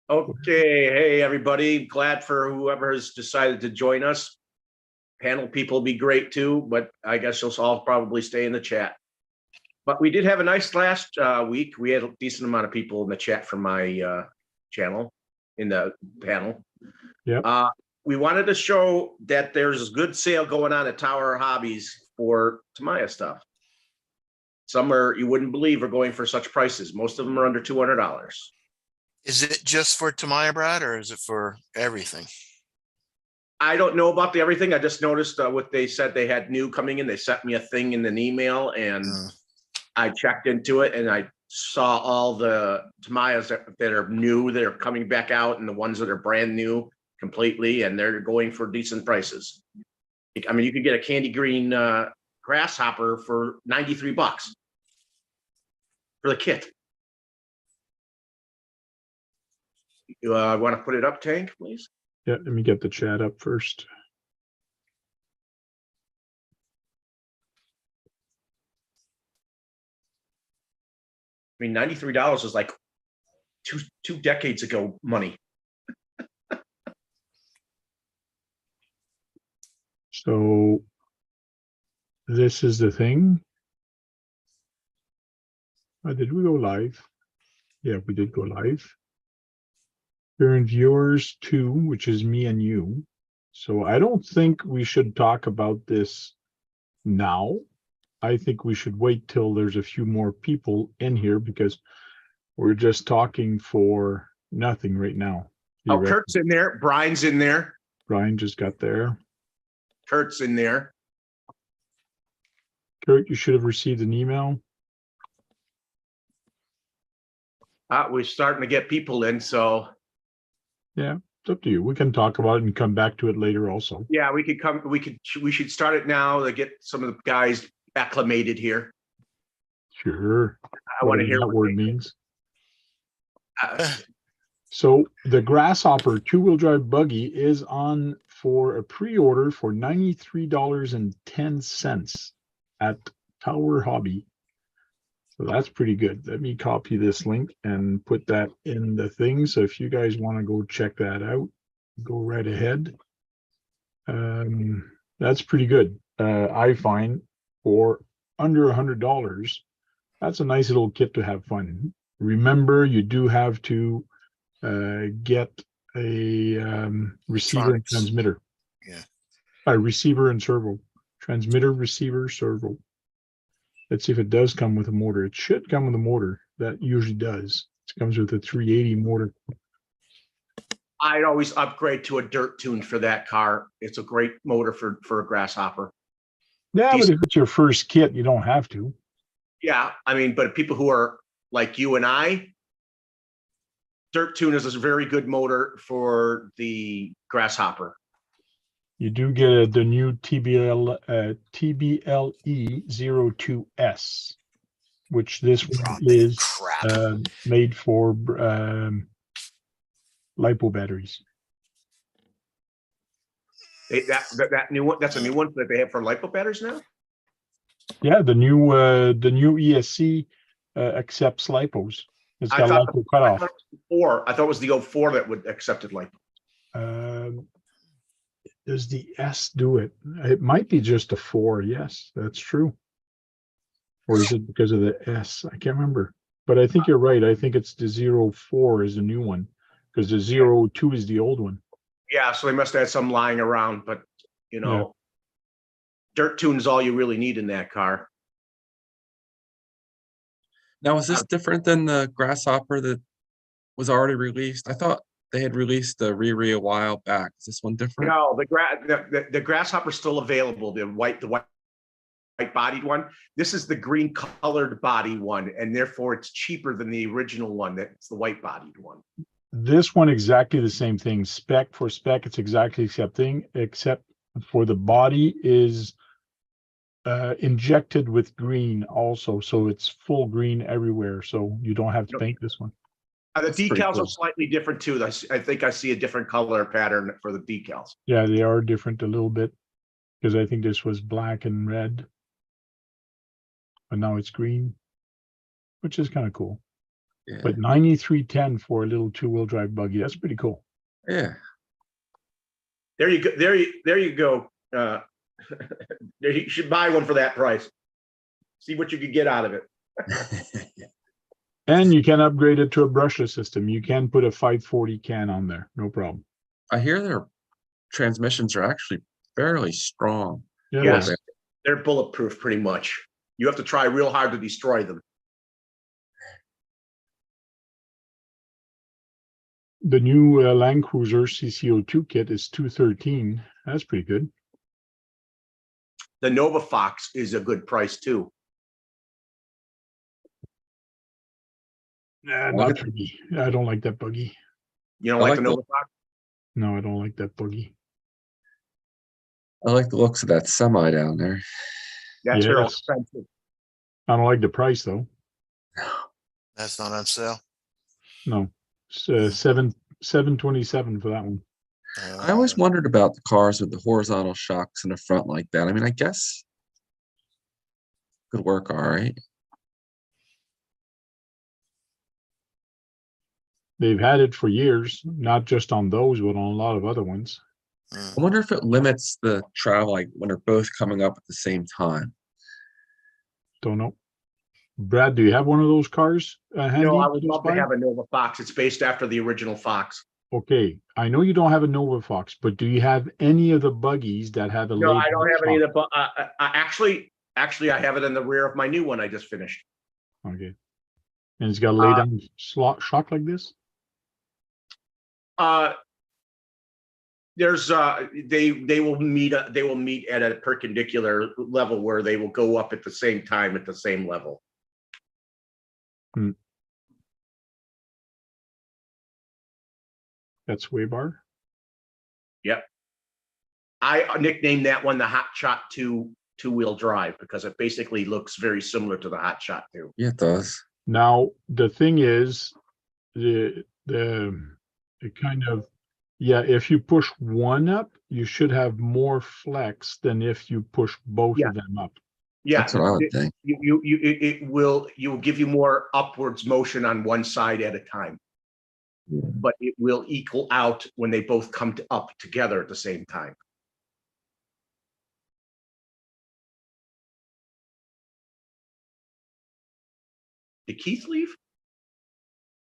Okay, hey everybody. Glad for whoever has decided to join us. Panel people be great too, but I guess you'll all probably stay in the chat. But we did have a nice last week. We had a decent amount of people in the chat from my channel in the panel. Yeah. We wanted to show that there's a good sale going on at Tower Hobbies for Tamiya stuff. Some you wouldn't believe are going for such prices. Most of them are under $200. Is it just for Tamiya, Brad, or is it for everything? I don't know about everything. I just noticed what they said they had new coming in. They sent me a thing in an email, and I checked into it, and I saw all the Tamiyas that are new, that are coming back out, and the ones that are brand new completely, and they're going for decent prices. I mean, you could get a candy green grasshopper for $93 for the kit. You want to put it up, Tank, please? Yeah, let me get the chat up first. I mean, $93 is like two decades ago money. So this is the thing. Did we go live? Yeah, we did go live. We're in viewers 2, which is me and you. So I don't think we should talk about this now. I think we should wait till there's a few more people in here, because we're just talking for nothing right now. Oh, Kurt's in there. Brian's in there. Brian just got there. Kurt's in there. Kurt, you should have received an email. We're starting to get people in, so. Yeah, it's up to you. We can talk about it and come back to it later also. Yeah, we should start it now to get some of the guys acclimated here. Sure. I want to hear what word means. Uh, So the Grasshopper two-wheel drive buggy is on for a pre-order for $93.10 at Tower Hobby. So that's pretty good. Let me copy this link and put that in the thing. So if you guys want to go check that out, go right ahead. That's pretty good. I find for under $100, that's a nice little kit to have fun. Remember, you do have to get a receiver and transmitter. Yeah. A receiver and servo. Transmitter, receiver, servo. Let's see if it does come with a motor. It should come with a motor. That usually does. It comes with a 380 motor. I'd always upgrade to a dirt tune for that car. It's a great motor for a Grasshopper. Yeah, but if it's your first kit, you don't have to. Yeah, I mean, but people who are like you and I, dirt tune is a very good motor for the Grasshopper. You do get the new TBLE02S, which this one is made for LiPo batteries. That new one, that's a new one that they have for LiPo batteries now? Yeah, the new ESC accepts LiPos. It's got a LiPo cutoff. I thought it was the 04 that would accepted LiPo. Does the S do it? It might be just a 4. Yes, that's true. Or is it because of the S? I can't remember. But I think you're right. I think it's the 04 is the new one, because the 02 is the old one. Yeah, so they must have had some lying around, but you know, dirt tune is all you really need in that car. Now, is this different than the Grasshopper that was already released? I thought they had released the Riri a while back. Is this one different? No, the Grasshopper's still available. The white bodied one. This is the green colored body one, and therefore it's cheaper than the original one. That's the white bodied one. This one exactly the same thing. Spec for spec, it's exactly the same thing, except for the body is injected with green also, so it's full green everywhere. So you don't have to paint this one. The decals are slightly different too. I think I see a different color pattern for the decals. Yeah, they are different a little bit, because I think this was black and red, but now it's green, which is kind of cool. Yeah, But 9310 for a little two-wheel drive buggy, that's pretty cool. yeah. There you go. There you go. You should buy one for that price. See what you could get out of it. And you can upgrade it to a brushless system. You can put a 540 can on there, no problem. I hear their transmissions are actually fairly strong. Yeah, Yes. well, They're bulletproof pretty much. You have to try real hard to destroy them. the new Land Cruiser CCO2 kit is 213. That's pretty good. The Nova Fox is a good price too. Nah, Look not at- for me. I don't like that buggy. You don't I like like the the- Nova Fox? No, I don't like that buggy. I like the looks of that semi down there. That's real Yes. expensive. I don't like the price though. That's not on sale. No, it's 727 for that one. I always wondered about the cars with the horizontal shocks in the front like that. I mean, I guess could work all right. They've had it for years, not just on those, but on a lot of other ones. I wonder if it limits the travel, like when they're both coming up at the same time. Don't know. Brad, do you have one of those cars handy? No, I would close love to by? have a Nova Fox. It's based after the original Fox. Okay, I know you don't have a Nova Fox, but do you have any of the buggies that have a No, I laid don't have shock? any of the, but actually, I have it in the rear of my new one I just finished. Okay. And it's got a lay down slot shock like this? There's they will meet at a perpendicular level where they will go up at the same time at the same level. That's sway bar? Yep. I nicknamed that one the Hot Shot 2 two-wheel drive because it basically looks very similar to the Hot Shot 2. Yeah, it does. Now, the thing is, the kind of, yeah, if you push one up, you should have more flex than if you push both Yeah. of them up. Yeah, That's what I would think. it will give you more upwards motion on one side at a time, Yeah. but it will equal out when they both come up together at the same time. Did Keith leave?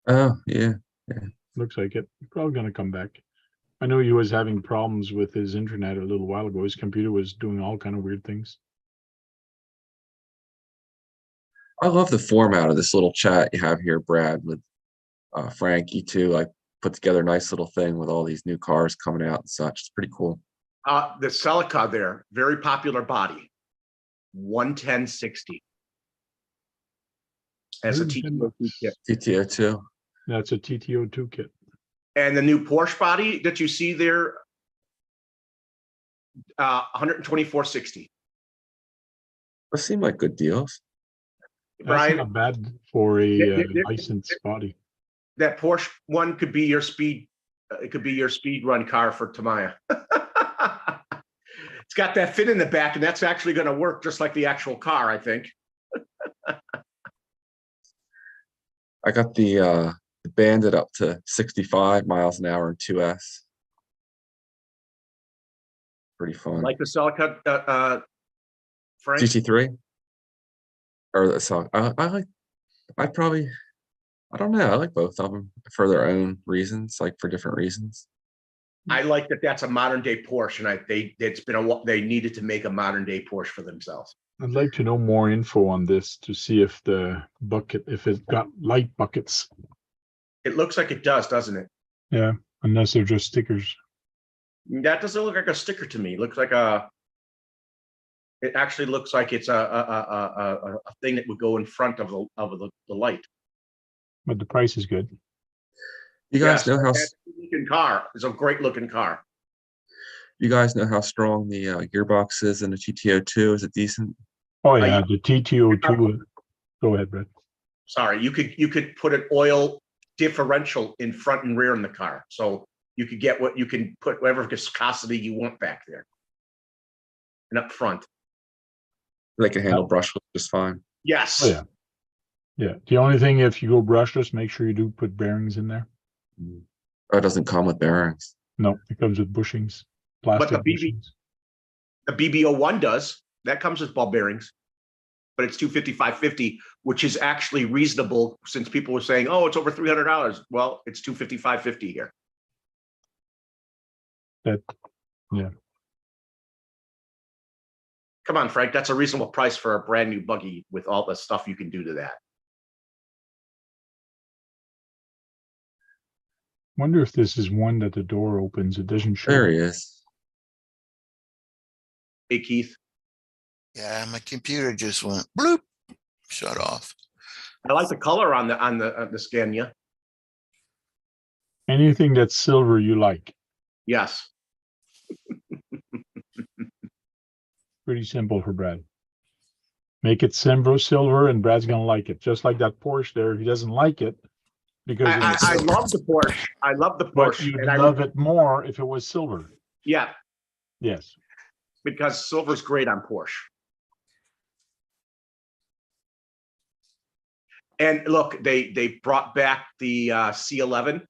Oh, yeah. Looks like it. Probably gonna come back. I know he was having problems with his internet a little while ago. His computer was doing all kind of weird things. I love the format of this little chat you have here, Brad, with Frankie too. Like put together a nice little thing with all these new cars coming out and such. It's pretty cool. The Celica there, very popular body, 110/60. As a 110 TTO2 bucks. kit. TTO too. That's a TTO2 kit. And the new Porsche body that you see there, 124/60. Those seem like good deals. That's Brian, not bad for a licensed body. that Porsche one could be your speed. It could be your speed run car for Tamiya. It's got that fin in the back, and that's actually going to work just like the actual car, I think. I got the Bandit up to 65 miles an hour in 2S. Pretty fun. Like the Celica, Frank. GT3 or the song. I like. I don't know. I like both of them for their own reasons, like for different reasons. I like that. That's a modern day Porsche, and it's been a while. They needed to make a modern day Porsche for themselves. I'd like to know more info on this to see if the bucket, if it's got light buckets. It looks like it does, doesn't it? Yeah, unless they're just stickers. That doesn't look like a sticker to me. It looks like it actually looks like it's a thing that would go in front of the light. But the price is good. You guys Yes, know how that's a looking car. It's a great looking car. strong the gearbox is in the GTO2. Is it decent? Oh yeah, the TTO2. Go ahead, Brett. Sorry, you could put an oil differential in front and rear in the car, so you could get what you can put whatever viscosity you want back there and up front. They can handle brushless just fine. Yes. Oh yeah. Yeah, the only thing, if you go brushless, make sure you do put bearings in there. Oh, it doesn't come with bearings. No, it comes with bushings, But plastic bushings. the BB01 does. That comes with ball bearings. But it's $255.50, which is actually reasonable since people were saying, oh, it's over $300. Well, it's $255.50 here. That, yeah. Come on, Frank, that's a reasonable price for a brand new buggy with all the stuff you can do to that. Wonder if this is one that the door opens, it doesn't show. There he is. Hey, Keith, Yeah, my computer just went bloop, shut off. I like the color on the Scania. Anything that's silver you like. Yes. Pretty simple for Brad. Make it silver and Brad's gonna like it. Just like that Porsche there, he doesn't like it because I love the Porsche. I love the but Porsche. you'd And I love it more if it was silver. yeah, Yes. because silver's great on Porsche. And look, they brought back the C11,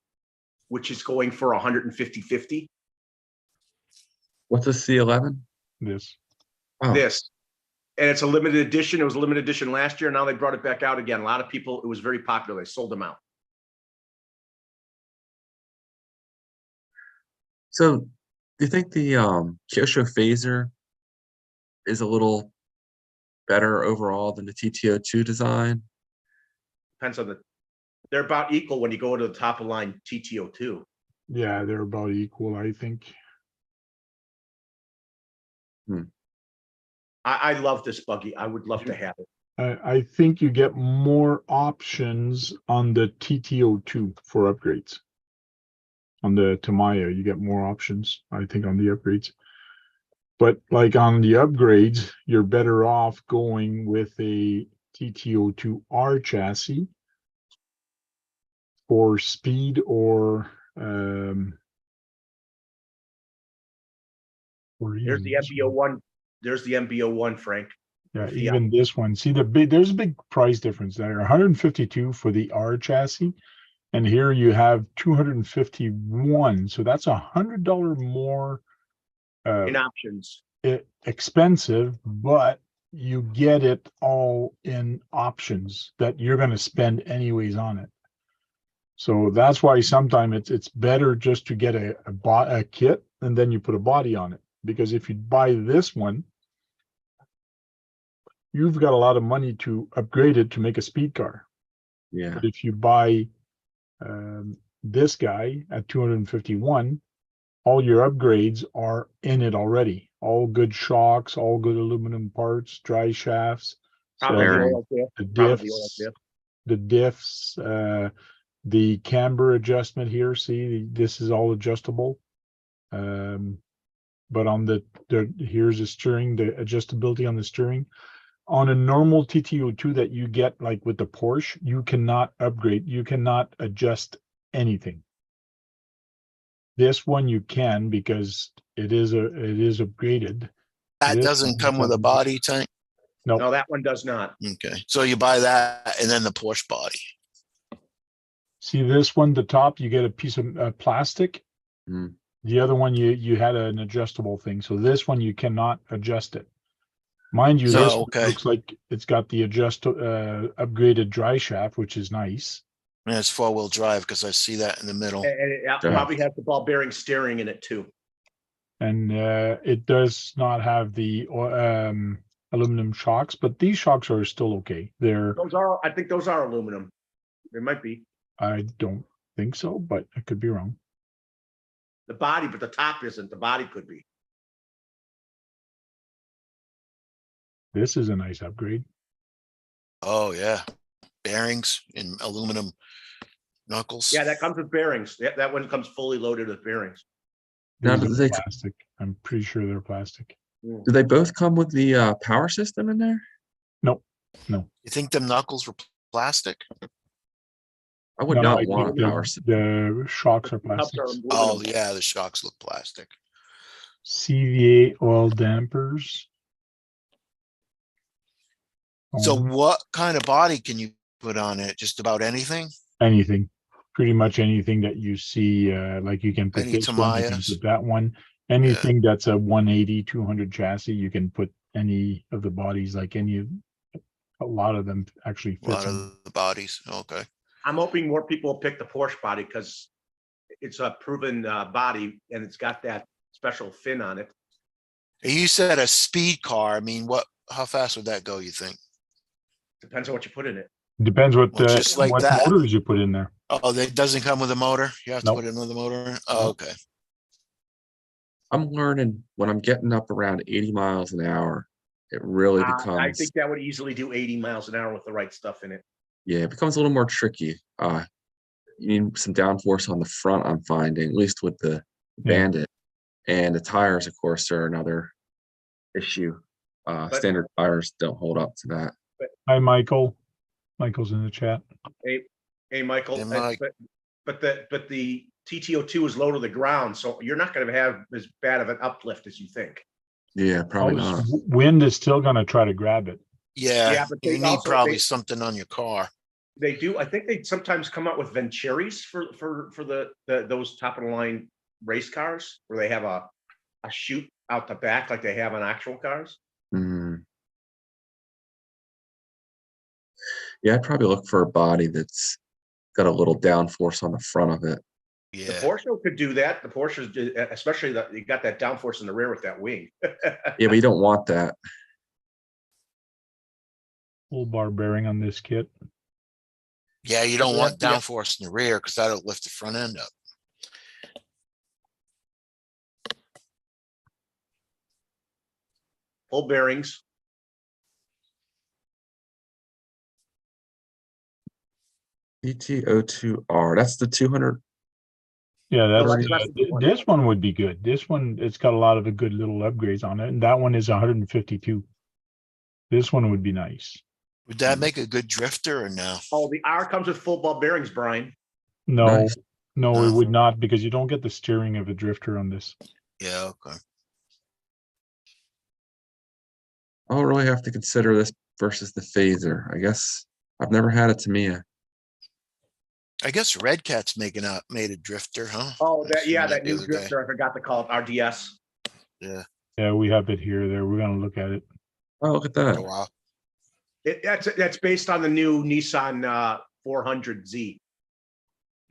which is going for 150.50. What's a C11? This. Oh, This, and it's a limited edition. It was a limited edition last year. Now they brought it back out again. A lot of people, it was very popular. They sold them out. so do you think the Kyosho Phaser is a little better overall than the TTO2 design? Depends on they're about equal when you go to the top of line TTO2. Yeah, they're about equal, I think. I love this buggy. I would love to have it. I think you get more options on the TTO2 for upgrades. On the Tamiya, you get more options, I think, on the upgrades. But like on the upgrades, you're better off going with a TTO2R chassis for speed or There's the MBO1. There's the MBO1, Frank. Yeah, even this one. See there's a big price difference there. 152 for the R chassis, and here you have 251. So that's $100 more In options. expensive, but you get it all in options that you're going to spend anyways on it. So that's why sometimes it's better just to get a kit and then you put a body on it. Because if you buy this one, you've got a lot of money to upgrade it to make a speed car. Yeah. But if you buy this guy at 251, all your upgrades are in it already. All good shocks, all good aluminum parts, dry shafts, Probably the Bearing. oil there. the Probably the oil diffs, there. the camber adjustment here. See, this is all adjustable. But on here's the steering, the adjustability on the steering. On a normal TTO2 that you get like with the Porsche, you cannot upgrade, you cannot adjust anything. This one you can because it is upgraded. That This doesn't one come with a doesn't. body tank. No, No, that one does not. Okay, so you buy that and then the Porsche body. see this one, the top, you get a piece of plastic. Mm. The other one, you had an adjustable thing. So this one, you cannot adjust it. Mind you, So, this one okay. looks like it's got the upgraded dry shaft, which is nice. And it's 4-wheel drive because I see that in the middle. And it probably has the ball bearing steering in it too. And it does not have the aluminum shocks, but these shocks are still okay. I think those are aluminum. They might be. I don't think so, but I could be wrong. The body, but the top isn't. The body could be. This is a nice upgrade. Oh, yeah. Bearings in aluminum knuckles. Yeah, that comes with bearings. That one comes fully loaded with bearings. Now, These do are they- plastic. I'm pretty sure they're plastic. Do they both come with the power system in there? No. You think them knuckles were plastic? I would No, not I think want a power system. the shocks are Cups plastic. are aluminum. Oh, yeah, the shocks look plastic. CVA oil dampers. So Um, what kind of body can you put on it? Just about anything? Anything, pretty much anything that you see, like you can put Any this one, you can Tamayas? put that one. Anything that's a 180, 200 chassis, you can put any of the bodies, like a lot of them actually A lot fits in. of the bodies. Okay. I'm hoping more people will pick the Porsche body because it's a proven body and it's got that special fin on it. You said a speed car. I mean, how fast would that go, you think? Depends on what you put in it. Depends what, Well, just like what that. motors you put in there. Oh, that doesn't come with a motor? You have to Nope. put another motor in? Oh, Nope. okay. I'm learning when I'm getting up around 80 miles an hour, it really I becomes, think that would easily do 80 miles an hour with the right stuff in it. yeah, it becomes a little more tricky. You need some downforce on the front, I'm finding, at least with the Yeah. Bandit. And the tires, of course, are another issue. Standard tires don't hold up to that. Hi, Michael. Michael's in the chat. Hey, Michael, Hey, Mike. but the TTO2 is low to the ground, so you're not going to have as bad of an uplift as you think. Yeah, probably not. Wind is still gonna try to grab it. Yeah, but you they need also- probably they- something on your car. They do. I think they sometimes come out with Venturis for those top of the line race cars where they have a chute out the back like they have on actual cars. Mm. Yeah, I'd probably look for a body that's got a little downforce on the front of it. The Yeah. Porsche could do that. The Porsches, especially that you got that downforce in the rear with that wing. Yeah, but you don't want that. Full bar bearing on this kit. Yeah, you don't Yeah, want yeah. downforce in the rear because that'll lift the front end up. Full bearings. ETO2R, that's the 200. Yeah, that's that's less than this one would be good. This one, it's got a lot of the good little upgrades on it, and that one is 152. This one would be nice. Would that make a good drifter or no? Oh, the R comes with full ball bearings, Brian. No, Nice. no, it No. would not, because you don't get the steering of a drifter on this. Yeah, okay. I'll really have to consider this versus the Phaser. I guess I've never had a Tamiya. I guess Red Cat's made a drifter, huh? Oh, I seen that the new other day. drifter. I forgot to call it RDS. Yeah. Yeah, we have it here. There, we're gonna look at it. Oh, look at Oh, that. wow. That's based on the new Nissan 400Z.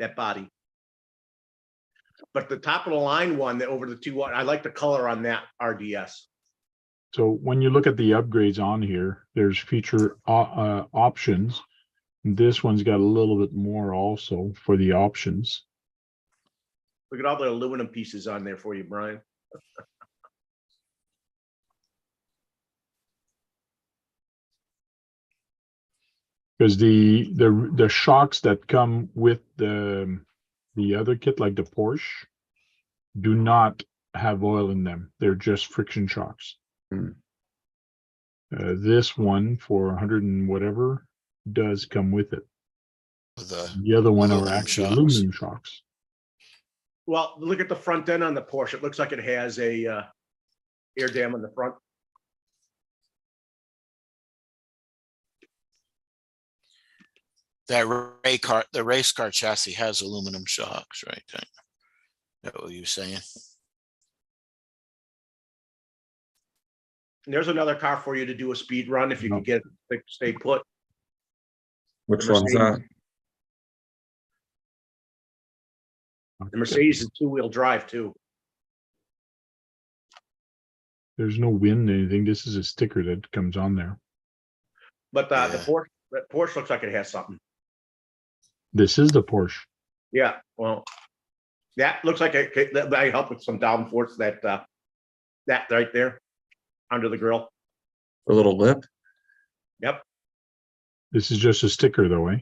That body. But the top of the line one, that over the two, I like the color on that RDS. So when you look at the upgrades on here, there's feature options. This one's got a little bit more also for the options. Look at all the aluminum pieces on there for you, Brian. Because the shocks that come with the other kit, like the Porsche, do not have oil in them. They're just friction shocks. Hmm. This one for 100 and whatever does come with it. The The other one are aluminum actually shocks. aluminum shocks. Well, look at the front end on the Porsche. It looks like it has a air dam on the front. the race car chassis has aluminum shocks, right? Is that what you're saying? And there's another car for you to do a speed run if you No. can get it to stay put. Which The one's that? The Mercedes is two-wheel drive too. There's no wind or anything. This is a sticker that comes on there. But the Yeah. Porsche looks like it has something. This is the Porsche. Yeah, well, that looks like that might help with some downforce. That right there under the grill. A little lip? Yep. This is just a sticker though, eh?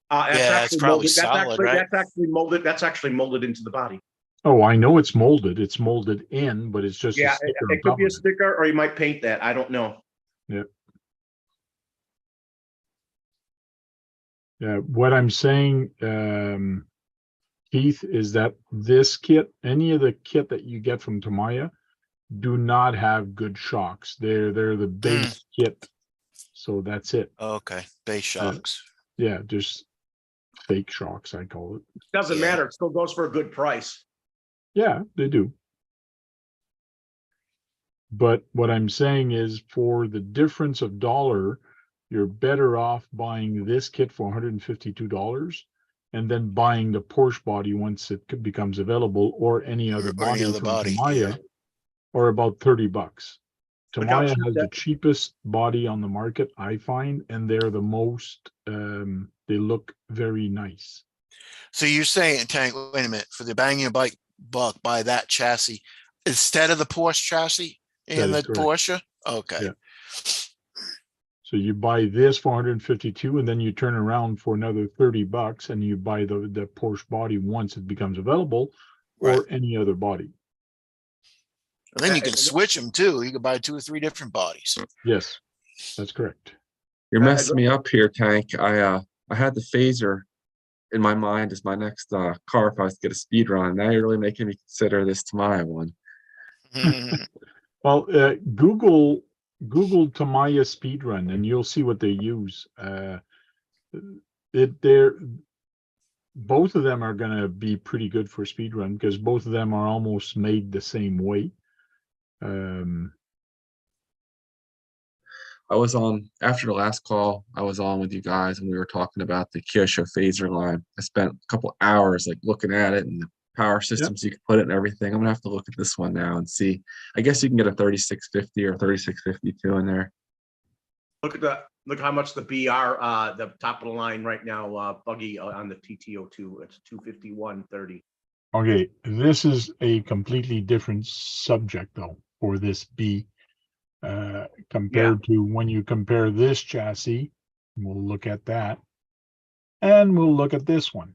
That's Yeah, it's actually probably molded. solid, right? That's actually molded. That's actually molded into the body. Oh, I know it's molded. It's molded in, but it's just a Yeah, sticker on it could top be a of it. sticker, or you might paint that. I don't know. Yeah, what I'm saying, Keith, is that this kit, any of the kit that you get from Tamiya, do not have good shocks. They're the base kit. So that's it. Okay, base shocks. Yeah, just fake shocks, I call it. Doesn't Yeah. matter. It still goes for a good price. Yeah, they do. But what I'm saying is for the difference of dollar, you're better off buying this kit for $152 and then buying the Porsche body once it becomes available, or any other Or any body other from body, Tamiya, yeah. or about $30. Look how Tamiya cheap has that- the cheapest body on the market, I find, and they're the most, they look very nice. So you're saying, Tank, wait a minute, for the bang your bike buck, buy that chassis instead of the Porsche chassis That and is the correct. Porsche? Okay. Yeah. So you buy this for 152, and then you turn around for another $30 and you buy the Porsche body once it becomes available, or any other body. And then you can And- switch them too. You can buy 2 or 3 different bodies. Yes, that's correct. You're I messing me up here, Tank. I had the Phaser in my mind as my next car if I was to get a speed run. Now you're really making me consider this Tamiya one. Well, Google Tamiya speedrun and you'll see what they use. They're both of them are going to be pretty good for speedrun because both of them are almost made the same way. I was on after the last call. I was on with you guys, and we were talking about the Kyosho Phaser line. I spent a couple hours like looking at it and the power systems you can put it and everything. I'm gonna have to look at this one now and see. I guess you can get a 3650 or 3652 in there. Look how much the BR, the top of the line right now, buggy on the TTO2. It's 251.30. Okay, this is a completely different subject though for this B. Compared to when you compare this chassis, we'll look at that, and we'll look at this one.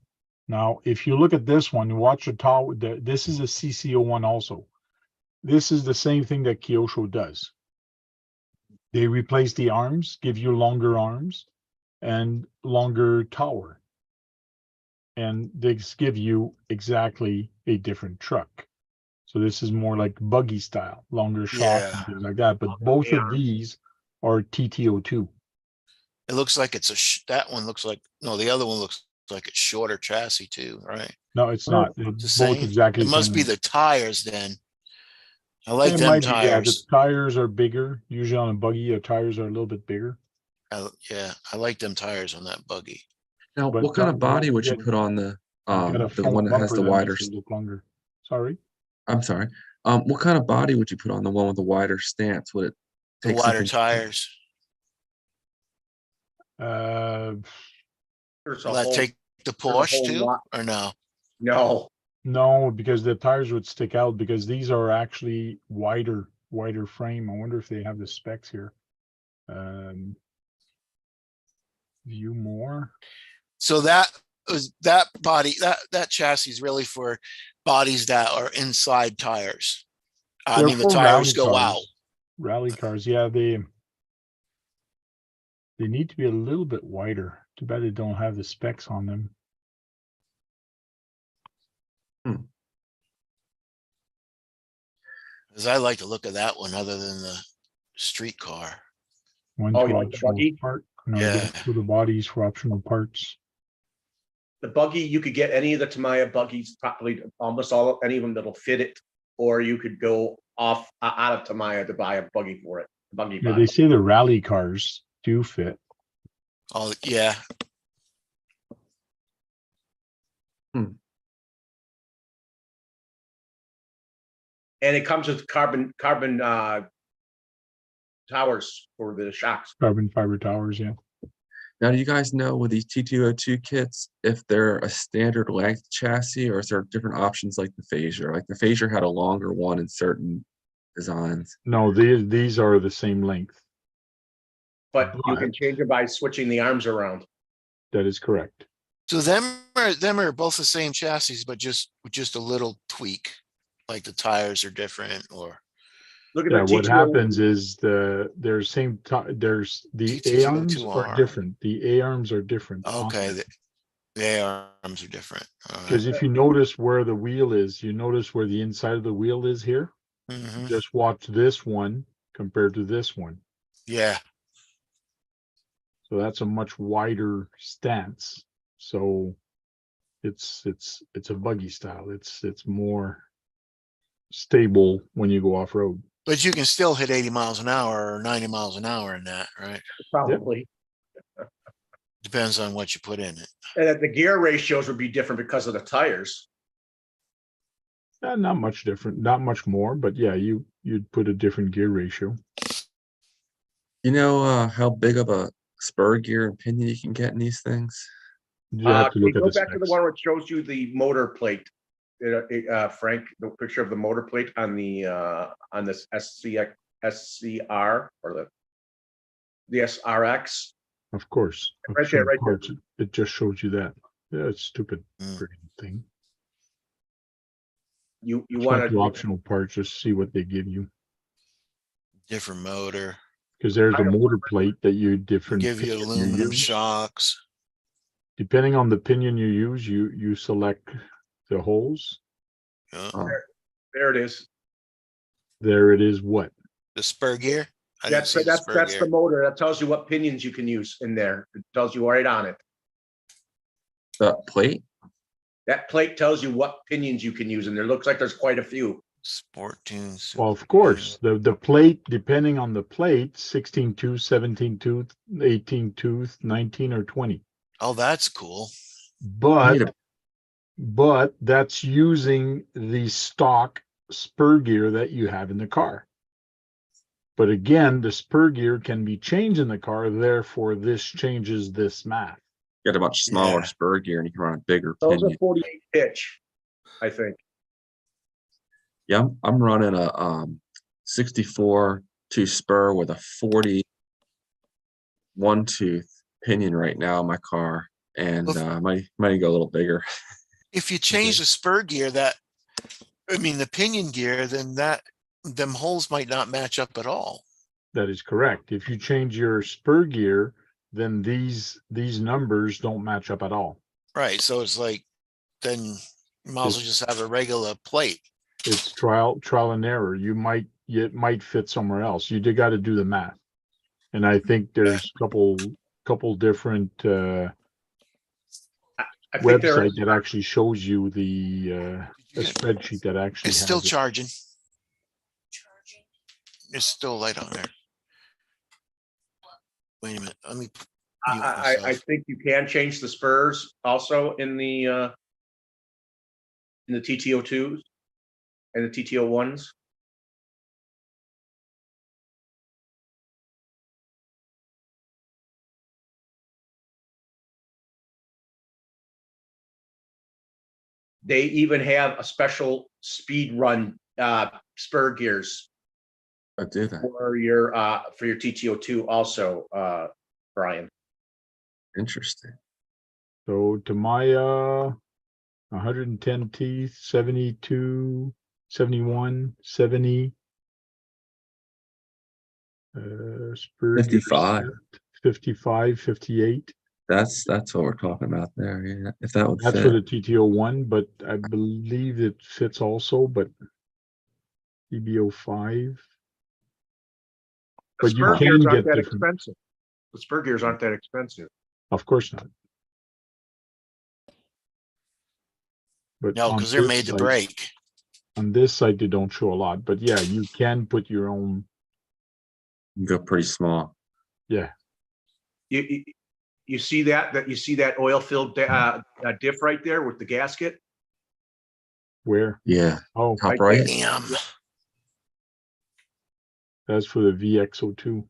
Now, if you look at this one, watch the tower. This is a CC01 also. This is the same thing that Kyosho does. They replace the arms, give you longer arms and longer tower. And they give you exactly a different truck. So this is more like buggy style, longer shocks and things like that. But both of these are TTO2. It looks like it's that one looks like, no, the other one looks like it's shorter chassis too, right? No, it's not. It's the It's same. both exactly It the must same be length. the tires then. I like It them might be, yeah, the tires. tires are bigger. Usually on a buggy, the tires are a little bit bigger. Yeah, I like them tires on that buggy. Now, But what kind of body would you forget, put on you got a the front one that has bumper the that wider? makes it look longer. Sorry. I'm sorry. What kind of body would you put on the one with the wider stance? Would it The take wider something? tires. There's Will that take the Porsche too, lot. or no? No, No, because the tires would stick out because these are actually wider frame. I wonder if they have the specs here. View more. So that body, that chassis is really for bodies that are inside tires. I They're mean, the for tires rally go cars. out. Rally cars, yeah, they need to be a little bit wider. Too bad they don't have the specs on them. Because I like to look at that one other than the street car. One Oh, for you like the optional buggy? part. No, Yeah. for the bodies for optional parts. the buggy, you could get any of the Tamiya buggies, probably almost all, any of them that'll fit it. Or you could go off out of Tamiya to buy a buggy for it. Buggy Yeah, body. they say the rally cars do fit. Oh, yeah. And it comes with carbon towers for the shocks. Carbon fiber towers, yeah. Now, do you guys know with these T202 kits if they're a standard length chassis or is there different options like the Phaser? Like the Phaser had a longer one in certain designs. No, these are the same length. But you can change it by switching the arms around. That is correct. So them are both the same chassis, but just a little tweak, like the tires are different, or Look at Yeah, the what TTO. happens is there's the A arms are T202R. different. The A arms are different. okay, the arms are different. All right. Because if you notice where the wheel is, you notice where the inside of the wheel is here. Mhm. Just watch this one compared to this one. Yeah. So that's a much wider stance. So it's a buggy style. It's more stable when you go off road. But you can still hit 80 miles an hour or 90 miles an hour in that, right? Probably. Depends on what you put in it. And that the gear ratios would be different because of the tires. Not much different, not much more, but yeah, you'd put a different gear ratio. You know how big of a spur gear and pinion you can get in these things? You have to Can you look at go the back to the specs. one where it shows you the motor plate? Frank, the picture of the motor plate on this SCR or the SRX. Of course. Right there, right there. It just shows you that. Yeah, it's stupid Mm. freaking thing. You It's want not the to optional parts, just see what they give you. Different motor. Because there's a I don't- motor plate that you different Give you pinion aluminum use. shocks. Depending on the pinion you use, you select the holes. Yeah. Oh, there it is. There it is. What? The spur gear. I didn't That's see the spur that's gear. the motor. That tells you what pinions you can use in there. It tells you right on it. the plate? That plate tells you what pinions you can use, and there looks like there's quite a few. Sport tunes. Well, of course, the plate, depending on the plate, 16 tooth, 17 tooth, 18 tooth, 19 or 20. Oh, that's cool. But that's using the stock spur gear that you have in the car. But again, the spur gear can be changed in the car, therefore this changes this math. Get a much smaller Yeah. spur gear and you can run a bigger Those pinion. are 48 pitch, I think. Yeah, I'm running a 64 tooth spur with a 40 one tooth pinion right now in my car, and might go a little bigger. If you change the spur gear, the pinion gear, then them holes might not match up at all. That is correct. If you change your spur gear, then these numbers don't match up at all. Right. So it's like, then you might as well just have a regular plate. It's trial and error. It might fit somewhere else. You got to do the math. And I think there's a couple different I think there website is. that actually shows you a spreadsheet that actually It's has still it. charging. It's still light on there. Wait a minute. Let me. mute I myself. think you can change the spurs also in the TTO2s and the TTO1s. They even have a special speed run spur gears I do that. for your TTO2 also, Brian. Interesting. So Tamiya, 110 teeth, 72, 71, 70. Spur gear 55. set, 55, 58. That's what we're talking about there. Yeah, if that would That's fit. for the TTO1, but I believe it fits also, but DB05. The But you spur can gears get aren't that different. expensive. The spur gears aren't that expensive. Of course not. But No, on because they're this made to site- break. On this site, they don't show a lot, but yeah, you can put your own. You go pretty small. Yeah, You see that oil filled diff right there with the gasket. where? Yeah. Oh, Top Right right. Damn. that's for the VX02.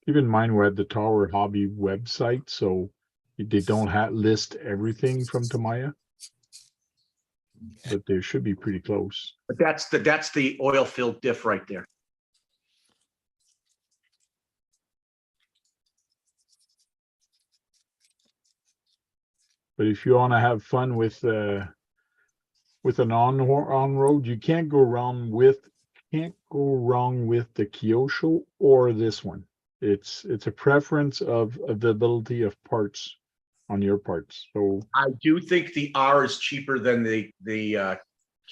Keep in mind we're at the Tower Hobby website, so they don't list everything from Tamiya, but they should be pretty close. But that's the oil filled diff right there. But if you want to have fun with an on road, you can't go wrong with the Kyosho or this one. It's a preference of availability of parts on your parts. So I do think the R is cheaper than the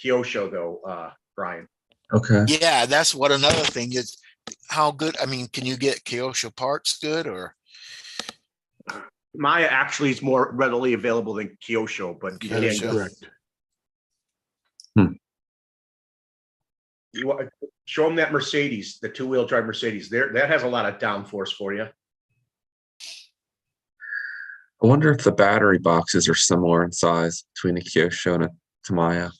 Kyosho though, Brian. Okay. Yeah, that's what another thing is. How good, I mean, can you get Kyosho parts good or? Maya actually is more readily available than Kyosho, but you That is can go. correct. You want show them that Mercedes, the two-wheel drive Mercedes. There, that has a lot of downforce for you. I wonder if the battery boxes are similar in size between a Kyosho and a Tamiya.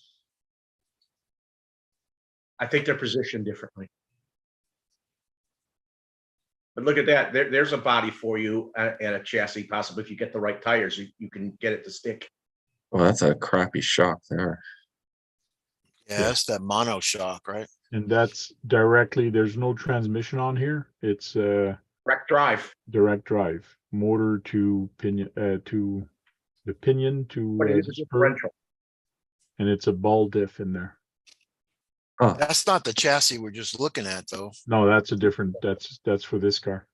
I think they're positioned differently. But look at that. There's a body for you and a chassis, possibly if you get the right tires, you can get it to stick. Well, that's a crappy shock there. Yeah, that's that monoshock, right? And that's directly, there's no transmission on here. It's Direct drive. direct drive, motor to pinion, to the pinion to But it is the a spur, differential. and it's a ball diff in there. Oh, That's not the chassis we're just looking at though. No, that's a different, that's for this car.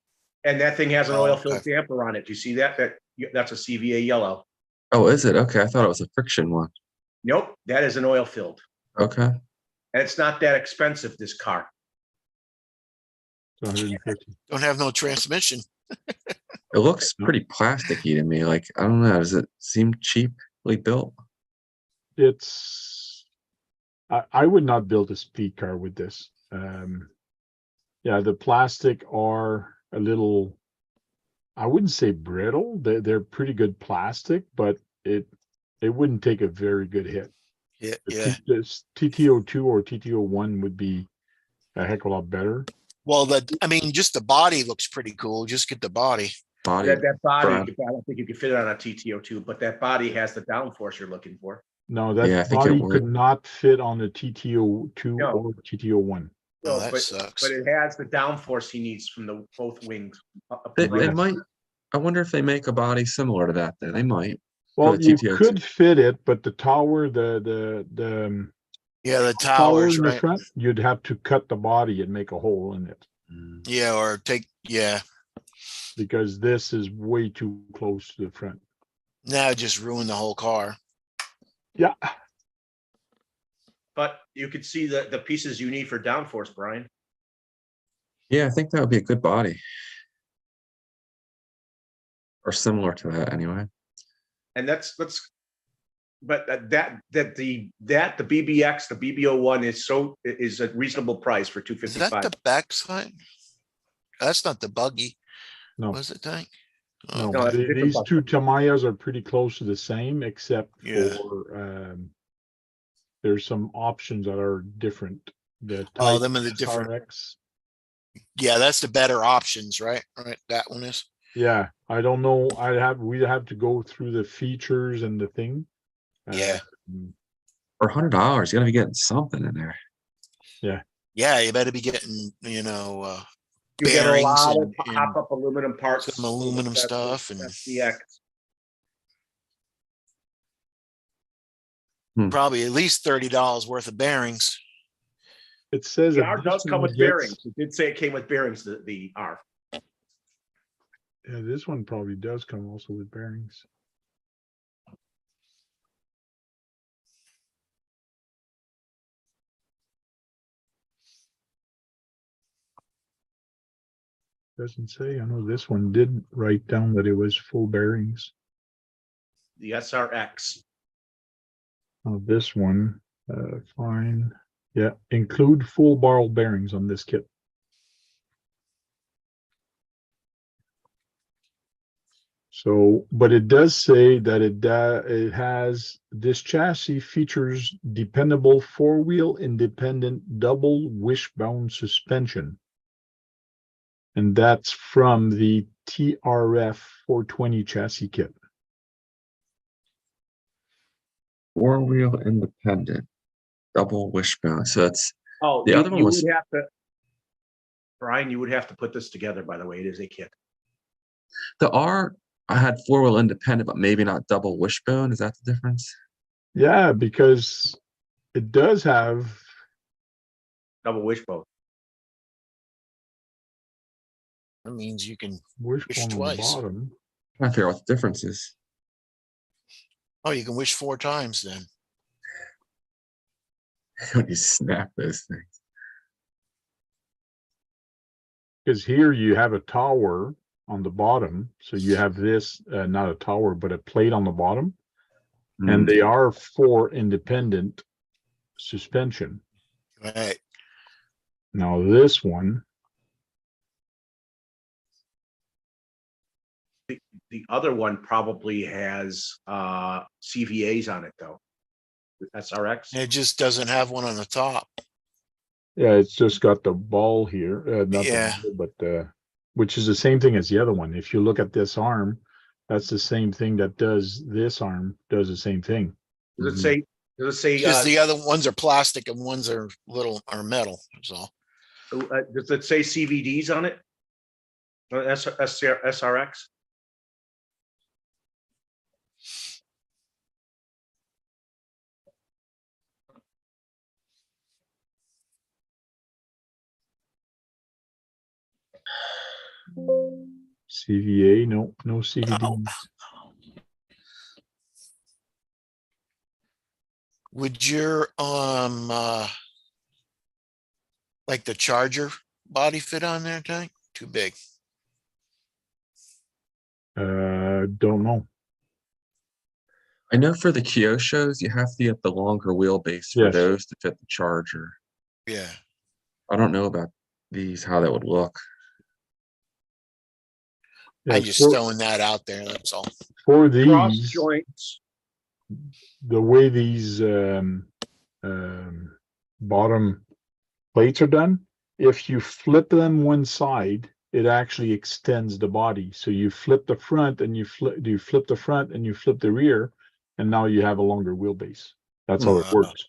And that thing has an Oh, oil-filled okay. damper on it. Do you see that? That's a CVA yellow. oh, is it? Okay, I thought it was a friction one. Nope, that is an oil-filled. Okay. And it's not that expensive, this car. It's 150. Don't have no transmission. It looks No. pretty plasticky to me. Like, I don't know. Does it seem cheaply built? It's, I would not build a speed car with this. Yeah, the plastic are a little, I wouldn't say brittle. They're pretty good plastic, but it wouldn't take a very good hit. Yeah, The yeah. This TTO2 or TTO1 would be a heck of a lot better. Well, I mean, just the body looks pretty cool. Just get the body. Body. That body, Brad. I don't think you can fit it on a TTO2, but that body has the downforce you're looking for. No, Yeah, I that think it body would. could not fit on the TTO2 No. or TTO1. Oh, No, that but sucks. it has the downforce he needs from the both wings. Up They front. might. I wonder if they make a body similar to that. Then they might. Well, the you TTO2. could fit it, but the tower, the Yeah, the tower towers, in the right? front, you'd have to cut the body and make a hole in it, Yeah, or yeah. because this is way too close to the front. Now just ruin the whole car. Yeah, But you could see the pieces you need for downforce, Brian. Yeah, I think that would be a good body, or similar to that anyway. And but the BBX, the BBO1 is a reasonable price for Is that 255. the backside? That's not the buggy. no, Was it tank? no. No, that's a different These bus. two Tamayas are pretty close to the same, except Yeah. for there's some options that are different. The Oh, Type them are the different. SRX. Yeah, that's the better options, right? Right, that one is. Yeah, I don't know. We'd have to go through the features and the thing. Yeah. For $100, you're gonna be getting something in there. Yeah, you better be getting, You get a bearings lot of and pop-up aluminum parts. some aluminum That's stuff and SDX. probably at least $30 worth of bearings. It says The that R this does come one with gets- bearings. It did say it came with bearings, the R. Yeah, this one probably does come also with bearings. Doesn't say. I know this one did write down that it was full bearings. The SRX. Oh, this one, fine. Yeah, include full ball bearings on this kit. So, but it does say that it has, this chassis features dependable four-wheel independent double wishbone suspension. And that's from the TRF 420 chassis kit. Four-wheel independent, double wishbone. So that's Oh, The other one you was- would have to, Brian, you would have to put this together, by the way. It is a kit. the R. I had four-wheel independent, but maybe not double wishbone. Is that the difference? Yeah, because it does have, Double wishbone. That means you can, wishbone on the twice. bottom. I'm trying to figure out what the difference is. oh, you can wish 4 times then. When you snap those things. Because here you have a tower on the bottom. So you have this, not a tower, but a plate on the bottom. And Mm. they are for independent suspension. Right. Now this one, The other one probably has CVAs on it though. SRX. It just doesn't have one on the top. yeah, it's just got the ball here, not Yeah. the ball, but which is the same thing as the other one. If you look at this arm, that's the same thing that does this arm, does the same thing. Does it say? Does it say? Because the other ones are plastic and ones are metal. That's all. Does it say CVDs on it? SRX. CVA, no CVD. Oh. Would your like the Charger body fit on there, Tank? Too big. Don't know. I know for the Kyoshos, you have to get the longer wheelbase for Yes. those to fit the Charger. Yeah. I don't know about these, how that would look. I Yeah, just throwing that out there. That's all. for Cross these, joints. the way these bottom plates are done, if you flip them one side, it actually extends the body. So you flip the front and you flip the front and you flip the rear, and now you have a longer wheelbase. That's how it works.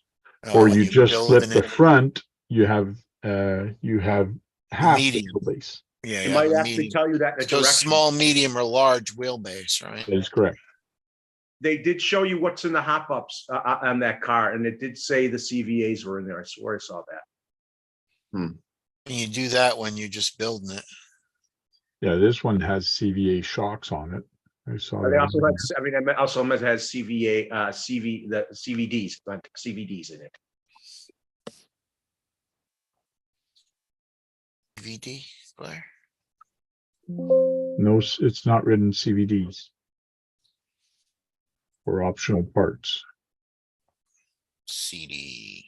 Or when you you're just flip building the it, front, you have half the medium. wheelbase. Yeah, It yeah, might the actually medium. tell you that in the It goes directions. small, medium, or large wheelbase, right? That is correct. They did show you what's in the hop ups on that car, and it did say the CVAs were in there. I swear I saw that. And you do that when you're just building it. Yeah, this one has CVA shocks on it. I saw But that. they also had, I mean, it also has CVA, the CVDs, but CVDs in it. VD, Blair? No, it's not written CVDs or optional parts. CD.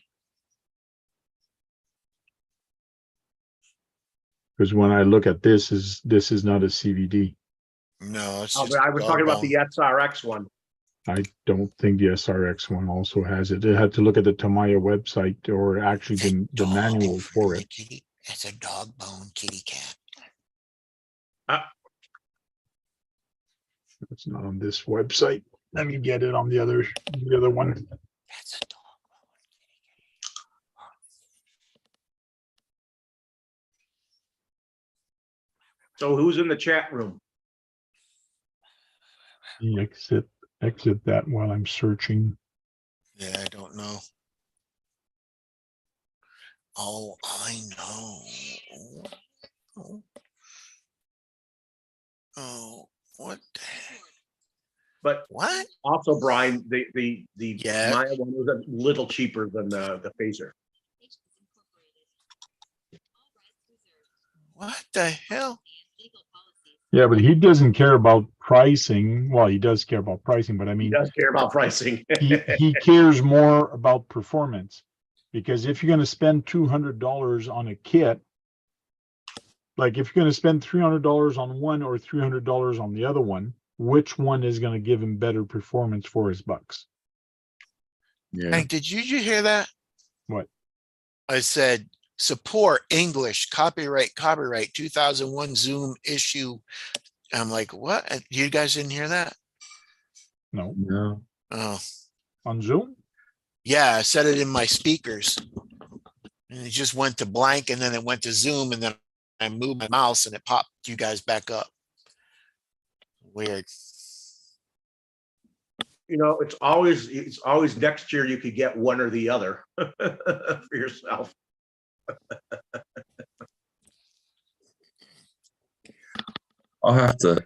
Because when I look at this is not a CVD. No, it's Oh, just but I was talking about dog the SRX one. I don't think the SRX one also has it. It had to look at the Tamiya website or actually bone. the Dog manual in front for of the it. kitty. It's a dog bone kitty cat. It's not on this website. Let me get it on the other one. That's a dog bone kitty cat. So who's in the chat room? Exit that while I'm searching. Yeah, I don't know. Oh, I know. Oh, what the heck? But What? also, Brian, the Yeah. Maya one was a little cheaper than the Phaser. What the hell? Yeah, but he doesn't care about pricing. Well, he does care about pricing, but I He mean, does care about pricing. he cares more about performance, because if you're going to spend $200 on a kit, like if you're going to spend $300 on one or $300 on the other one, which one is going to give him better performance for his bucks? Yeah. Hank, did you hear that? What? I said support English copyright 2001 Zoom issue. I'm like, what? You guys didn't hear that? No, No. Oh, on Zoom. yeah, I said it in my speakers. And it just went to blank and then it went to Zoom and then I moved my mouse and it popped you guys back up. Weird. You know, it's always next year you could get one or the other for yourself. I'll have to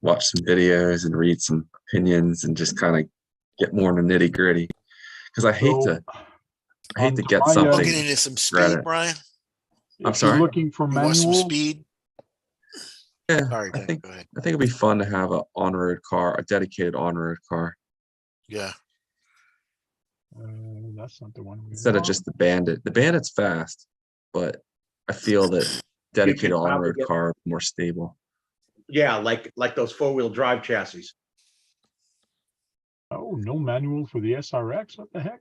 watch some videos and read some opinions and just kind of get more in the nitty gritty. Because I hate So, to get Tamiya- I'll something. get into some speed, Reddit. Brian. I'm If you're sorry? looking for You want some manuals, speed? Yeah, Sorry, I Dick, think go ahead. it'd be fun to have a on-road car, a dedicated on-road car, Yeah. That's not the one we instead of want. just the Bandit. The Bandit's fast, but I feel that You dedicated could probably on-road get, car is more stable. yeah, like those 4-wheel drive chassis. Oh, no manual for the SRX. What the heck?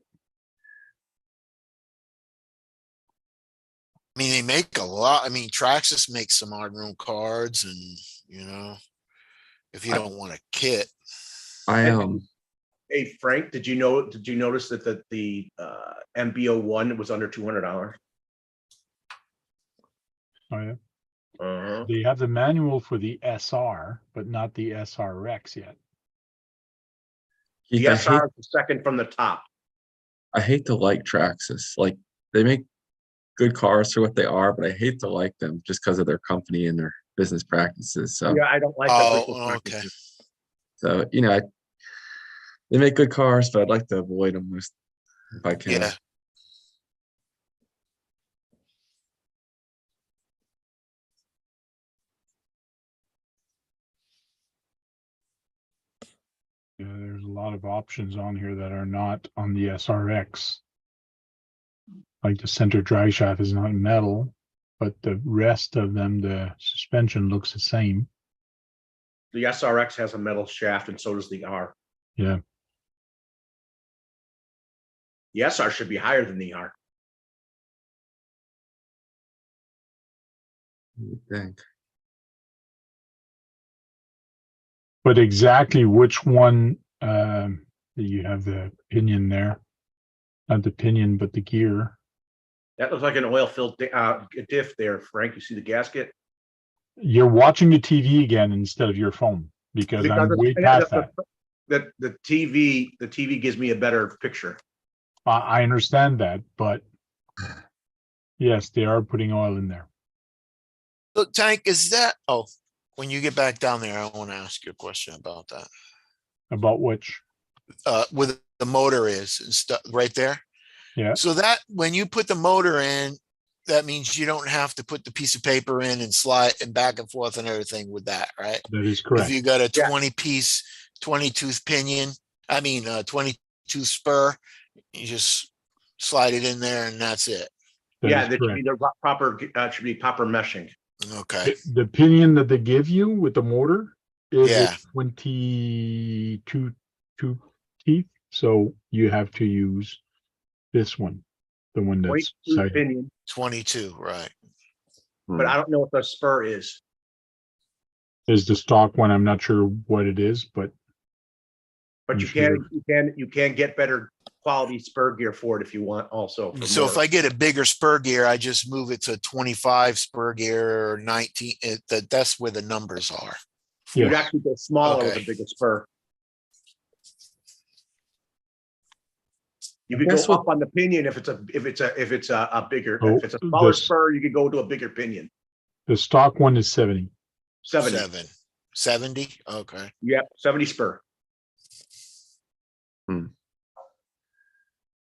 I mean, they make a lot. I mean, Traxxas makes some on-road cards, and you know, if you I- don't want a kit, I And hey Frank, did you notice that the MBO1 was under $200? Oh, yeah. Uh-huh. They have the manual for the SR, but not the SRX yet. The Keith, SR is the second from the top. I hate to like Traxxas. Like they make good cars for what they are, but I hate to like them just because of their company and their business practices. So, Yeah, I don't like oh, okay. so they make good cars, but I'd like to avoid them most if I can. Yeah. Yeah, there's a lot of options on here that are not on the SRX. Like the center drive shaft is not metal, but the rest of them, the suspension looks the same. The SRX has a metal shaft, and so does the R. Yeah. The SR should be higher than the R. I think. But exactly which one, you have the pinion there, not the pinion, but the gear. That looks like an oil-filled diff there, Frank. You see the gasket? You're watching the TV again instead of your phone because I'm way past that. The TV gives me a better picture. I understand that, but yes, they are putting oil in there. Look, Tank, is that? Oh, when you get back down there, I want to ask you a question about that. About which? Where the motor is and stuff right there. Yeah. So that when you put the motor in, that means you don't have to put the piece of paper in and slide and back and forth and everything with that, right? That is If correct. you got a Yeah. 20-piece, 20-tooth pinion, 20-tooth spur, you just slide it in there and that's it. That Yeah, is that should be correct. the proper should be proper meshing. Okay. The pinion that they give you with the motor is Yeah. 22 teeth, so you have to use this one, the one that's 22 cited. pinion, 22, right. but I don't know what the spur is. Is the stock one. I'm not sure what it is, but But I'm you sure. can get better quality spur gear for it if you want also. for So if more. I get a bigger spur gear, I just move it to 25 spur gear or 19. That's where the numbers are. You'd Yes. actually go smaller with Okay. a bigger spur. You I could go guess what- up on the pinion if it's a bigger, Oh, if it's a smaller this- spur, you could go to a bigger pinion. The stock one is 70. 70. 70. Okay. Yep, 70 spur.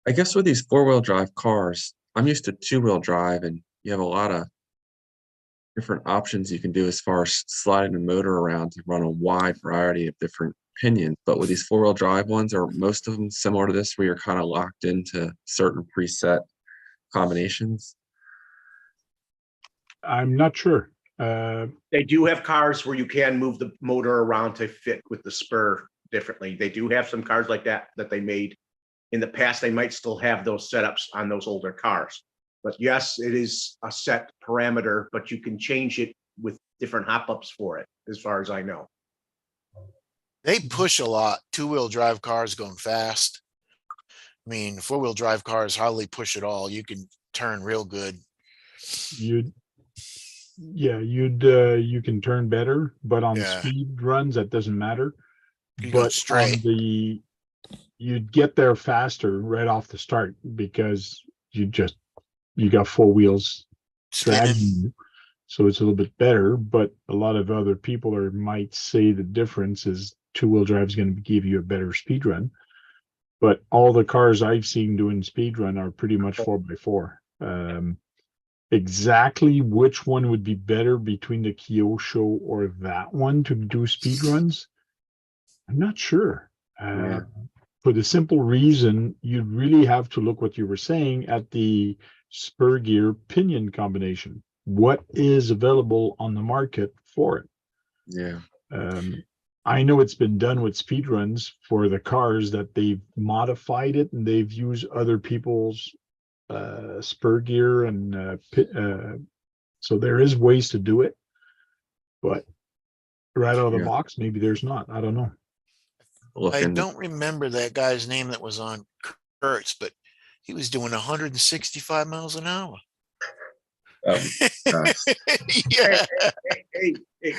I guess with these four-wheel drive cars, I'm used to two-wheel drive, and you have a lot of different options you can do as far as sliding the motor around to run a wide variety of different pinions. But with these four-wheel drive ones, are most of them similar to this, where you're kind of locked into certain preset combinations? I'm not sure. They do have cars where you can move the motor around to fit with the spur differently. They do have some cars like that they made in the past. They might still have those setups on those older cars. But yes, it is a set parameter, but you can change it with different hop-ups for it, as far as I know. They push a lot. Two-wheel drive cars going fast. I mean, four-wheel drive cars hardly push at all. You can turn real good. You can turn better, but on Yeah. speed runs, that doesn't matter. You go But straight. you'd get there faster right off the start because you got four wheels dragging Spinning. you. So it's a little bit better, but a lot of other people might say the difference is two-wheel drive is going to give you a better speed run. But all the cars I've seen doing speed run are pretty much 4x4. exactly which one would be better between the Kyosho or that one to do speed runs. I'm not sure. Yeah. For the simple reason, you'd really have to look what you were saying at the spur gear pinion combination. What is available on the market for it? Yeah. I know it's been done with speed runs for the cars that they've modified it and they've used other people's spur gear and so there is ways to do it, but right out of the Yeah. box, maybe there's not. I don't know. Look I into don't remember that guy's name that was on Kurtz, but he was doing 165 miles an hour. fast. Yeah. Hey,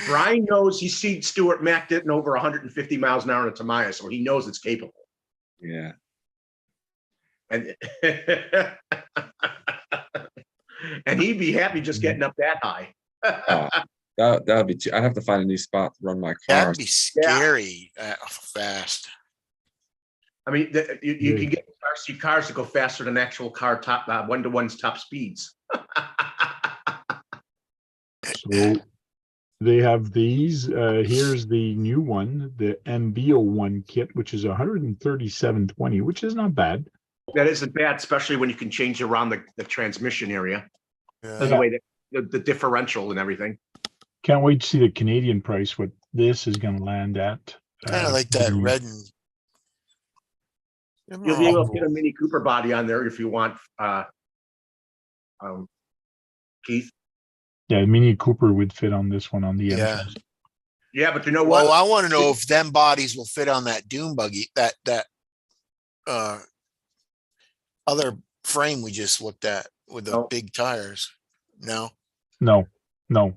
Brian knows he's seen Stuart Mack getting over 150 miles an hour in a Tamiya, so he knows it's capable. Yeah. And and he'd be happy just getting up that high. That'd be too. I'd have to find a new spot to run my cars. That'd be scary fast. I mean, you can get RC cars to go faster than actual car top 1-to-1's top speeds. So they have these. Here's the new one, the MB01 kit, which is 137.20, which is not bad. That isn't bad, especially when you can change around the transmission area, Yeah. the way that the differential and everything. Can't wait to see the Canadian price, what this is going to land at. Kind of like that red and. You'll be able to get a Mini Cooper body on there if you want, Keith. Yeah, Mini Cooper would fit on this one on the Yeah. engines. Yeah, but you know what? Well, I want to know if them bodies will fit on that dune buggy, that other frame we just looked at with the big tires. No. No.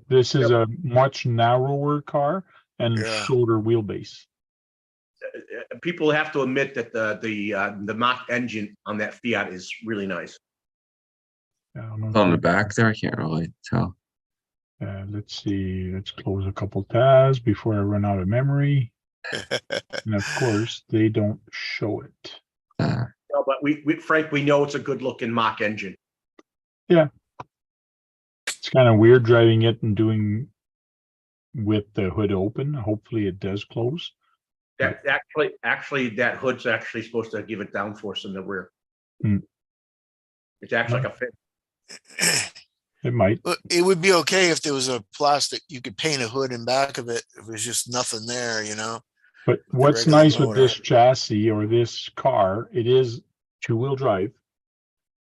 This is a much narrower car and shorter wheelbase. People have to admit that the Mach engine on that Fiat is really nice. On the back there, I can't really tell. Let's see. Let's close a couple tabs before I run out of memory. And of course, they don't show it. No, but Frank, we know it's a good-looking Mach engine. Yeah. It's kind of weird driving it and doing with the hood open. Hopefully it does close. That actually, that hood's actually supposed to give it downforce in the rear. It's actually like a fit. It might. It would be okay if there was a plastic, you could paint a hood in back of it. If there's just nothing there, you know. But what's nice with this chassis or this car, it is two-wheel drive,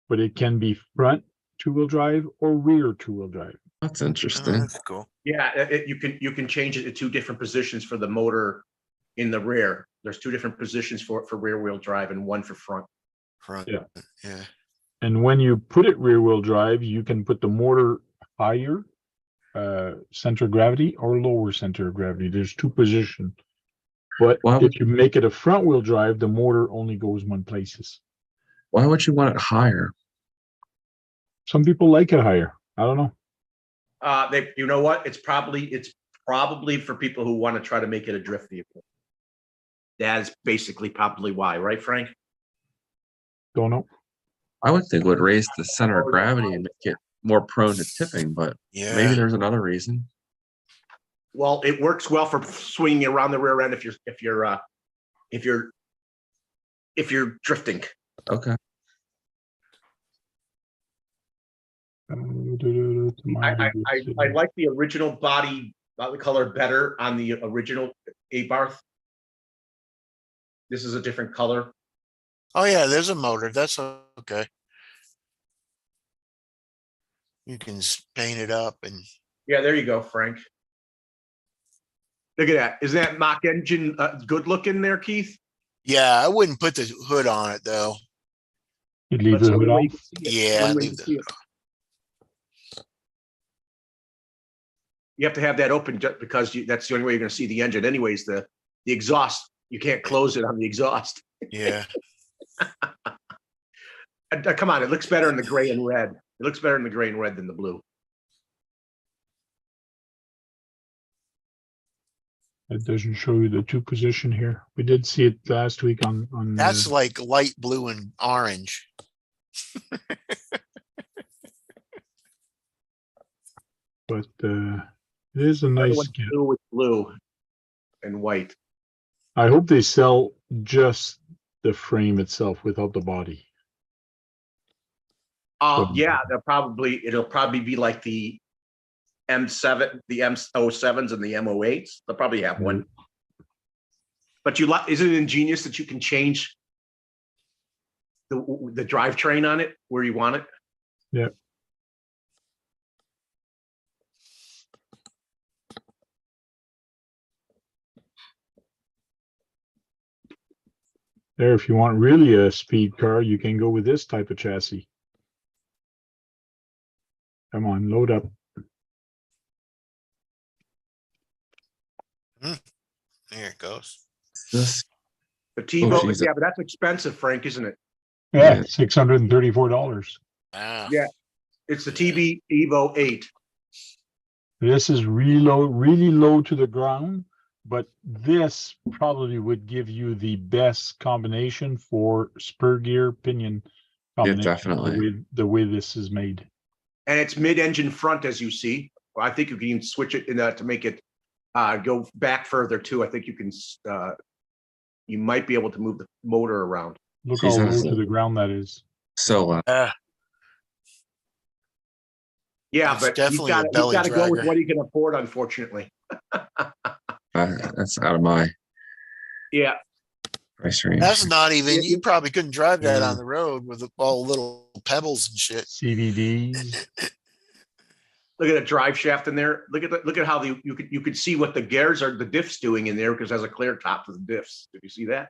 but it can be front two-wheel drive or rear two-wheel drive. That's interesting. Oh, that's cool. Yeah, you can change it to two different positions for the motor in the rear. There's two different positions for rear wheel drive and one for front. Yeah. And when you put it rear wheel drive, you can put the motor higher center of gravity or lower center of gravity. There's two positions. But if you make it a front wheel drive, the motor only goes one places. Why would you want it higher? Some people like it higher. I don't know. You know what? It's probably for people who want to try to make it a drift vehicle. That is basically probably why, right, Frank? Don't know. I would think it would raise the center of gravity and make it more prone to tipping, but maybe there's another reason. Well, it works well for swinging around the rear end if you're drifting. Okay. I like the original body color better on the original Abarth. This is a different color. Oh yeah, there's a motor. That's okay. You can paint it up and. Yeah, there you go, Frank. Look at that. Is that Mach engine good looking there, Keith? Yeah, I wouldn't put the hood on it though. You'd leave the hood off? Yeah, leave the hood on. You have to have that open just because that's the only way you're going to see the engine. Anyways, the exhaust, you can't close it on the exhaust. Yeah. Come on, it looks better in the gray and red. It looks better in the gray and red than the blue. It doesn't show you the two position here. We did see it last week on That's like light blue and orange. but it is a The other nice one's kit. blue with blue and white. I hope they sell just the frame itself without the body. Yeah, it'll probably be like the M7, the M07s and the M08s. They'll probably have one. But is it ingenious that you can change the drivetrain on it where you want it? Yeah. There, if you want really a speed car, you can go with this type of chassis. Come on, load up. There it goes. This, The T-Boat, geez. yeah, but that's expensive, Frank, isn't it? Yeah, Yeah. $634. Wow. Yeah. It's the TB Evo 8. This is really low to the ground, but this probably would give you the best combination for spur gear pinion combination. definitely. The way this is made. And it's mid-engine front, as you see. Well, I think you can even switch it to make it go back further too. I think you can. You might be able to move the motor around. Look Geez, how that is low to the ground that is. So loud. Yeah, It's but definitely a he's belly got to go with dragger. what he can afford, unfortunately. That's out of my Yeah, price range. That's not even, you Yeah. probably couldn't drive that Yeah. on the road with all the little pebbles and shit. CVDs. look at the drive shaft in there. Look at how you could see what the gears are, the diffs doing in there because it has a clear top for the diffs. Did you see that?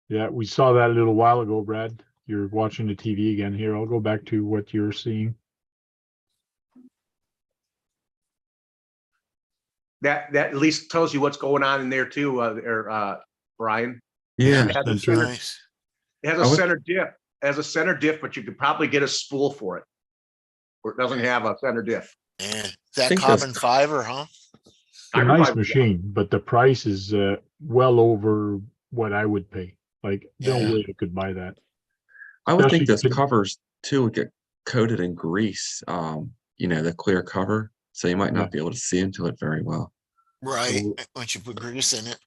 Yeah, we saw that a little while ago, Brad. You're watching the TV again here. I'll go back to what you're seeing. That at least tells you what's going on in there too, Brian. Yeah. It has a Center. center, Nice. it has I a would- center diff. It has a center diff, but you could probably get a spool for it. Or it doesn't have a center diff. Yeah. That think those- carbon fiber, huh? It's a nice machine, but the price is well over what I would pay. Like, no Yeah. way I could buy that. I would think Especially those covers too would get coated in grease. The clear cover, so you might not be able to see into it very well. Right. So- Once you put grease in it.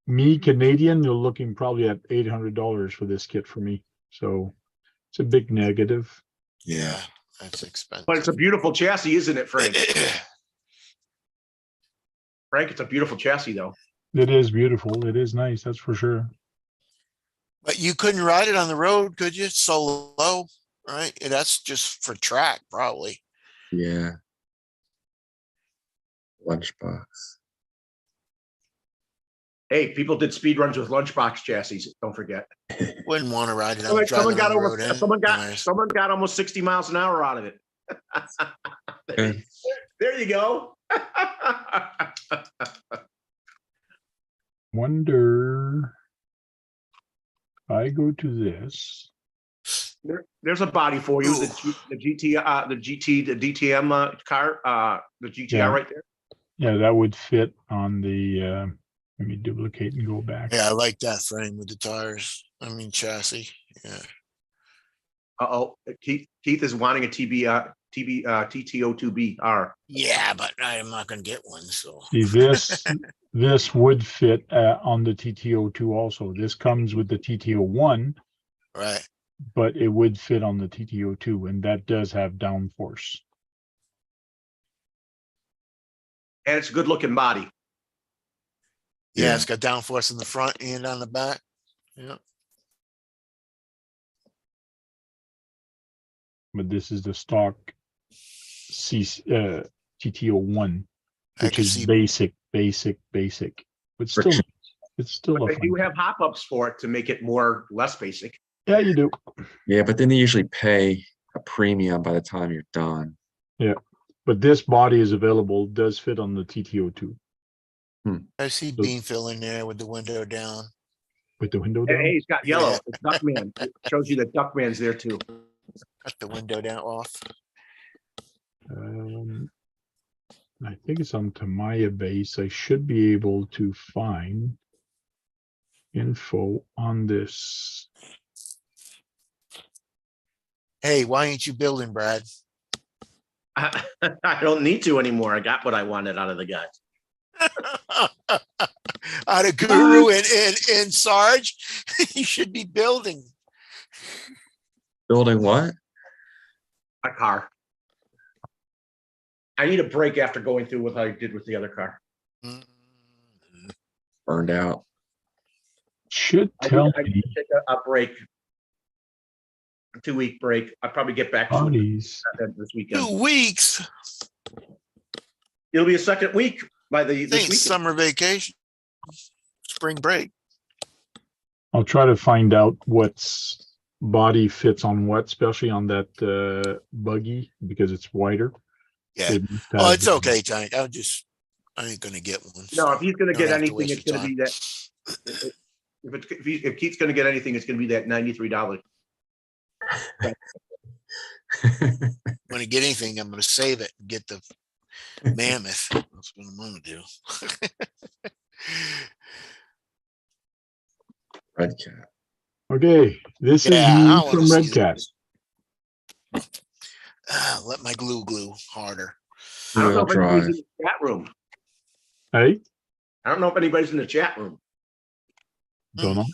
Me, Canadian, you're looking probably at $800 for this kit for me. So it's a big negative. Yeah. That's expensive. But it's a beautiful chassis, isn't it, Frank? Frank, it's a beautiful chassis, though. It is beautiful. It is nice. That's for sure. But you couldn't ride it on the road, could you? So low, right? That's just for track, probably. Yeah. Lunchbox. Hey, people did speed runs with lunchbox chassis. Don't forget. Wouldn't want to ride it on Someone got the over. road. Someone got almost 60 miles an hour out of it. Good. There you go. Wonder if I go to this. There's a body for you. Ooh. The DTM car, the GTR Yeah. right there. Yeah, that would fit on the, let me duplicate and go back. Yeah, I like that frame with the tires. I mean, chassis. Yeah. Uh-oh, Keith is wanting a TTO2BR. Yeah, but I'm not going to get one. So See, this would fit on the TTO2 also. This comes with the TTO1, right. but it would fit on the TTO2, and that does have downforce. And it's a good looking body. Yeah, Yeah. it's got downforce in the front and on the back. Yeah. But this is the stock TTO1, I which can is see. basic. But still, Friction. it's still But a they do fun. have hop-ups for it to make it less basic. Yeah, you do. Yeah, but then you usually pay a premium by the time you're done. But this body is available, does fit on the TTO2 I see bean fill in there with the window down. with the window Hey, down. he's got yellow. Yeah. It's Duckman. It shows you that Duckman's there too. Cut the window down off. I think it's on Tamiya base. I should be able to find info on this. Hey, why ain't you building, Brad? I don't need to anymore. I got what I wanted out of the guys. Out of Guru and Sarge, you should be building. Building what? A car. I need a break after going through what I did with the other car. Burned out. Should I tell need me to take a break. A 2-week break. I'll probably get back to it bodies. this weekend. 2 weeks. It'll be a second week by this Think weekend. summer vacation, spring break. I'll try to find out what's body fits on what, especially on that buggy because it's wider. Yeah. It must Oh, have- it's okay, Tank. I ain't gonna get one. No, if he's going to Don't get have to anything, waste it's your going to be that. If Keith's going to get anything, it's going to be that $93. When I get anything, I'm gonna save it and get the mammoth. That's what I'm gonna do. Red Cat. Okay, this Yeah, I is me wanna from see Red Cat. this. Let my glue harder. I don't know Real if anybody's drive. in the chat room. Hey, I don't know if anybody's in the chat room. don't know.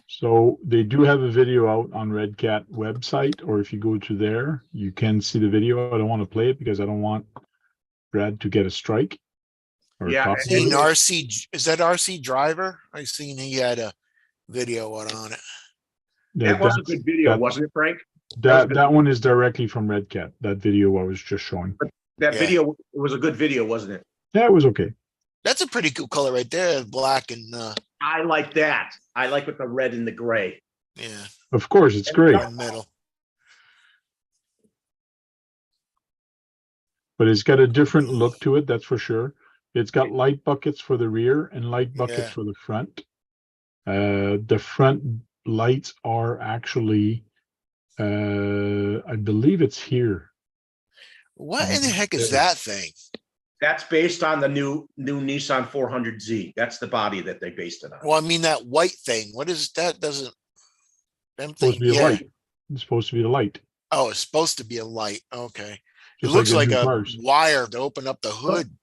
So they do have a video out on Red Cat website, or if you go to there, you can see the video. I don't want to play it because I don't want Brad to get a strike. Or a Yeah, copy. Seen RC, is that RC Driver? I seen he had a video out on it. That was a that's- good video, that- wasn't it, Frank? was a good- That one is directly from Red Cat. That video I was just showing. That Yeah. video it was a good video, wasn't it? Yeah, it was okay. That's a pretty cool color right there, black and I like that. I like with the red and the gray. yeah, Of course, it's great, in the middle. but it's got a different look to it. That's for sure. It's got light buckets for the rear and light buckets Yeah. for the front. The front lights are actually, I believe it's here. What in the heck is that thing? That's based on the new Nissan 400Z. That's the body that they based it on. Well, I mean that white thing. What is that? Doesn't them It's supposed thing? to be a Yeah. light. It's supposed to be the light. Oh, it's supposed to be a light. Okay. It Just looks the like new a cars. wire to open up the hood.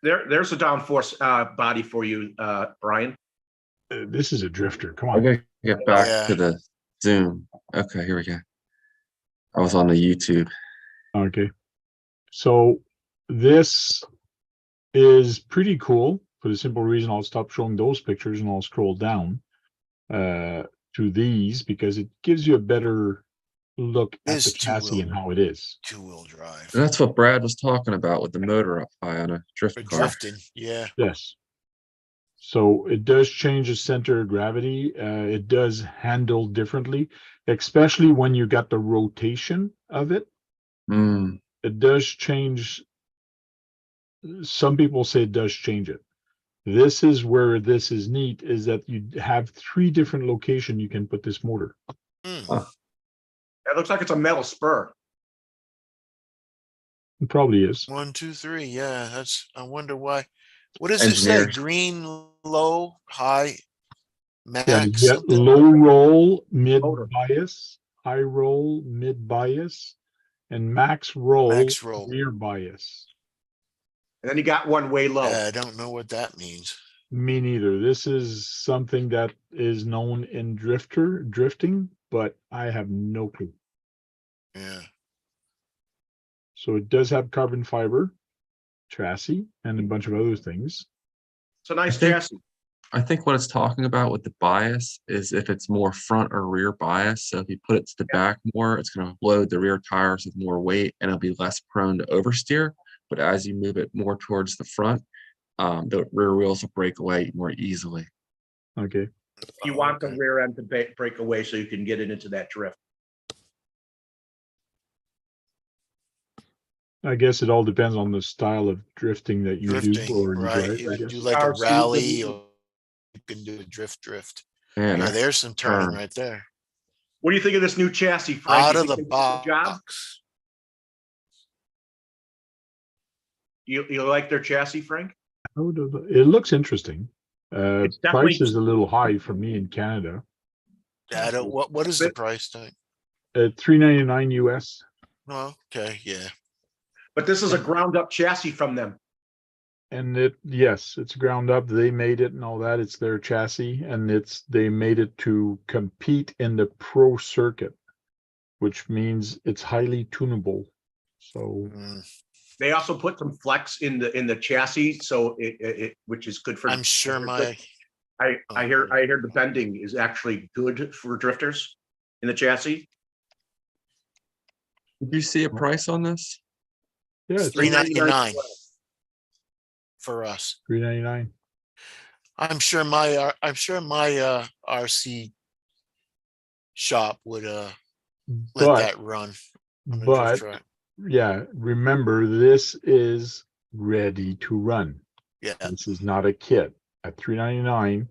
There's a downforce body for you, Brian. This is a drifter. Come I on. gotta get back Yeah. to the Zoom. Okay, here we go. I was on the YouTube. Okay. So this is pretty cool for the simple reason I'll stop showing those pictures and I'll scroll down to these because it gives you a better look at This the chassis and two-wheel. how it is. 2-wheel drive. And that's what Brad was talking about with the motor up high on a drift For car. drifting. Yeah. Yes. So it does change the center of gravity. It does handle differently, especially when you got the rotation of it. Mm, It does change. Some people say it does change it. This is where this is neat, is that you have 3 different locations you can put this motor. Hmm. It looks like it's a metal spur. It probably is. 1, 2, 3. Yeah, that's. I wonder why. What does it say? Engineers. Green, low, high, max. Yeah, you get something? low roll, mid Motor. bias, high roll, mid bias, and max roll, Max roll. rear bias. And then you got one way low. I don't know what that means. Me neither. This is something that is known in drifting, but I have no clue. Yeah. So it does have carbon fiber chassis and a bunch of other things. It's a nice I think- chassis. I think what it's talking about with the bias is if it's more front or rear bias. So if you put it to the back more, it's going to load the rear tires with more weight and it'll be less prone to oversteer. But as you move it more towards the front, the rear wheels will break away more easily. Okay. You Oh, want the okay. rear end to break away so you can get it into that drift. I guess it all depends on the style of drifting that you Drifting, do or you right? drive, I You guess. do like a RC, rally, or you can do a drift. And Yeah, I- there's some turning turn. right there. What do you think of this new chassis, Frank? Out You of the think they did a good job? box. You like their chassis, Frank? It looks interesting. It's definitely- Price is a little high for me in Canada. I don't, what is the price tag? $399 US. Oh, okay, yeah. But this is a ground up chassis from them. And yes, it's ground up. They made it and all that. It's their chassis, and they made it to compete in the pro circuit, which means it's highly tunable. So They also put some flex in the chassis, so it which is good for. I'm sure my. I hear the bending is actually good for drifters in the chassis. Did you see a price on this? yeah, it's $3.99 for us. $3.99. I'm sure my RC shop would let But that run on the drift but track. yeah, remember this is ready to run. Yeah, This is not a kit. At $3.99,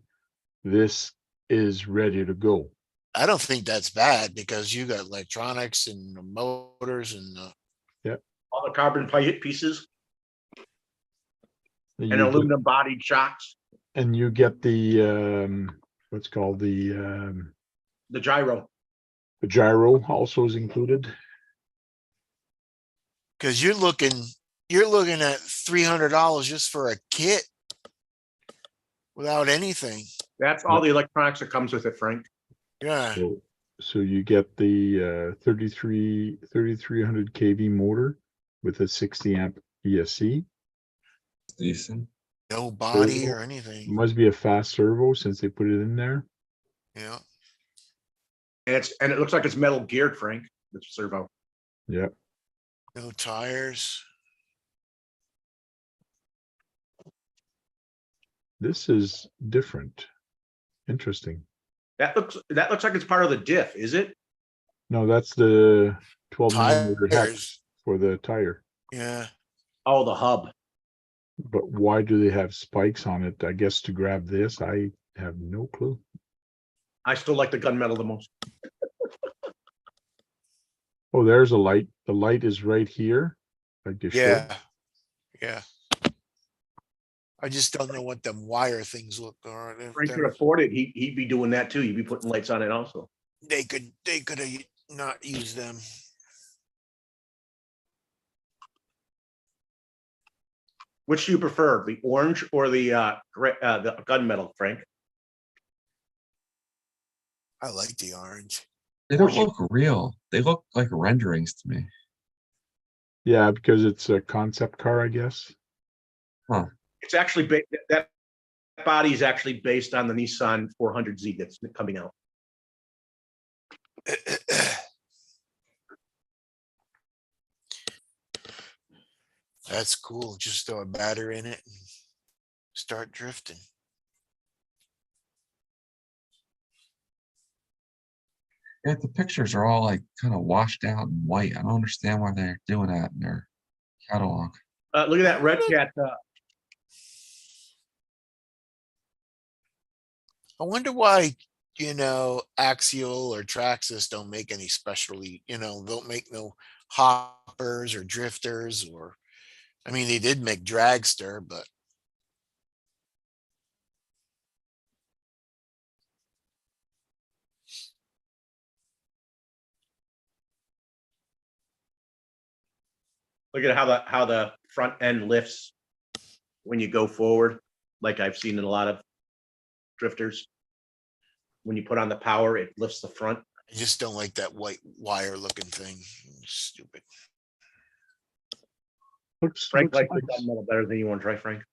this is ready to go. I don't think that's bad because you got electronics and the motors and All the carbon pieces and You get- aluminum bodied shocks, and you get the what's called the gyro. the gyro also is included. because you're looking at $300 just for a kit without anything. That's all the electronics that comes with it, Frank. Yeah, So you get the 3300 kV motor with a 60 amp ESC. Decent. no body Servo. or anything. Must be a fast servo since they put it in there. Yeah, And it looks like it's metal geared, Frank. The servo. Yeah. no tires. This is different. Interesting. That looks like it's part of the diff, is it? No, that's the 12 millimeter hex Tires. for the tire. Yeah, Oh, the hub. But why do they have spikes on it? I guess to grab this, I have no clue. I still like the gunmetal the most. Oh, there's a light. The light is right here. Like they showed. yeah. I just don't know what them wire things look like. If Frank could they're- afford it. He'd be doing that too. He'd be putting lights on it also. They could have not used them. Which do you prefer, the orange or the gunmetal, Frank? I like the orange. They don't look real. They look like renderings to me. Yeah, because it's a concept car, I guess. It's actually that body is actually based on the Nissan 400Z that's coming out. That's cool. Just throw a battery in it and start drifting. Yeah, the pictures are all like kind of washed out and white. I don't understand why they're doing that in their catalog. Look at that red cat. I wonder why, Axial or Traxxas don't make any specially, don't make no hoppers or drifters or, I mean, they did make dragster, but Look at how the front end lifts when you go forward, like I've seen in a lot of drifters. When you put on the power, it lifts the front. I just don't like that white wire looking thing. Stupid. Frank likes the nice. gunmetal better than you want to try, Frank.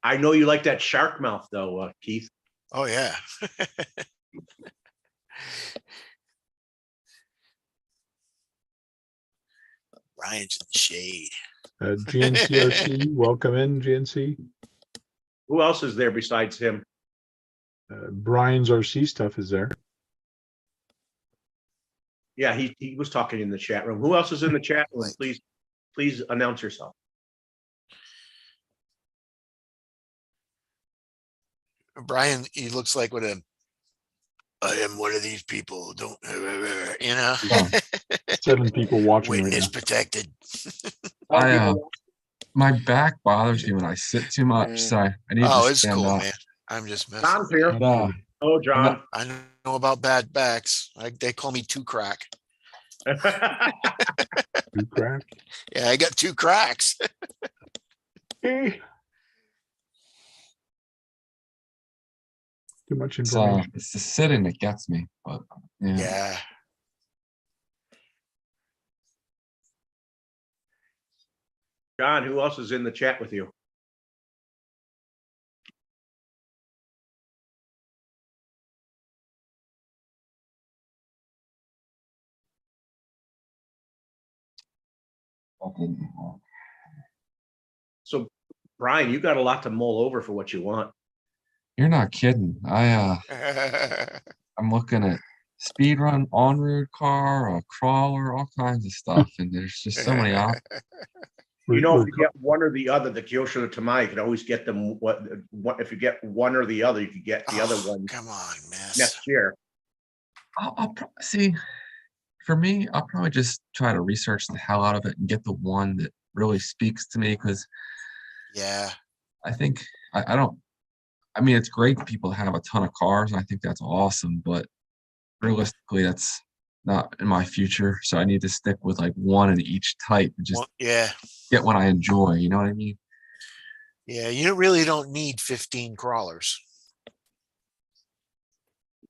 I know you like that shark mouth though, Keith. Oh yeah. Ryan's in the shade. GNCRC, welcome in, GNC. Who else is there besides him? Brian's RC stuff is there. Yeah, he was talking in the chat room. Who else is in the chat room? Please announce yourself. Brian, he looks like I am one of these people. Don't, Yeah. 7 people watching right witness now. protected. My back bothers me when I sit too much, so I need Oh, to it's stand cool, up. man. I'm just messing. Tom's here. But, Oh, John. I know about bad backs. They call me two crack. You crack. Yeah, I got two cracks. Eh. Too much It's information. it's the sitting that gets me, but yeah. Yeah. John, who else is in the chat with you? That didn't work. So, Brian, you got a lot to mull over for what you want. You're not kidding. I'm looking at speed run on road car, a crawler, all kinds of stuff, and there's just so many options. You know, We're if you get one or the other, the Kyosho or the Tamai, you can always get them. What if you get one or the other, you could get the other one Come on, miss. next year. I'll see. For me, I'll probably just try to research the hell out of it and get the one that really speaks to me, because Yeah. I think I don't. I mean, it's great people have a ton of cars, and I think that's awesome, but realistically, that's not in my future. So I need to stick with like one in each type and just Well, yeah. get what I enjoy. You know what I mean? Yeah. You really don't need 15 crawlers.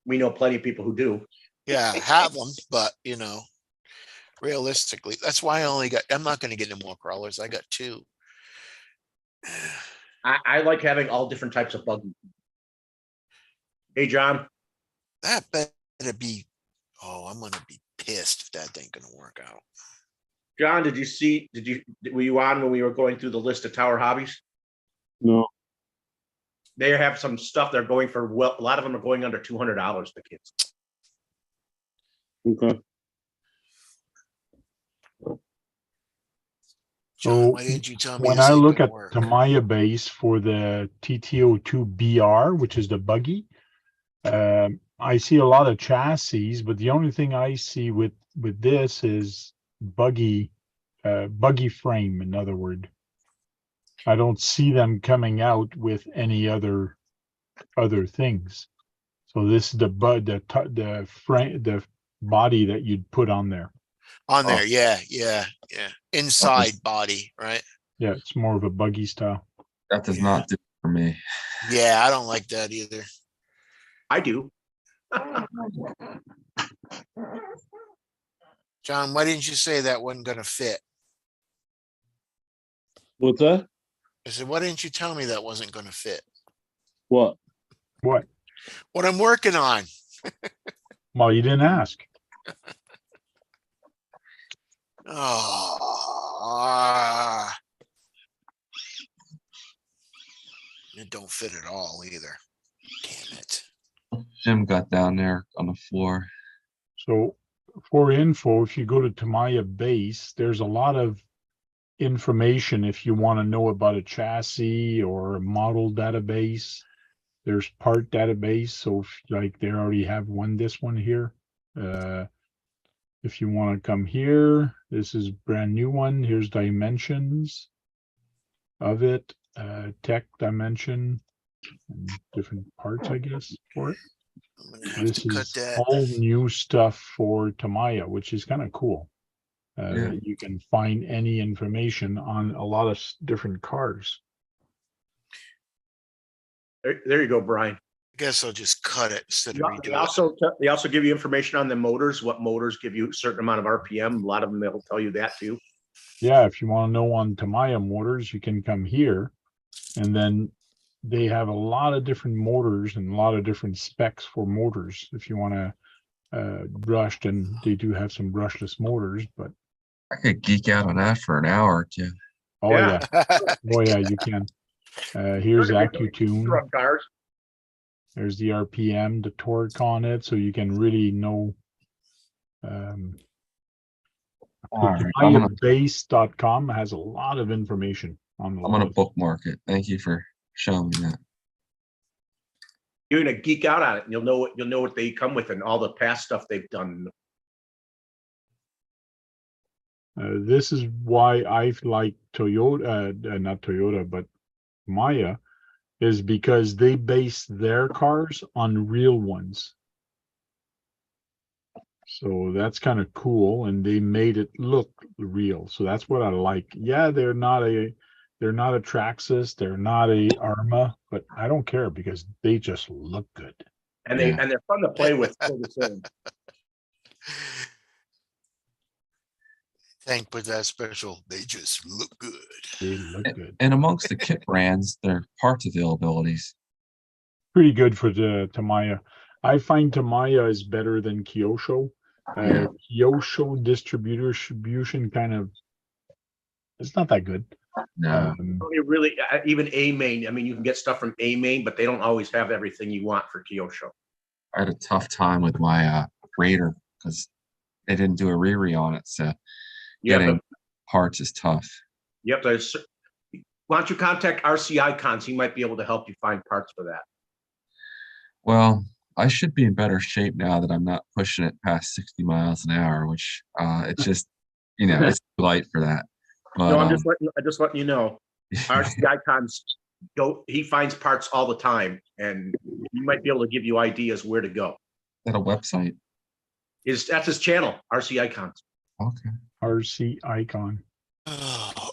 We know plenty of people who do. Yeah, have them, but realistically, that's why I'm not going to get any more crawlers. I got two. I like having all different types of buggy. Hey, John. That better be. Oh, I'm going to be pissed if that ain't going to work out. John, were you on when we were going through the list of tower hobbies? No. They have some stuff they're going for. Well, a lot of them are going under $200. The kids. Okay. John, why didn't you tell me When this I ain't look gonna at work? Tamiya base for the TTO2BR, which is the buggy, I see a lot of chassis, but the only thing I see with this is buggy frame. In other words, I don't see them coming out with any other things. So this is the frame, the body that you'd put on there. On Oh. there, yeah. Inside body, right? Yeah, it's more of a buggy style. That does not do it for me. Yeah, I don't like that either. I do. John, why didn't you say that wasn't gonna fit? What's that? I said, why didn't you tell me that wasn't gonna fit? What? What? What I'm working on. Well, you didn't ask. Oh, it don't fit at all either. Damn it. Jim got down there on the floor. So for info, if you go to Tamiya base, there's a lot of information if you want to know about a chassis or a model database. There's part database. So like they already have this one here. If you want to come here, this is brand new one. Here's dimensions of it, tech dimension, and different parts, I guess, for it. I'm gonna have This to cut is that. all new stuff for Tamiya, which is kind of cool. Yeah. You can find any information on a lot of different cars. There you go, Brian. I guess I'll just cut it instead of They redo it. they also give you information on the motors. What motors give you a certain amount of RPM. A lot of them they'll tell you that too. Yeah, if you want to know on Tamiya motors, you can come here, and then they have a lot of different motors and a lot of different specs for motors. If you want to brushed, and they do have some brushless motors, but I could geek out on that for an hour or two. oh Yeah. yeah, you can. Here's AccuTune. Run cars. There's the RPM, the torque on it, so you can really know. All right, I'm gonna TamiyaBase.com has a lot of information on the I'm gonna bookmark it. Thank you for showing me that. You're gonna geek out on it, and you'll know what they come with and all the past stuff they've done. This is why I've liked Toyota, not Toyota, but Maya, is because they base their cars on real ones. So that's kind of cool, and they made it look real. So that's what I like. Yeah, they're not a Traxxas, they're not a Arma, but I don't care because they just look good. And Yeah. they're fun to play with. For the same. Thank for that special. They just look good. They look good. And amongst the kit brands, their parts availabilities. Pretty good for the Tamiya. I find Tamiya is better than Kyosho. Yeah. Kyosho distribution kind of, it's not that good. No. Only really, even A main. I mean, you can get stuff from A main, but they don't always have everything you want for Kyosho. I had a tough time with my Raider because they didn't do a Riri on it, so getting parts is tough. You have to. Why don't you contact RC Icons? He might be able to help you find parts for that. Well, I should be in better shape now that I'm not pushing it past 60 miles an hour, which it's just, it's too light for that. But, No, I'm just letting you know. RC Icons, he finds parts all the time, and he might be able to give you ideas where to go. Is that a website? That's his channel, RC Icons. Okay. RC Icon. Oh,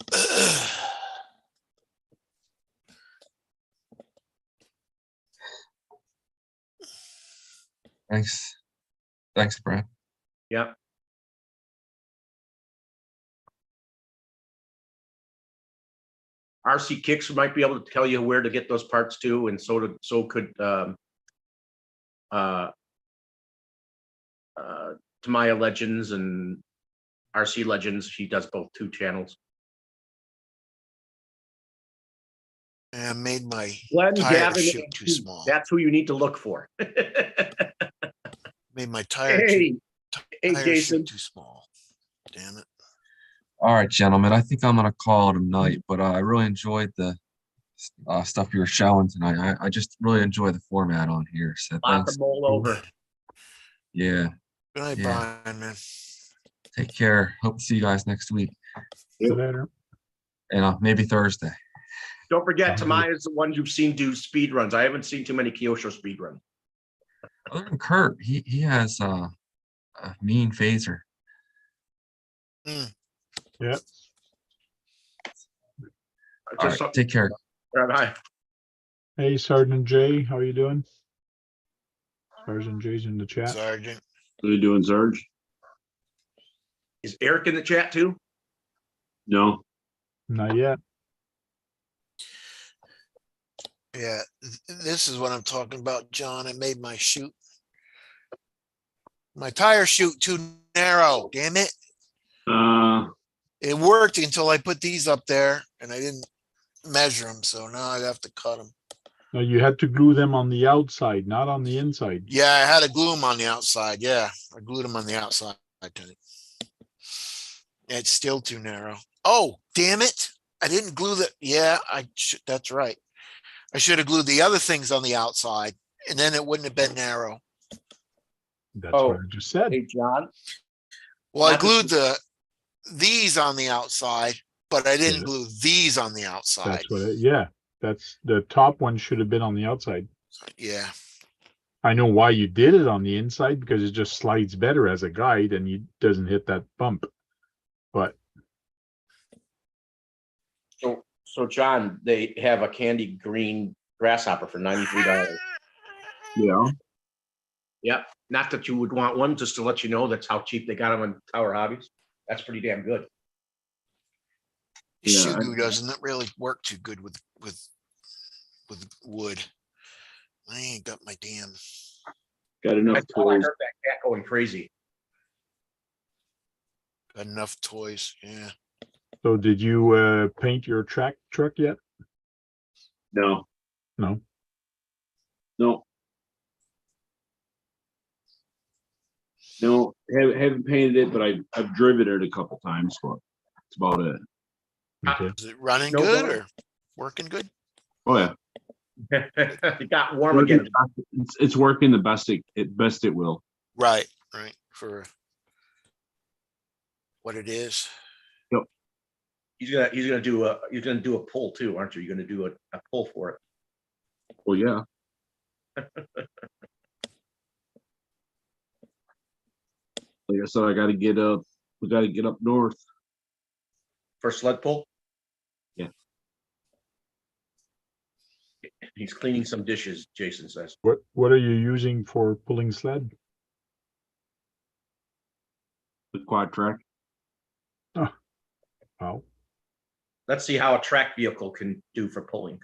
Thanks, Brad. Yeah. RC Kicks might be able to tell you where to get those parts too, and so could Tamiya Legends and RC Legends. He does both 2 channels. I made my Glenn, tire Gavin, chute and too Pete, small. that's who you need to look for. Made my tire Hey, tire Jason. chute too small. Damn it. All right, gentlemen. I think I'm going to call it a night, but I really enjoyed the stuff you were showing tonight. I just really enjoy the format on here. So Lots thanks. of mold over. Yeah. Good night, Yeah. Brian, man. Take care. Hope to see you guys next week. See you later. And maybe Thursday. Don't forget, Sounds Tamiya is the one you've seen do speed runs. I haven't seen too many Kyosho speed runs. Other than Kurt, he has a mean phaser. Yeah. All right, take care. Bye. Hey, Sergeant Jay, how you doing? Sergeant Jay's in the chat. Sergeant. What are you doing, Serge? Is Eric in the chat too? No. Not yet. Yeah, this is what I'm talking about, John. I made my chute. My tire chute too narrow. Damn it. It worked until I put these up there and I didn't measure them. So now I'd have to cut them. No, you had to glue them on the outside, not on the inside. Yeah, I had to glue them on the outside. Yeah, I glued them on the outside. It's still too narrow. Oh, damn it. I didn't glue the. Yeah, that's right. I should have glued the other things on the outside and then it wouldn't have been narrow. That's what I just said. Hey, John. Well, I glued these on the outside, but I didn't Yeah. glue these on the outside. That's what yeah. That's the top one should have been on the outside. Yeah. I know why you did it on the inside because it just slides better as a guide and it doesn't hit that bump. But So John, they have a candy green grasshopper for $93. Yeah. Yep. Not that you would want one, just to let you know that's how cheap they got them on Tower Hobbies. That's pretty damn good. Yeah, Shoe glue doesn't really work too good with wood. I ain't got my damn. Got enough I toys. heard that cat going crazy. Got enough toys. Yeah. so did you paint your truck yet? No. No. No. No, haven't painted it, but I've driven it a couple times. But that's about it. Okay. Is it running No good problem. or working good? Oh yeah, It got warm again. it's working the best it will. Right. Right. For what it is. He's gonna do a pull too, aren't you? You're gonna do a pull for it. Well, yeah. Like I said, I gotta get up, we gotta get up north. For sled pull? Yeah. He's cleaning some dishes, Jason says. What are you using for pulling sled? The quad track. Wow. Let's see how a track vehicle can do for pulling.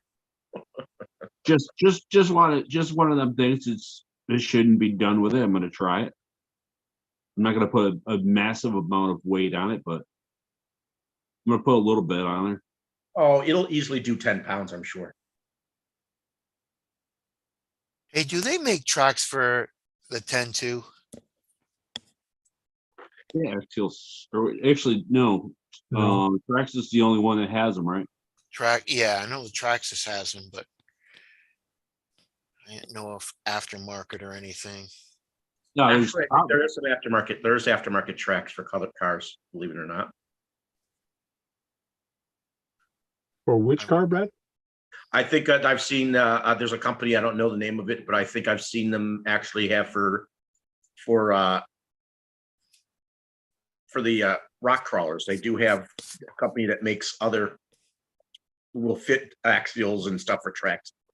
Just one of them things. It shouldn't be done with it. I'm gonna try it. I'm not gonna put a massive amount of weight on it, but I'm gonna put a little bit on there. Oh, it'll easily do 10 pounds, I'm sure. Hey, do they make tracks for the 10-2? Yeah, actually, no. No. Trax is the only one that has them, right? Track, yeah, I know the Traxxas has them, but I didn't know if aftermarket or anything. No, Actually, I think there is some aftermarket. There's aftermarket tracks for colored cars, believe it or not. For which car, Brett? I think I've seen, there's a company, I don't know the name of it, but I think I've seen them actually have for the rock crawlers. They do have a company that makes other will fit axials and stuff for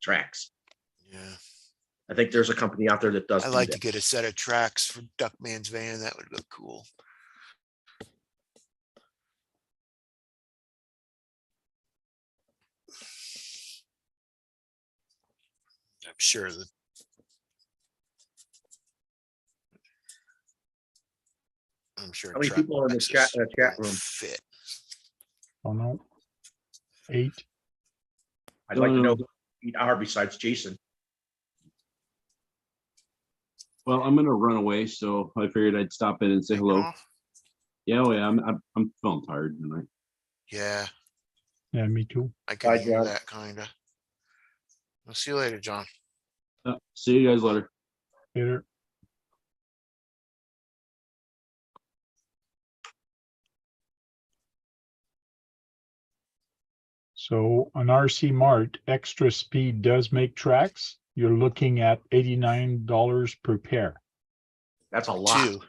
tracks. Yeah, I think there's a company out there that does. I'd do like that. to get a set of tracks for Duckman's van. That would look cool. I'm sure that. I'm sure. How many people are in the chat Traxxas room? Fit. Oh no. 8. I'd like to know who are besides Jason. Well, I'm gonna run away, so I figured I'd stop in and say hello. Oh, Yeah, oh yeah, I'm feeling tired tonight. yeah, Yeah, me too. I can Bye, hear John. that kinda. I'll see you later, John. See you guys later. Later. So on RC Mart, Extra Speed does make tracks. You're looking at $89 per pair. That's a lot. 2.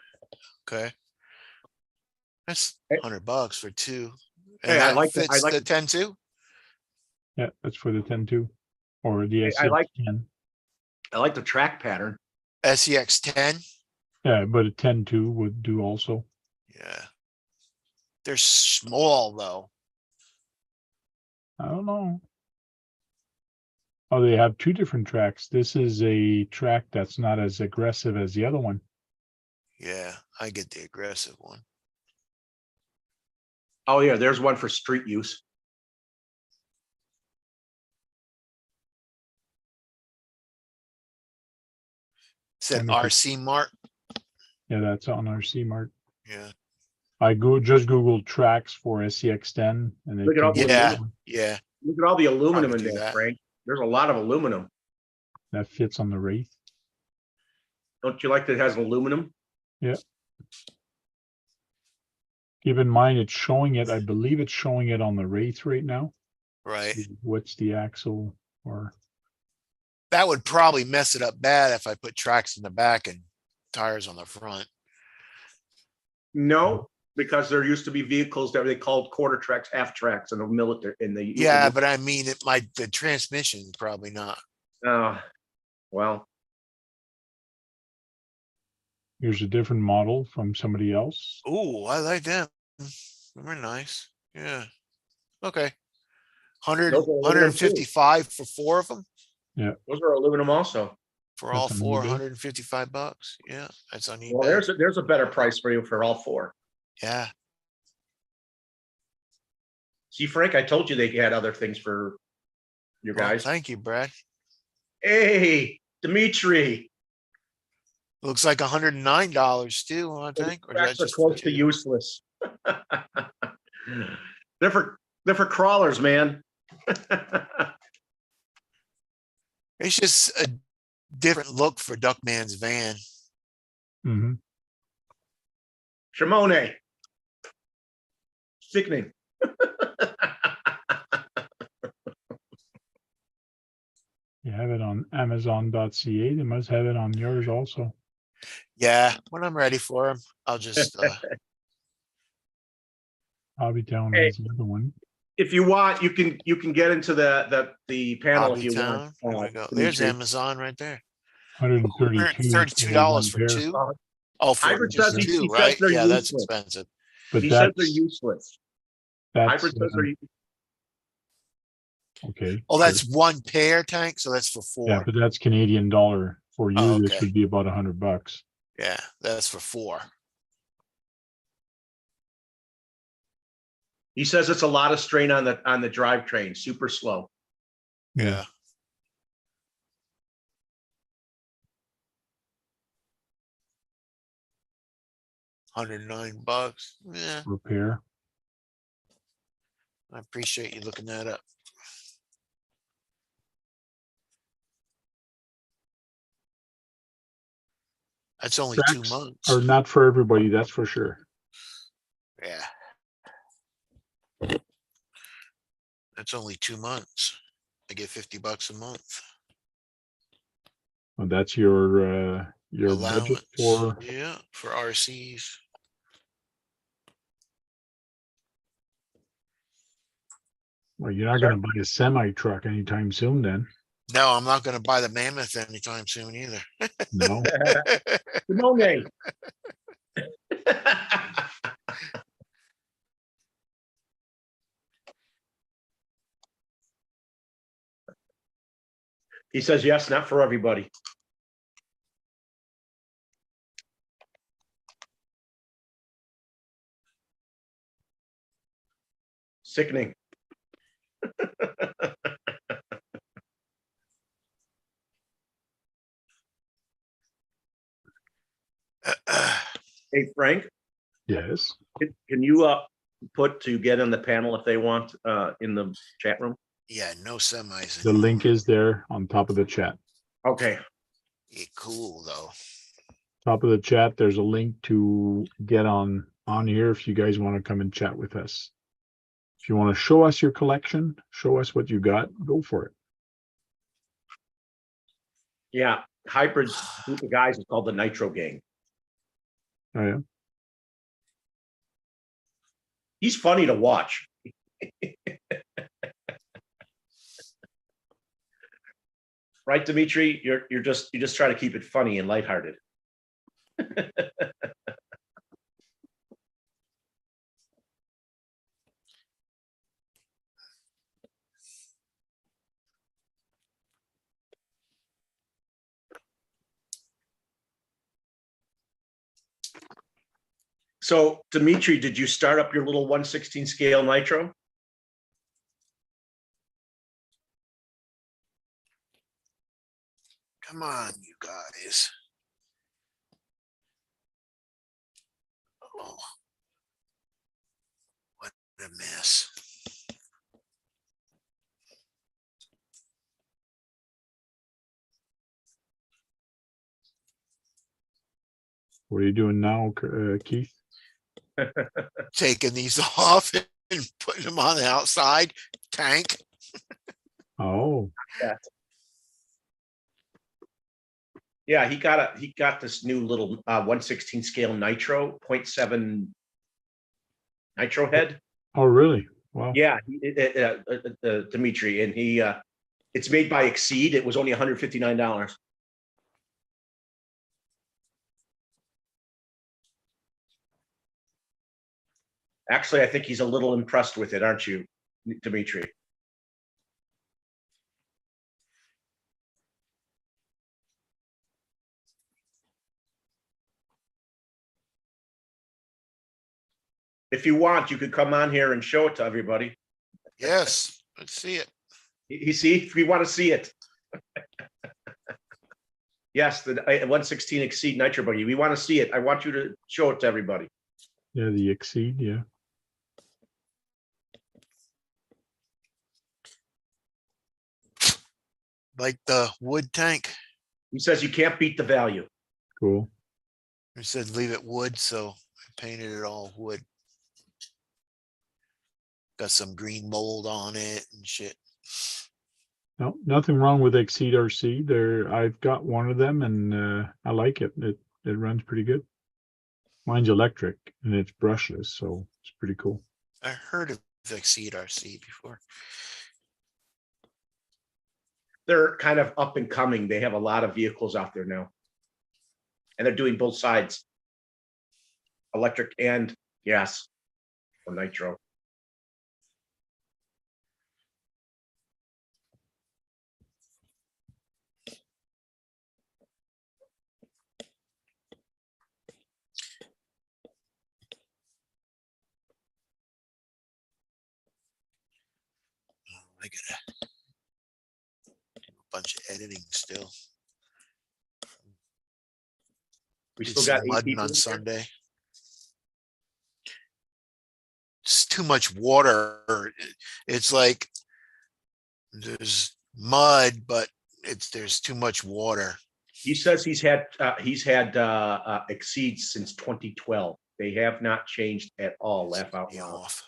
Okay. That's Hey. $100 for 2. And Hey, I that like that. I fits like. the 10-2? Yeah, that's for the 10-2 or the Hey, I like- SX10. I like the track pattern. SEX 10? Yeah, but a 10-2 would do also. Yeah. They're small though. I don't know. Oh, they have 2 different tracks. This is a track that's not as aggressive as the other one. Yeah, I get the aggressive one. Oh yeah, there's one for street use. Said Wonder if RC Mart. Yeah, that's on RC Mart. Yeah. I just Googled tracks for SCX10 and Look at all came the up Yeah. with one Yeah. Look at all the aluminum Probably in do there, that. Frank. There's a lot of aluminum. that fits on the Wraith. Don't you like that it has aluminum? Yeah. Keep in mind, it's showing it. I believe it's showing it on the Wraith right now. Right. What's the axle or? That would probably mess it up bad if I put tracks in the back and tires on the front. No, because there used to be vehicles that they called quarter tracks, half tracks in the military. In the Yeah, but I mean, the transmission is probably not. Well, Here's a different model from somebody else. Oh, I like them. They're nice. Yeah. Okay. 100, Those are aluminum too. 155 for 4 of them. those are aluminum also. For all That's on 4, eBay. $155. Yeah, that's on eBay. Well, there's a better price for you for all 4. Yeah. See, Frank, I told you they had other things for you Well, guys. thank you, Brad. Hey, Dimitri. Looks like $109 too, I think. Or is that Tracks are just close to 2? useless. They're for crawlers, man. It's just a different look for Duckman's van. Mm-hmm. Shimone. Sickening. You have it on Amazon.ca. They must have it on yours also. Yeah, when I'm ready for them, I'll just, Hobbytown Hey. has the other one. If you want, you can get into the panel if you Hobbytown. want. There we go. There's Dimitri. Amazon right there. $132 $32 for pair. two. Oh, for Hybrid just says two, he says right? they're Yeah, that's useless. expensive. But He says they're that's useless. that's Hybrid says they're okay. Oh, that's one pair tank, so that's for Yeah, four. but that's Canadian dollar. For you, Oh, this okay. would be about $100. Yeah, that's for four. He says it's a lot of strain on the drivetrain, super slow. Yeah. $109. Yeah, Repair. I appreciate you looking that up. That's only 2 Tracks months. are not for everybody, that's for sure. Yeah. That's only 2 months. I get $50 a month. Well, that's your budget Allowance. for. Yeah, for RCs. Well, you're not going to buy a semi truck anytime soon, then. No, I'm not going to buy the Mammoth anytime soon either. No. Simone. He says yes, not for everybody. Sickening. Hey, Frank, Yes. can you put to get on the panel if they want in the chat room? Yeah, no semis. The link is there on top of the chat. Okay. Yeah, cool though. Top of the chat, there's a link to get on here if you guys want to come and chat with us. If you want to show us your collection, show us what you got, go for it. Yeah, Hybrid's group of guys is called the Nitro Gang. Oh, yeah. He's funny to watch. Right, Dimitri? You just try to keep it funny and lighthearted. So, Dimitri, did you start up your little 1/16 scale nitro? Come on, you guys. Oh, what a mess. What are you doing now, Keith? Taking these off and putting them on the outside tank. Oh, Yeah, he got this new little 1/16 scale nitro 0.7 nitro head. oh, really? Wow. Yeah, Dimitri, and he it's made by Exceed. It was only $159. Actually, I think he's a little impressed with it, aren't you, Dimitri? If you want, you could come on here and show it to everybody. Yes, let's see it. You see, if we want to see it. Yes, the 1/16 Exceed Nitro Buggy. We want to see it. I want you to show it to everybody. Yeah, the Exceed, yeah. Like the wood tank. He says you can't beat the value. Cool. It said leave it wood, so I painted it all wood. Got some green mold on it and shit. No, nothing wrong with Exceed RC. There, I've got one of them and I like it. It runs pretty good. Mine's electric and it's brushless, so it's pretty cool. I heard of Exceed RC before. They're kind of up and coming. They have a lot of vehicles out there now. And they're doing both sides. Electric and gas or nitro. I gotta do a bunch of editing still. We Did still some got 8 mudding people on in here? Sunday. It's too much water. It's like there's mud, but there's too much water. He says he's had Exceed since 2012. They have not changed at all. Laugh out Me loud. off.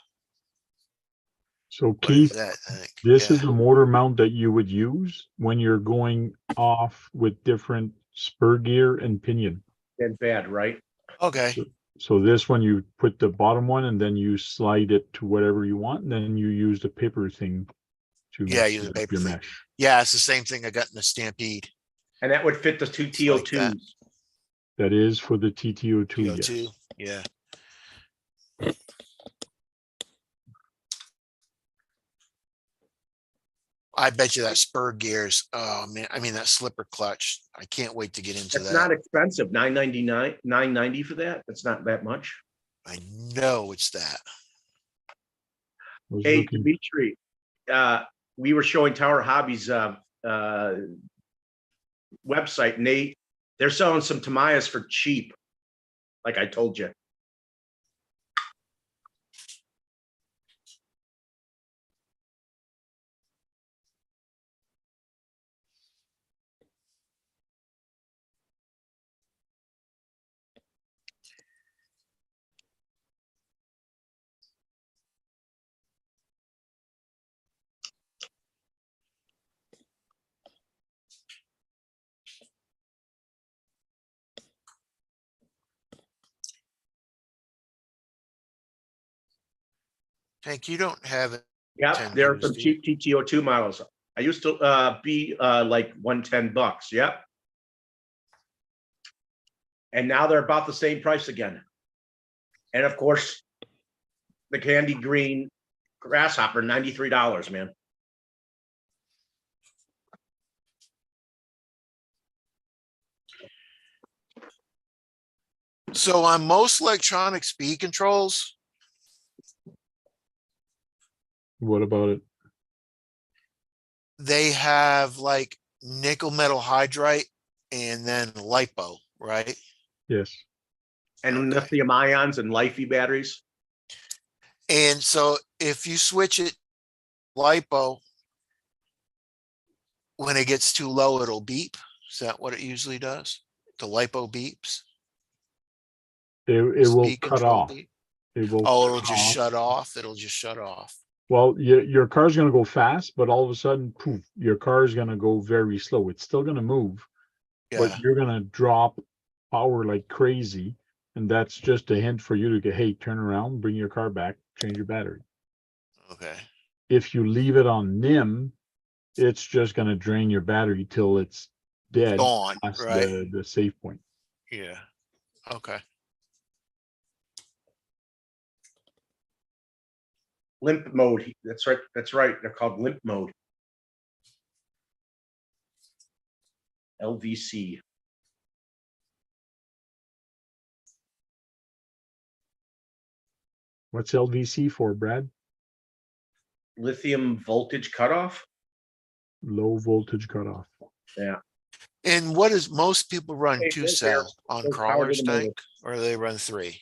So What is Keith, that? I think? this Yeah. is the motor mount that you would use when you're going off with different spur gear and pinion. Then bad, right? Okay. So this one, you put the bottom one and then you slide it to whatever you want. And then you use the paper thing to Yeah, use a set up paper your thing. mesh. Yeah, it's the same thing I got in the Stampede. And that would fit the two It's like TO2s. that. That is for the TTO2. TO2. Yes. Yeah. I bet you that spur gears. Oh man, I mean that slipper clutch. I can't wait to get into That's that. not expensive. $9.99, $9.90 for that. That's not that much. I know it's that. I was Hey, looking- Dimitri, we were showing Tower Hobbies website, and they're selling some Tamayas for cheap, like I told you. Hank, you don't have it. Yeah, 10 there are years, some do you? cheap TTO2 models. I used to be like $110. Yep. And now they're about the same price again. And of course, the candy green grasshopper, $93, man. So on most electronic speed controls, What about it? they have like nickel metal hydride and then lipo, right? Yes. And Okay. lithium ions and Lifey batteries. And so if you switch it lipo, when it gets too low, it'll beep. Is that what it usually does? The lipo beeps? It will Speed cut control off. beep? It will. Oh, it'll cut just off. shut off. It'll just shut off. Well, your car's going to go fast, but all of a sudden, poof, your car is going to go very slow. It's still going to move, Yeah. but you're going to drop power like crazy. And that's just a hint for you to get, hey, turn around, bring your car back, change your battery. Okay. If you leave it on NIM, it's just going to drain your battery till it's dead. Gone, Past right? the safe point. Yeah. Okay. Limp mode. That's right. That's right. They're called limp mode. LVC. What's LVC for, Brad? Lithium voltage cutoff. Low voltage cutoff. Yeah. And what is most people run Hey, 2-cell on There's power to crawlers the motor. tank, or they run 3?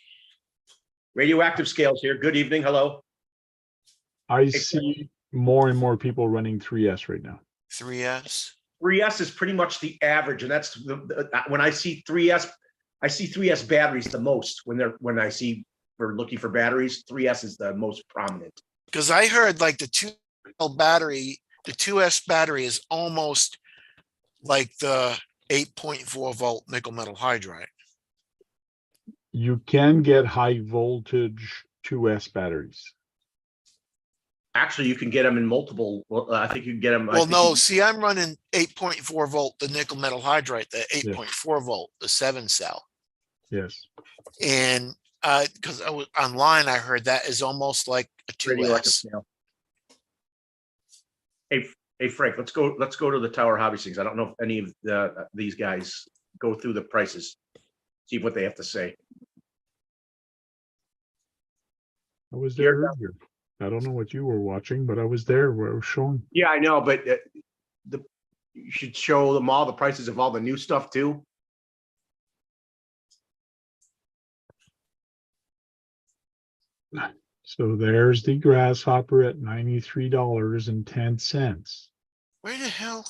Radioactive scales here. Good evening. Hello. I see more and more people running 3S right now. 3S? 3S is pretty much the average, and that's when I see 3S, I see 3S batteries the most. When I see we're looking for batteries, 3S is the most prominent. Because I heard like the 2-cell battery the 2S battery is almost like the 8.4 volt nickel metal hydride. You can get high voltage 2S batteries. Actually, you can get them in multiple, well, I think you can get them. Well, no, see, I'm running 8.4 volt, the nickel metal hydride, the Yeah. 8.4 volt, the 7 cell. Yes. And because I was online, I heard that is almost like a 2S. Hey, Frank, let's go to the Tower Hobby things. I don't know if any of these guys go through the prices, see what they have to say. I was there earlier. I don't know what you were watching, but I was there where it was showing. Yeah, I know, but you should show them all the prices of all the new stuff too. So there's the Grasshopper at $93.10. Where the hell?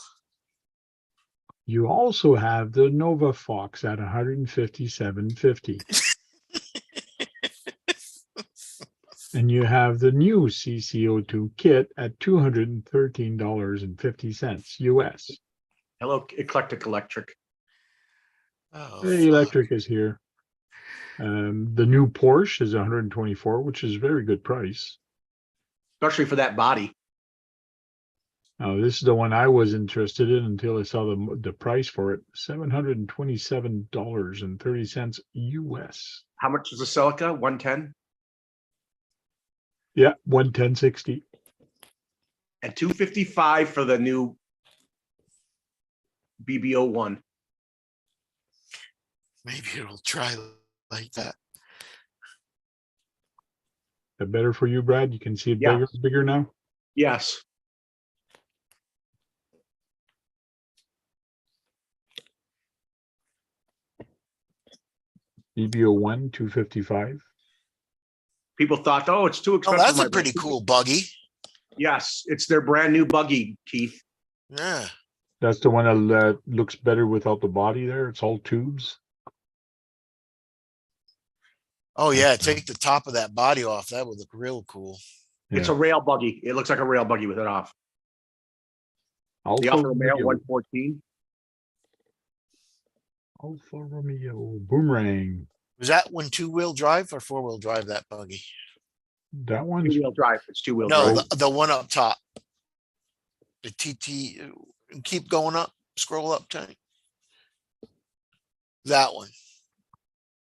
You also have the Nova Fox at $157.50. And you have the new CCO2 kit at $213.50 US. Hello, Eclectic Electric. Oh, The electric is here. The new Porsche is 124, which is a very good price. Especially for that body. Now, this is the one I was interested in until I saw the price for it. $727.30 US. How much is the Celica? 110 Yeah, 110.60. and 255 for the new BBO1. maybe it'll try like that. That better for you, Brad? You can see it Yeah. bigger now? Yes. BBO1, 255. People thought, oh, it's too Oh, expensive. that's for a my pretty buggy. cool buggy. Yes, it's their brand new buggy, Keith. Yeah. That's the one that looks better without the body there. It's all tubes. Oh yeah, take the top of that body off. That would look real cool. It's Yeah. a rail buggy. It looks like a rail buggy with it off. The Alfa Alfa Romeo Romeo. 114. Alfa Romeo. Boomerang. Was that one 2-wheel drive or 4-wheel drive, that buggy? That one's Two-wheel drive. It's two-wheel No, drive. the one up top. The TT, keep going up, scroll up, Tony. That one.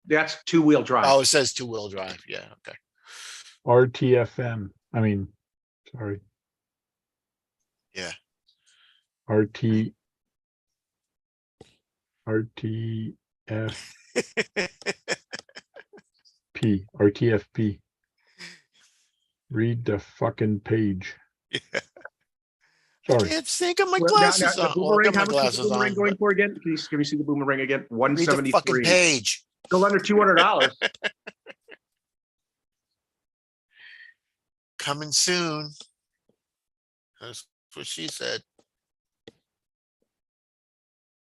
That's two-wheel drive. Oh, it says 2-wheel drive. Yeah, okay. RTFM. I mean, sorry. Yeah. RTFP. RTFP. Read the fucking page. Yeah. I Sorry. can't think of my Well, glasses the on. Well, I boomerang, got my how much is the glasses boomerang on. going but for again? Can you see the boomerang again? Read the fucking 173. page. Still under $200. Coming soon. That's what she said.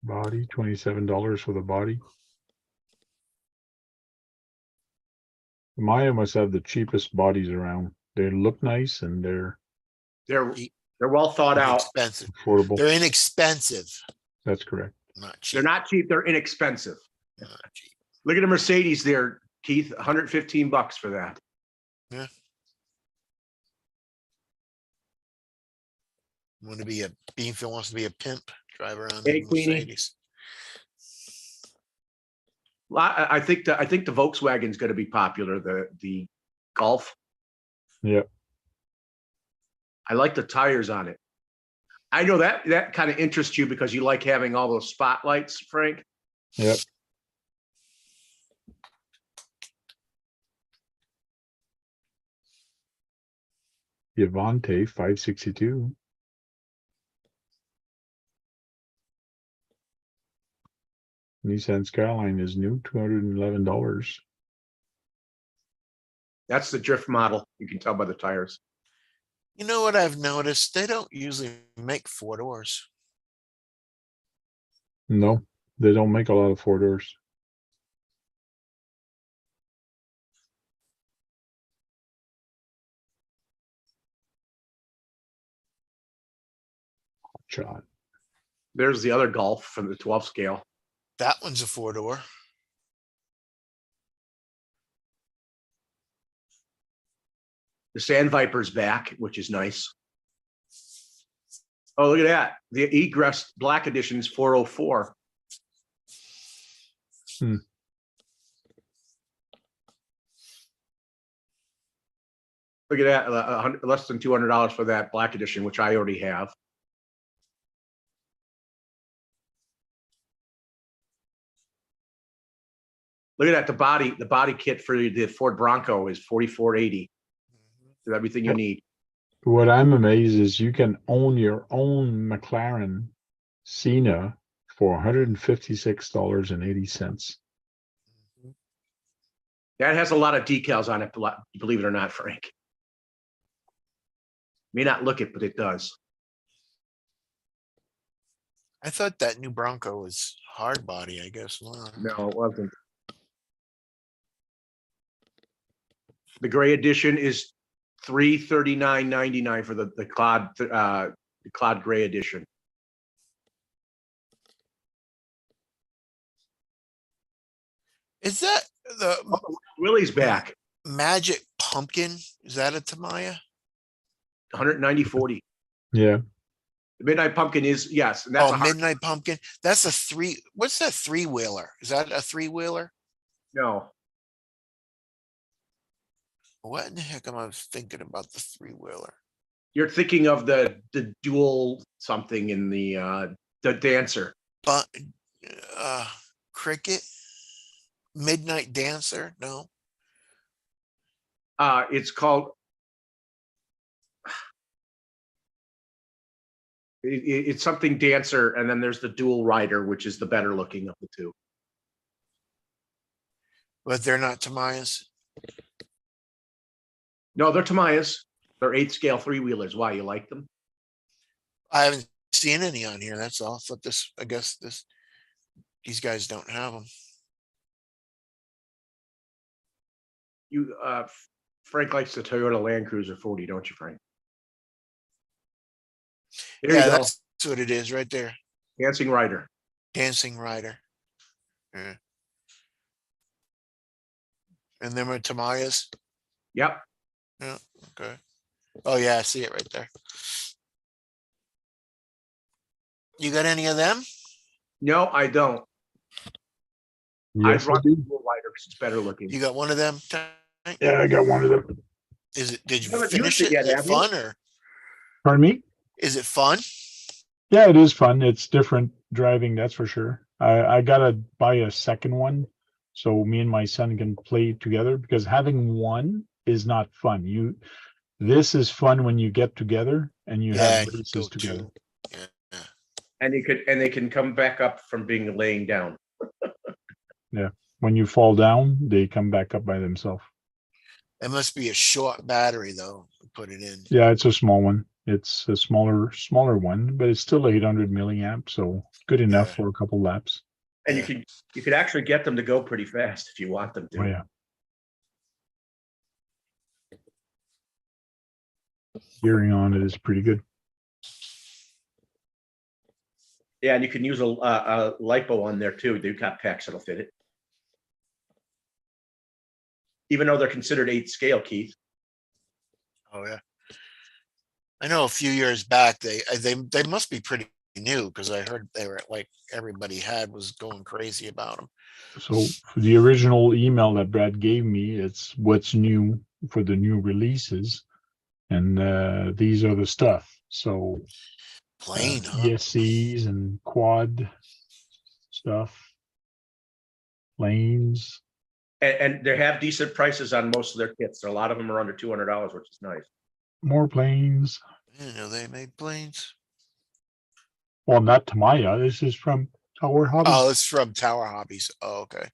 Body, $27 for the body. Maya must have the cheapest bodies around. They look nice and they're They're well thought out. Expensive. affordable. They're inexpensive. That's correct. Not cheap. They're not cheap. They're inexpensive. Not cheap. Look at the Mercedes there, Keith. $115 for that. Yeah. Want to be a Beanfield wants to be a pimp, drive around Hey, in Queenie. Mercedes. Well, I think the Volkswagen's going to be popular. The Golf. Yeah. I like the tires on it. I know that kind of interests you because you like having all those spotlights, Frank. Yep. Yavante, 562. Nissan Skyline is new, $211. That's the drift model. You can tell by the tires. You know what I've noticed? They don't usually make 4 doors. No, they don't make a lot of 4 doors. shot. There's the other Golf from the 12 scale. That one's a 4-door. The Sand Viper's back, which is nice. Oh, look at that. The Egress Black Edition is 404. Look at that, less than $200 for that Black Edition, which I already have. Look at that, the body kit for the Ford Bronco is $44.80. Everything you need. What I'm amazed is you can own your own McLaren Senna for $156.80. That has a lot of decals on it, believe it or not, Frank. May not look it, but it does. I thought that new Bronco was hard body, I guess. No, it wasn't. The gray edition is $339.99 for the Cloud Gray edition. Is that the Willie's back, Magic Pumpkin? Is that a Tamiya? $190.40. Yeah. The Midnight Pumpkin is, yes, and that's a hard, Midnight Pumpkin. That's a three. What's that 3-wheeler? Is that a 3-wheeler? no. What in the heck am I thinking about the 3-wheeler? You're thinking of the dual something in the Dancer. But Cricket? Midnight Dancer? No. It's called. It's something Dancer, and then there's the Dual Rider, which is the better looking of the two. But they're not Tamiyas. No, they're Tamiyas. They're 8 scale 3-wheelers. Why, you like them? I haven't seen any on here. That's all. But I guess these guys don't have them. You, Frank likes the Toyota Land Cruiser 40, don't you, Frank? There Yeah, you go. that's what it is right there. Dancing Rider. Dancing Rider. Yeah. And them are Tamiyas. Yep. Yeah. Okay. Oh yeah, I see it right there. You got any of them? No, I don't. Yes, I'd run I do. the Dual Rider because it's better looking. You got one of them? Yeah, I got one of them. Did you haven't finish used it? it yet, Is it have you? fun or Pardon me? is it fun? Yeah, it is fun. It's different driving, that's for sure. I gotta buy a second one so me and my son can play together, because having one is not fun. This is fun when you get together and you Yeah, have you races go together. too. Yeah. And they can come back up from being laying down. When you fall down, they come back up by themselves. It must be a short battery though. to Put it in. Yeah, it's a small one. It's a smaller one, but it's still 800 milliamp, so good enough Yeah. for a couple laps. And Yeah. you could actually get them to go pretty fast if you want them to. Oh yeah. Gearing on it is pretty good. Yeah, and you can use a lipo on there too. They've got packs that'll fit it. Even though they're considered 8 scale, Keith. Oh yeah. I know a few years back they must be pretty new because I heard they were like everybody was going crazy about them. So for the original email that Brad gave me, it's what's new for the new releases, and these are the stuff. So Plain, huh? ESCs and quad stuff, lanes. And they have decent prices on most of their kits. A lot of them are under $200, which is nice. More planes. I didn't know they made planes. Well, not Tamiya. This is from Tower Hobby. Oh, it's from Tower Hobbies. Oh, okay.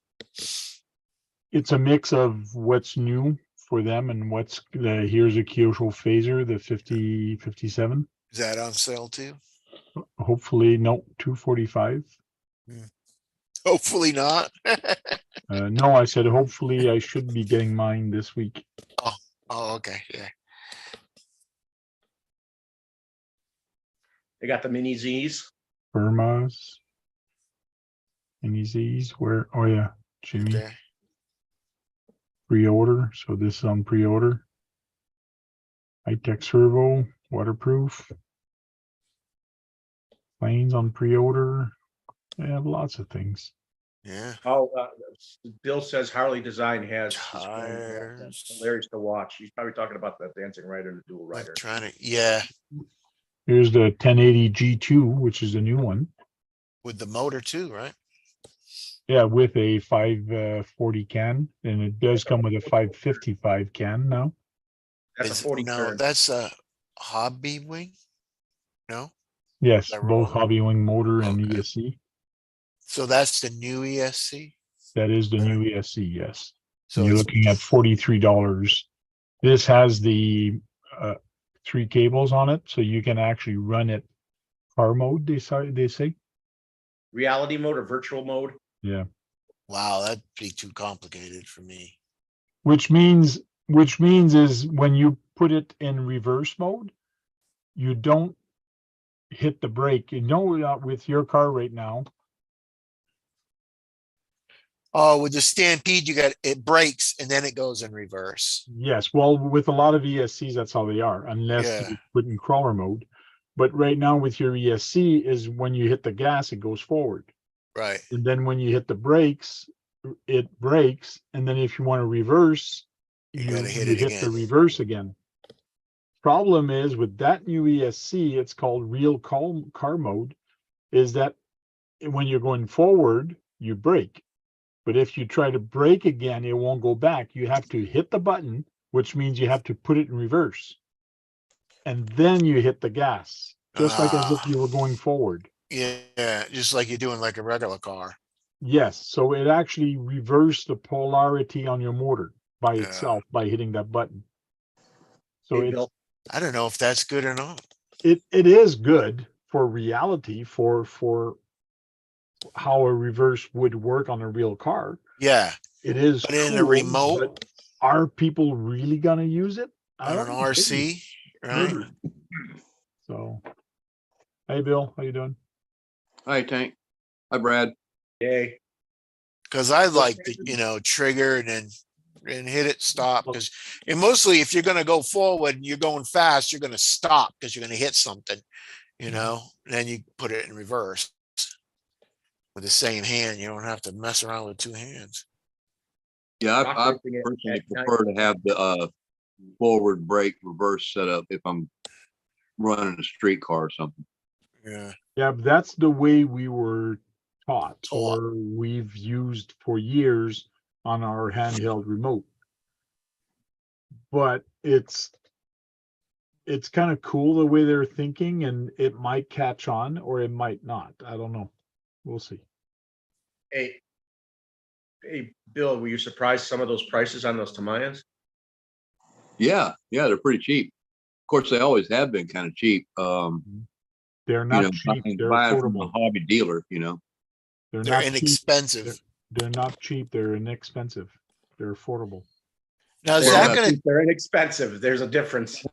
It's a mix of what's new for them and what's here's a Kyosho phaser, the 5057. Is that on sale too? Hopefully, no, 245. Hopefully not. No, I said hopefully I should be getting mine this week. Oh, okay. Yeah. They got the mini Z's. Burmas. Any Z's where, oh yeah, Jimmy, Okay. pre-order. So this is on pre-order. High-tech servo, waterproof. Planes on pre-order. They have lots of things. Yeah. Oh, Bill says Harley Design has Tires. hilarious to watch. He's probably talking about the Dancing Rider and the Dual Rider. Electronic. Yeah. Here's the 1080 G2, which is the new one. With the motor too, right? Yeah, with a 540 can, and it does come with a 555 can now. That's a 40 no, turn. that's a hobby wing. No. Yes, Is that both wrong? hobby wing motor and Okay. ESC. So that's the new ESC. That is the Right. new ESC, yes. So And you're it's looking at $43. This has the 3 cables on it, so you can actually run it car mode, they say. Reality mode or virtual mode. Yeah. wow, that'd be too complicated for me. Which means is when you put it in reverse mode, you don't hit the brake. You know, with your car right now, Oh, with the Stampede, you got it breaks and then it goes in reverse. yes. Well, with a lot of ESCs, that's how they are, unless Yeah. you put in crawler mode. But right now with your ESC is when you hit the gas, it goes forward. Right. And then when you hit the brakes, it brakes. And then if you want to reverse, You you gotta hit you it hit again. the reverse again. Problem is with that new ESC, it's called real car mode, is that when you're going forward, you brake. But if you try to brake again, it won't go back. You have to hit the button, which means you have to put it in reverse. And then you hit the gas, just like as if you were going forward. Yeah, just like you're doing like a regular car. Yes, so it actually reversed the polarity on your motor by Yeah. itself by hitting that button. So Hey, it's Bill. I don't know if that's good or not. it is good for reality for how a reverse would work on a real car. Yeah, It is but in a cool, remote but are people really gonna use it? I on don't an know. RC, right? So, hey Bill, how you doing? Hi, Tank. Hi, Brad. Yay. Because I like to, trigger and then hit it, stop. Because and mostly if you're gonna go forward and you're going fast, you're gonna stop because you're gonna hit something, and then you put it in reverse with the same hand. You don't have to mess around with 2 hands. Yeah, I Operating it personally at night. prefer to have the forward brake reverse setup if I'm running a street car or something. Yeah. Yeah, but that's the way we were taught, Taught. or we've used for years on our handheld remote. But it's kind of cool the way they're thinking, and it might catch on or it might not. I don't know. We'll see. Hey, Bill, were you surprised some of those prices on those Tamayas? Yeah, they're pretty cheap. Of course, they always have been kind of cheap. They're not cheap. They're buying from a affordable. hobby dealer, They're They're not cheap. inexpensive. They're not cheap. They're inexpensive. They're affordable. Now is They're that not gonna? cheap, they're inexpensive. There's a difference.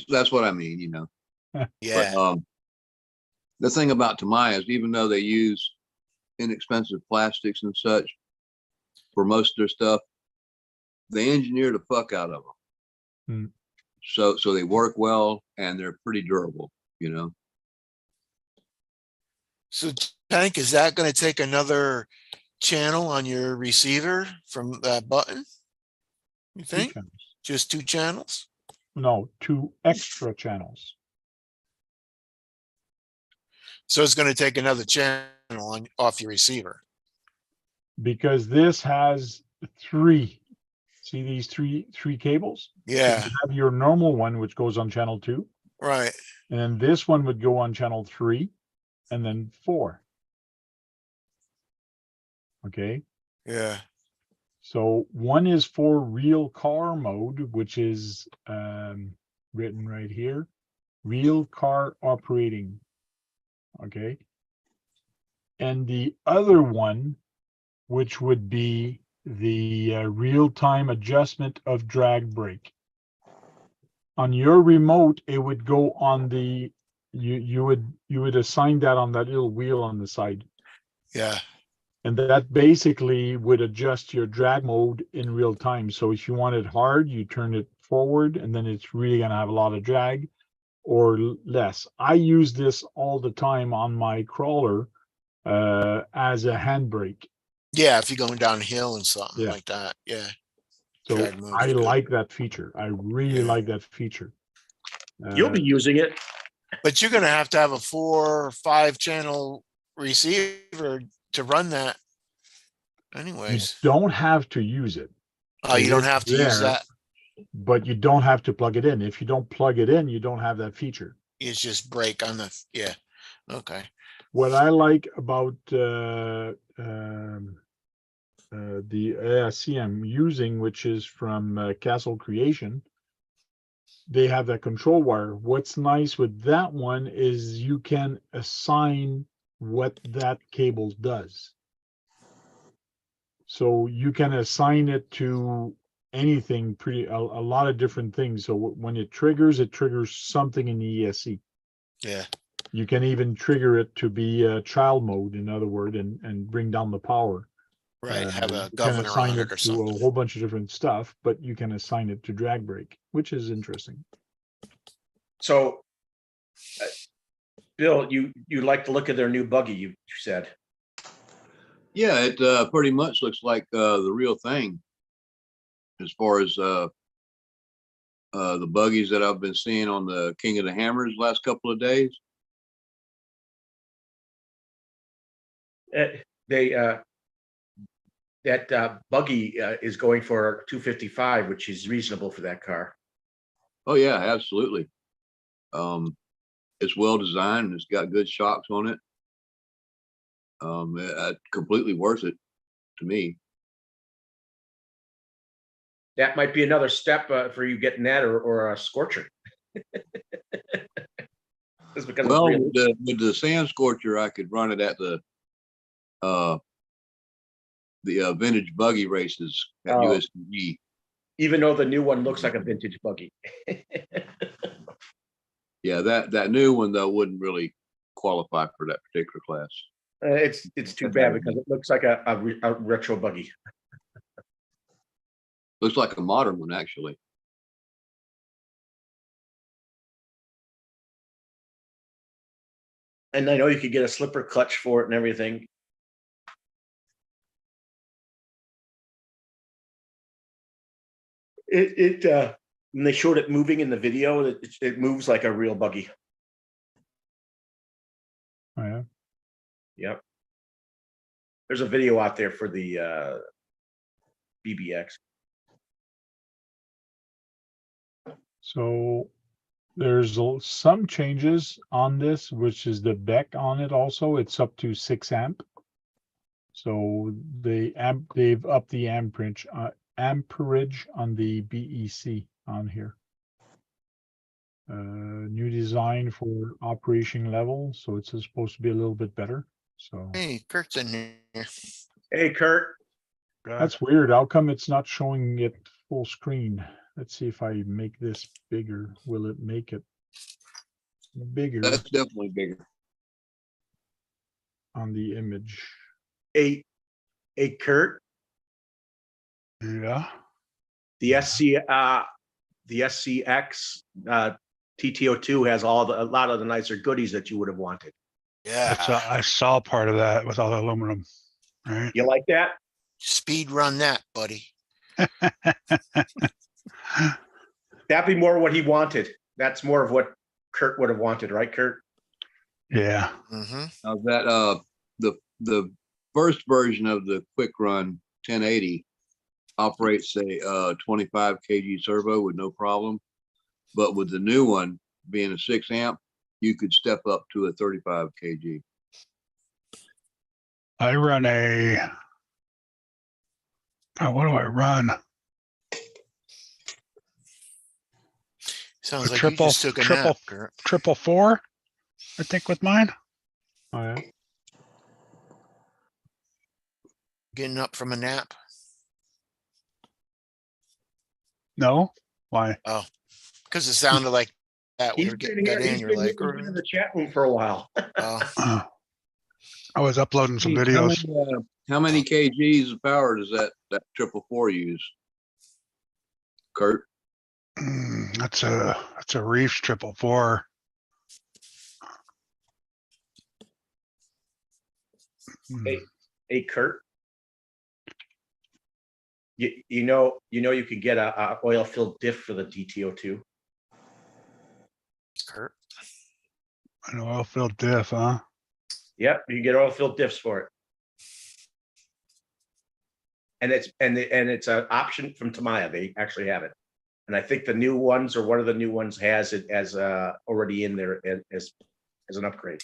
That's what I mean, Yeah. But the thing about Tamayas, even though they use inexpensive plastics and such for most of their stuff, they engineer the fuck out of them. So they work well and they're pretty durable, So Tank, is that going to take another channel on your receiver from that button? You Two think? channels. Just 2 channels? No, 2 extra channels. So it's going to take another channel off your receiver. Because this has 3. See these three cables? Yeah. So you have your normal one, which goes on channel 2. Right. And then this one would go on channel 3 and then 4. Okay. Yeah. So one is for real car mode, which is written right here, real car operating. Okay. And the other one, which would be the real-time adjustment of drag brake. On your remote, it would go on the you would assign that on that little wheel on the side. Yeah. And that basically would adjust your drag mode in real time. So if you want it hard, you turn it forward and then it's really going to have a lot of drag, or less. I use this all the time on my crawler as a handbrake. Yeah. If you're going downhill and something Yeah. like that. Yeah. So Drag mode I is good. like that feature. I really Yeah. like that feature. You'll be using it. But you're going to have a 4 or 5 channel receiver to run that You anyways. don't have to use it. Oh, you It don't is have to use there, that. but you don't have to plug it in. If you don't plug it in, you don't have that feature. It's just brake on the, yeah. Okay. What I like about the ASC I'm using, which is from Castle Creation, they have that control wire. What's nice with that one is you can assign what that cable does. So you can assign it to anything, a lot of different things. So when it triggers something in the ESC. Yeah. You can even trigger it to be a child mode, in other words, and bring down the power. Right. Have a You can governor assign on it it or to a something. whole bunch of different stuff, but you can assign it to drag brake, which is interesting. So, Bill, you like to look at their new buggy, you said. Yeah, it pretty much looks like the real thing as far as the buggies that I've been seeing on the King of the Hammers last couple of days. That buggy is going for 255, which is reasonable for that car. Oh yeah, absolutely. It's well designed and it's got good shocks on it. Completely worth it to me. That might be another step for you getting that, or a Scorcher. Just because Well, it's real. with the Sand Scorcher, I could run it at the vintage buggy races at Oh. USDG. Even though the new one looks like a vintage buggy. Yeah, that new one though wouldn't really qualify for that particular class. It's too bad because it looks like a retro buggy. Looks like a modern one actually. And I know you could get a slipper clutch for it and everything. When they showed it moving in the video, it moves like a real buggy. Oh, yeah. Yep. There's a video out there for the BBX. So there's some changes on this, which is the BEC on it also. It's up to 6 amp. So they've upped the amperage on the BEC on here. New design for operation level, so it's supposed to be a little bit better. So Hey, Kurt's in here. Hey, Kurt. that's weird. How come it's not showing it full screen? Let's see if I make this bigger. Will it make it bigger That's definitely bigger. on the image? Hey, Kurt. Yeah. The SCX TTO2 has a lot of the nicer goodies that you would have wanted. Yeah. I saw part of that with all the aluminum, right? You like that? Speed run that, buddy. That'd be more what he wanted. That's more of what Kurt would have wanted, right, Kurt? Yeah. Mm-hmm. Now that the first version of the Quick Run 1080 operates a 25 kg servo with no problem, but with the new one being a 6 amp, you could step up to a 35 kg. I run what do I run? Sounds A like triple- you just took a triple- nap, Kurt. 444, I think, with mine. Oh, yeah. Getting up from a nap. No, why? Because it sounded like we He's were been getting here, that in, you're like, he's been in the chat room for a while. oh, I was uploading some How videos. how many kgs of power does that 444 use? Kurt? That's a Reefs 444. Hey, Kurt. You know you could get a oil filled diff for the DTO2. Kurt. An oil filled diff, huh? Yep, you can get oil filled diffs for it. And it's an option from Tamiya. They actually have it. And I think the new ones, or one of the new ones, has it as already in there as an upgrade.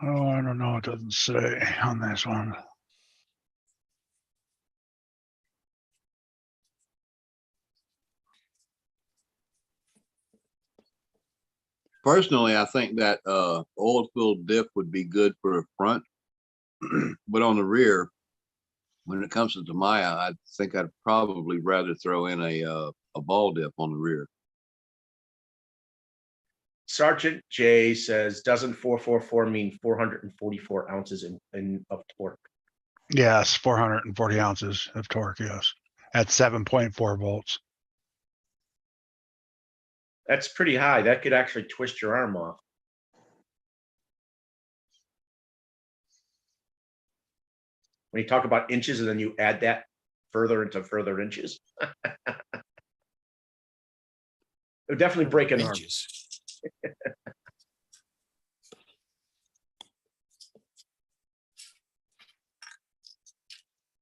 Oh, I don't know. It doesn't say on this one. Personally, I think that oil filled diff would be good for a front, but on the rear, when it comes to Tamiya, I think I'd probably rather throw in a ball dip on the rear. Sergeant J says, doesn't 444 mean 444 ounces of torque? Yes, 440 ounces of torque. Yes, at 7.4 volts. That's pretty high. That could actually twist your arm off. When you talk about inches and then you add that further into further inches. It would definitely break an arm.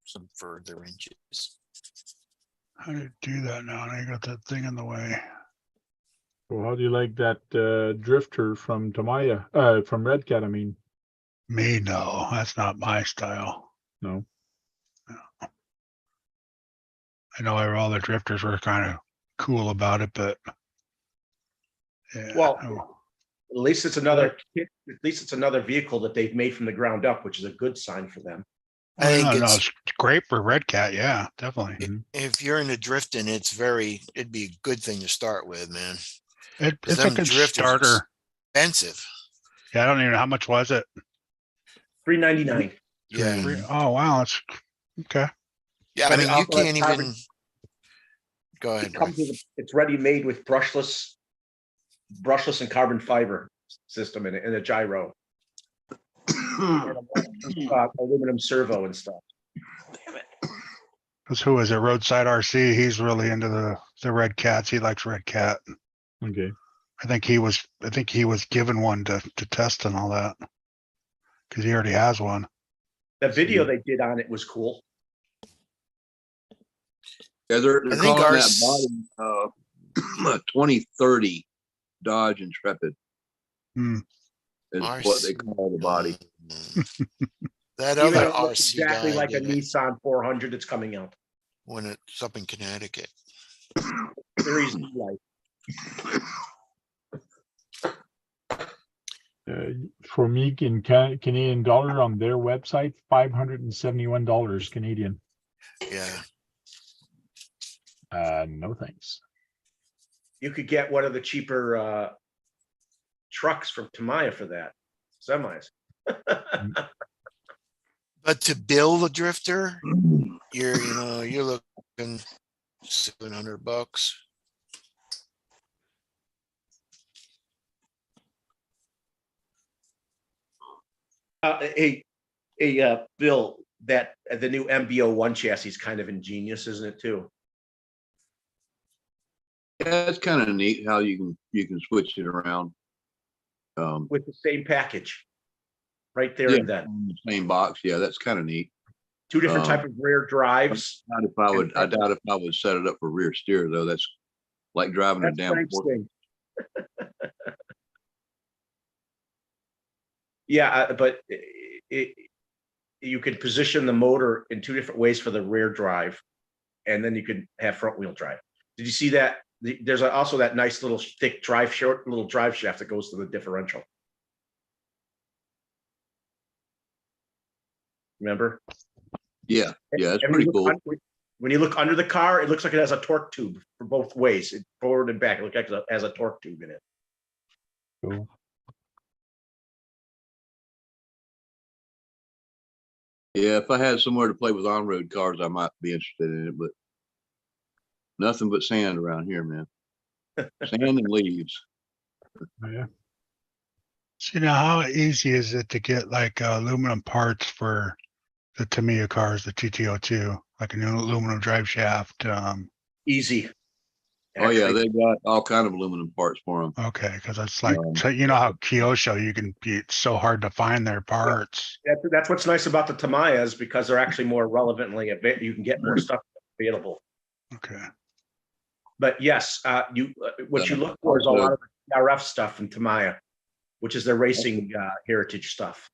Some further inches. How do you do that now? I got that thing in the way. So how do you like that drifter from Tamiya? From Red Cat, I mean. Me, no, that's not my style. No. I know all the drifters were kind of cool about it, but yeah. Well, no. at least it's another vehicle that they've made from the ground up, which is a good sign for them. I think No, it's it's great for Red Cat. Yeah, definitely. if you're into drifting, it'd be a good thing to start with, man. It's a good starter. Expensive. Yeah, I don't even know how much was it. $399. Yeah. Oh wow, that's okay. Yeah, But I mean, it you also has can't carbon- even go ahead. It comes with, it's ready made with brushless and carbon fiber system in it, and a gyro, and aluminum servo and stuff. Because who is it? Roadside RC. He's really into the Red Cats. He likes Red Cat. Okay. I think he was given one to test and all that because he already has one. The video they did on it was cool. Yeah, they're I think calling that body 2030 Dodge Intrepid. Is what they call the body. That Even other though it looks RC exactly guy like a did it Nissan 400 that's coming out. when it's up in Connecticut. Series E life. For me, in Canadian dollar on their website, $571 Canadian. Yeah. No thanks. You could get one of the cheaper trucks from Tamiya for that. Semis. But to build a drifter, you're looking $700. Hey, Bill, that the new MBO1 chassis is kind of ingenious, isn't it too? Yeah, it's kind of neat how you can switch it around. With the same package, right there Yeah, and then. on the same box. Yeah, that's kind of neat. Two different type of rear drives. I doubt if I would set it up for rear steer though. That's like driving a That's damn Frank's Porsche. thing. Yeah, but you could position the motor in two different ways for the rear drive, and then you could have front wheel drive. Did you see that? There's also that nice little thick short little drive shaft that goes to the differential. Remember? Yeah, yeah, it's And pretty cool. When you look under the car, it looks like it has a torque tube for both ways, forward and back. It looks like it has a torque tube in it. Cool. Yeah, if I had somewhere to play with on-road cars, I might be interested in it, but nothing but sand around here, man. Sand and leaves. Oh, yeah. So now how easy is it to get like aluminum parts for the Tamiya cars, the TTO2, like an aluminum drive shaft? Easy. Oh yeah, Actually, they got all kind of aluminum parts for them. Okay, because it's like, Um, so you know how Kyosho, you can be, it's so hard to find their parts. that's what's nice about the Tamayas, because they're actually more relevantly available. You can get more stuff available. Okay. But yes, what you look for is a Also- lot of the RF stuff in Tamaya, which is their racing heritage stuff.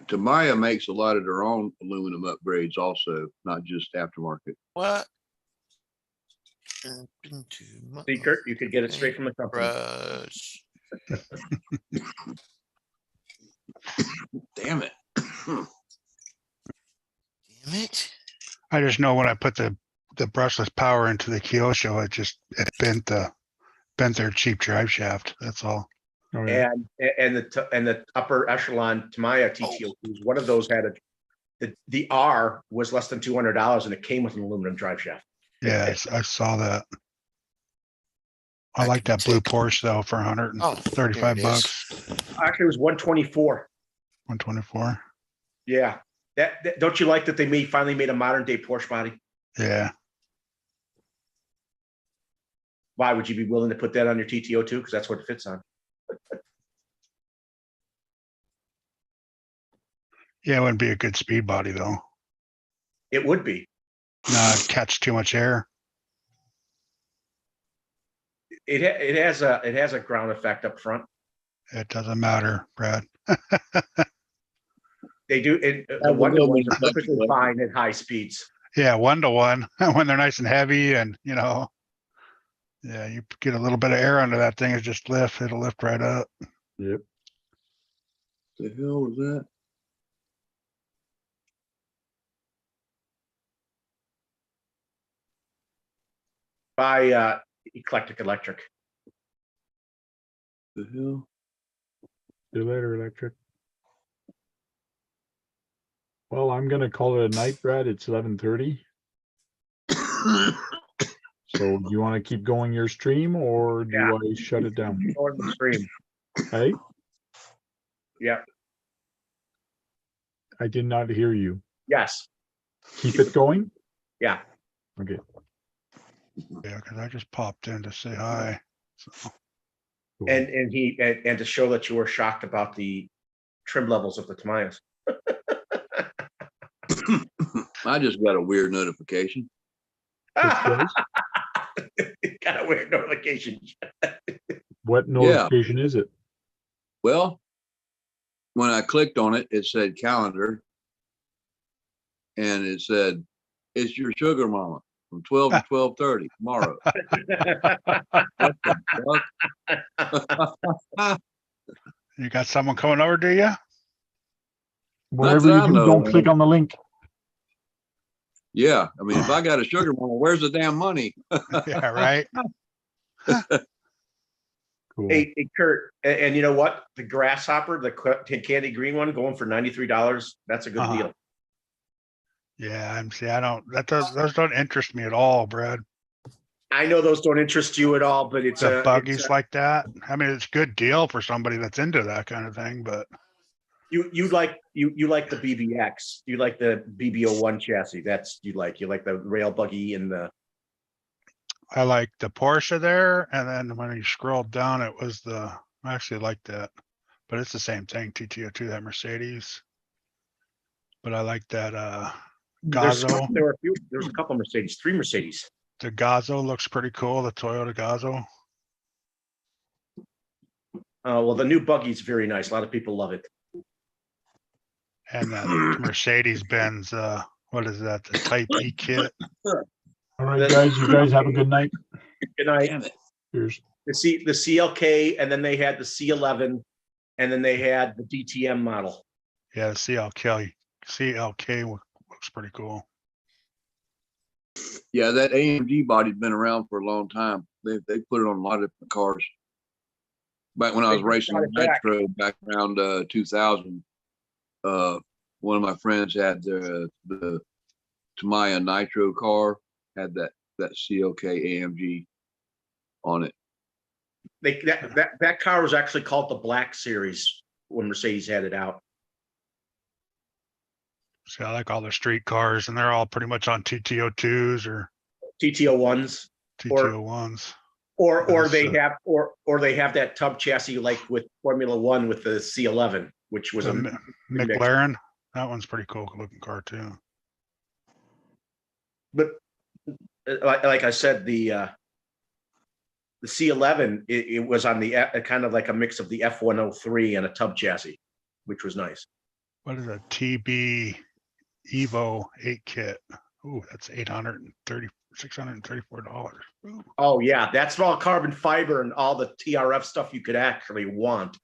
Tamiya makes a lot of their own aluminum upgrades also, not just aftermarket. What? See, Kurt, you could get it straight from the company. Brush. Damn it. Damn it. I just know when I put the brushless power into the Kyosho, it bent their cheap drive shaft. That's all. Oh, yeah. And the upper echelon Tamaya TTO2s, one of those had the R was less than $200, and it came with an aluminum drive shaft. Yeah, I saw that. I I like can that blue take- Porsche though for Oh, there 135 it bucks, Actually, it was 124. 124. Yeah, that don't you like that they finally made a modern day Porsche body? Yeah. Why would you be willing to put that on your TTO2? Because that's what it fits on. Yeah, it wouldn't be a good speed body though. It would be. Not catch too much air. It has a ground effect up front. It doesn't matter, Brad. They do it. The That would one go ones with are perfectly the- fine at high speeds. Yeah, 1-to-1 when they're nice and heavy and yeah, you get a little bit of air under that thing, it'll lift right up. Yep. The hell was that? By Eclectic Electric. The hell? See you later, Electric. Well, I'm gonna call it a night, Brad. It's 11:30. So do you want to keep going your stream, or do Yeah. I shut it down? Going the stream. Hey, Yeah. I did not hear you. Yes. Keep it going? Yeah. Okay. Yeah, because I just popped in to say hi. So, Cool. And to show that you were shocked about the trim levels of the Tamayas. I just got a weird notification. What's Got a weird notification. What notification is it? Well, when I clicked on it, it said calendar. And it said, it's your sugar mama from 12 to 12:30 tomorrow. What the fuck? you got someone coming over, do you? Whatever that you I do, know don't of. click on the link. Yeah, I mean, if I got a sugar mama, where's the damn money? Yeah, right. Cool. Hey, Kurt, and you know what? The grasshopper, the candy green one, going for $93. That's a good Uh-huh. deal. Yeah, those don't interest me at all, Brad. I know those don't interest you at all, but it's The a buggies like that. I mean, it's a good deal for somebody that's into that kind of thing, but you like the BBX. You like the BB01 chassis. That's you like the rail buggy and the I like the Porsche there. And then when you scroll down, it was I actually like that, but it's the same thing. TTO2, that Mercedes. But I like that Gazzo. There's a couple Mercedes, 3 Mercedes. The Gazzo looks pretty cool. The Toyota Gazzo. Well, the new buggy's very nice. A lot of people love it. And that Mercedes Benz, what is that? The Type E kit. All right, guys, you guys have a good night. Good night. Damn it. Cheers. The CLK, and then they had the C11, and then they had the DTM model. Yeah, the CLK looks pretty cool. Yeah, that AMG body's been around for a long time. They put it on a lot of different cars. Back when I They was just racing brought it back. Nitro back around 2000, one of my friends had the Tamiya Nitro car, had that CLK AMG on it. That car was actually called the Black Series when Mercedes had it out. So I like all the street cars, and they're all pretty much on TTO2s or TTO ones, TTO1s. or they Yes, have or they have that tub chassis like with Formula One with the C11, which was The a McLaren, that one's pretty cool looking car too. but like I said, the C11 it was on the kind of like a mix of the F103 and a tub chassis, which was nice. What is a TB Evo 8 kit? Ooh, that's $634. Ooh. Oh yeah, that's all carbon fiber and all the TRF stuff you could actually want.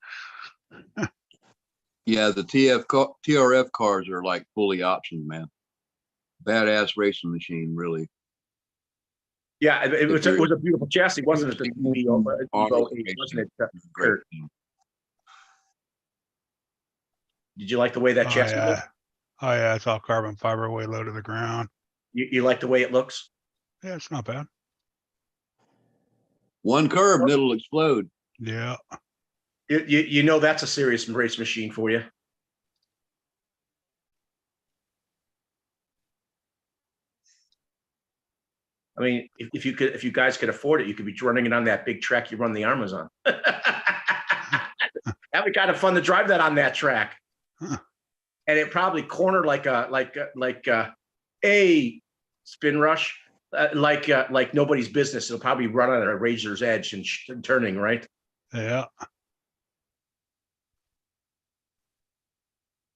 Yeah, the TRF cars are like fully optioned, man. Badass racing machine, really. Yeah, it was a beautiful chassis, wasn't it? The Evo 8, wasn't it? Kurt? Did you like the way that chassis looked? Oh yeah, it's all carbon fiber, way low to the ground. You like the way it looks? Yeah, it's not bad. One curve and it'll explode. Yeah. You know that's a serious race machine for you. I mean, if you guys could afford it, you could be running it on that big track you run the Armas on. That'd be kind of fun to drive that on that track. Huh. And it probably cornered like a spin rush, like nobody's business. It'll probably run on a razor's edge and turning, right? Yeah.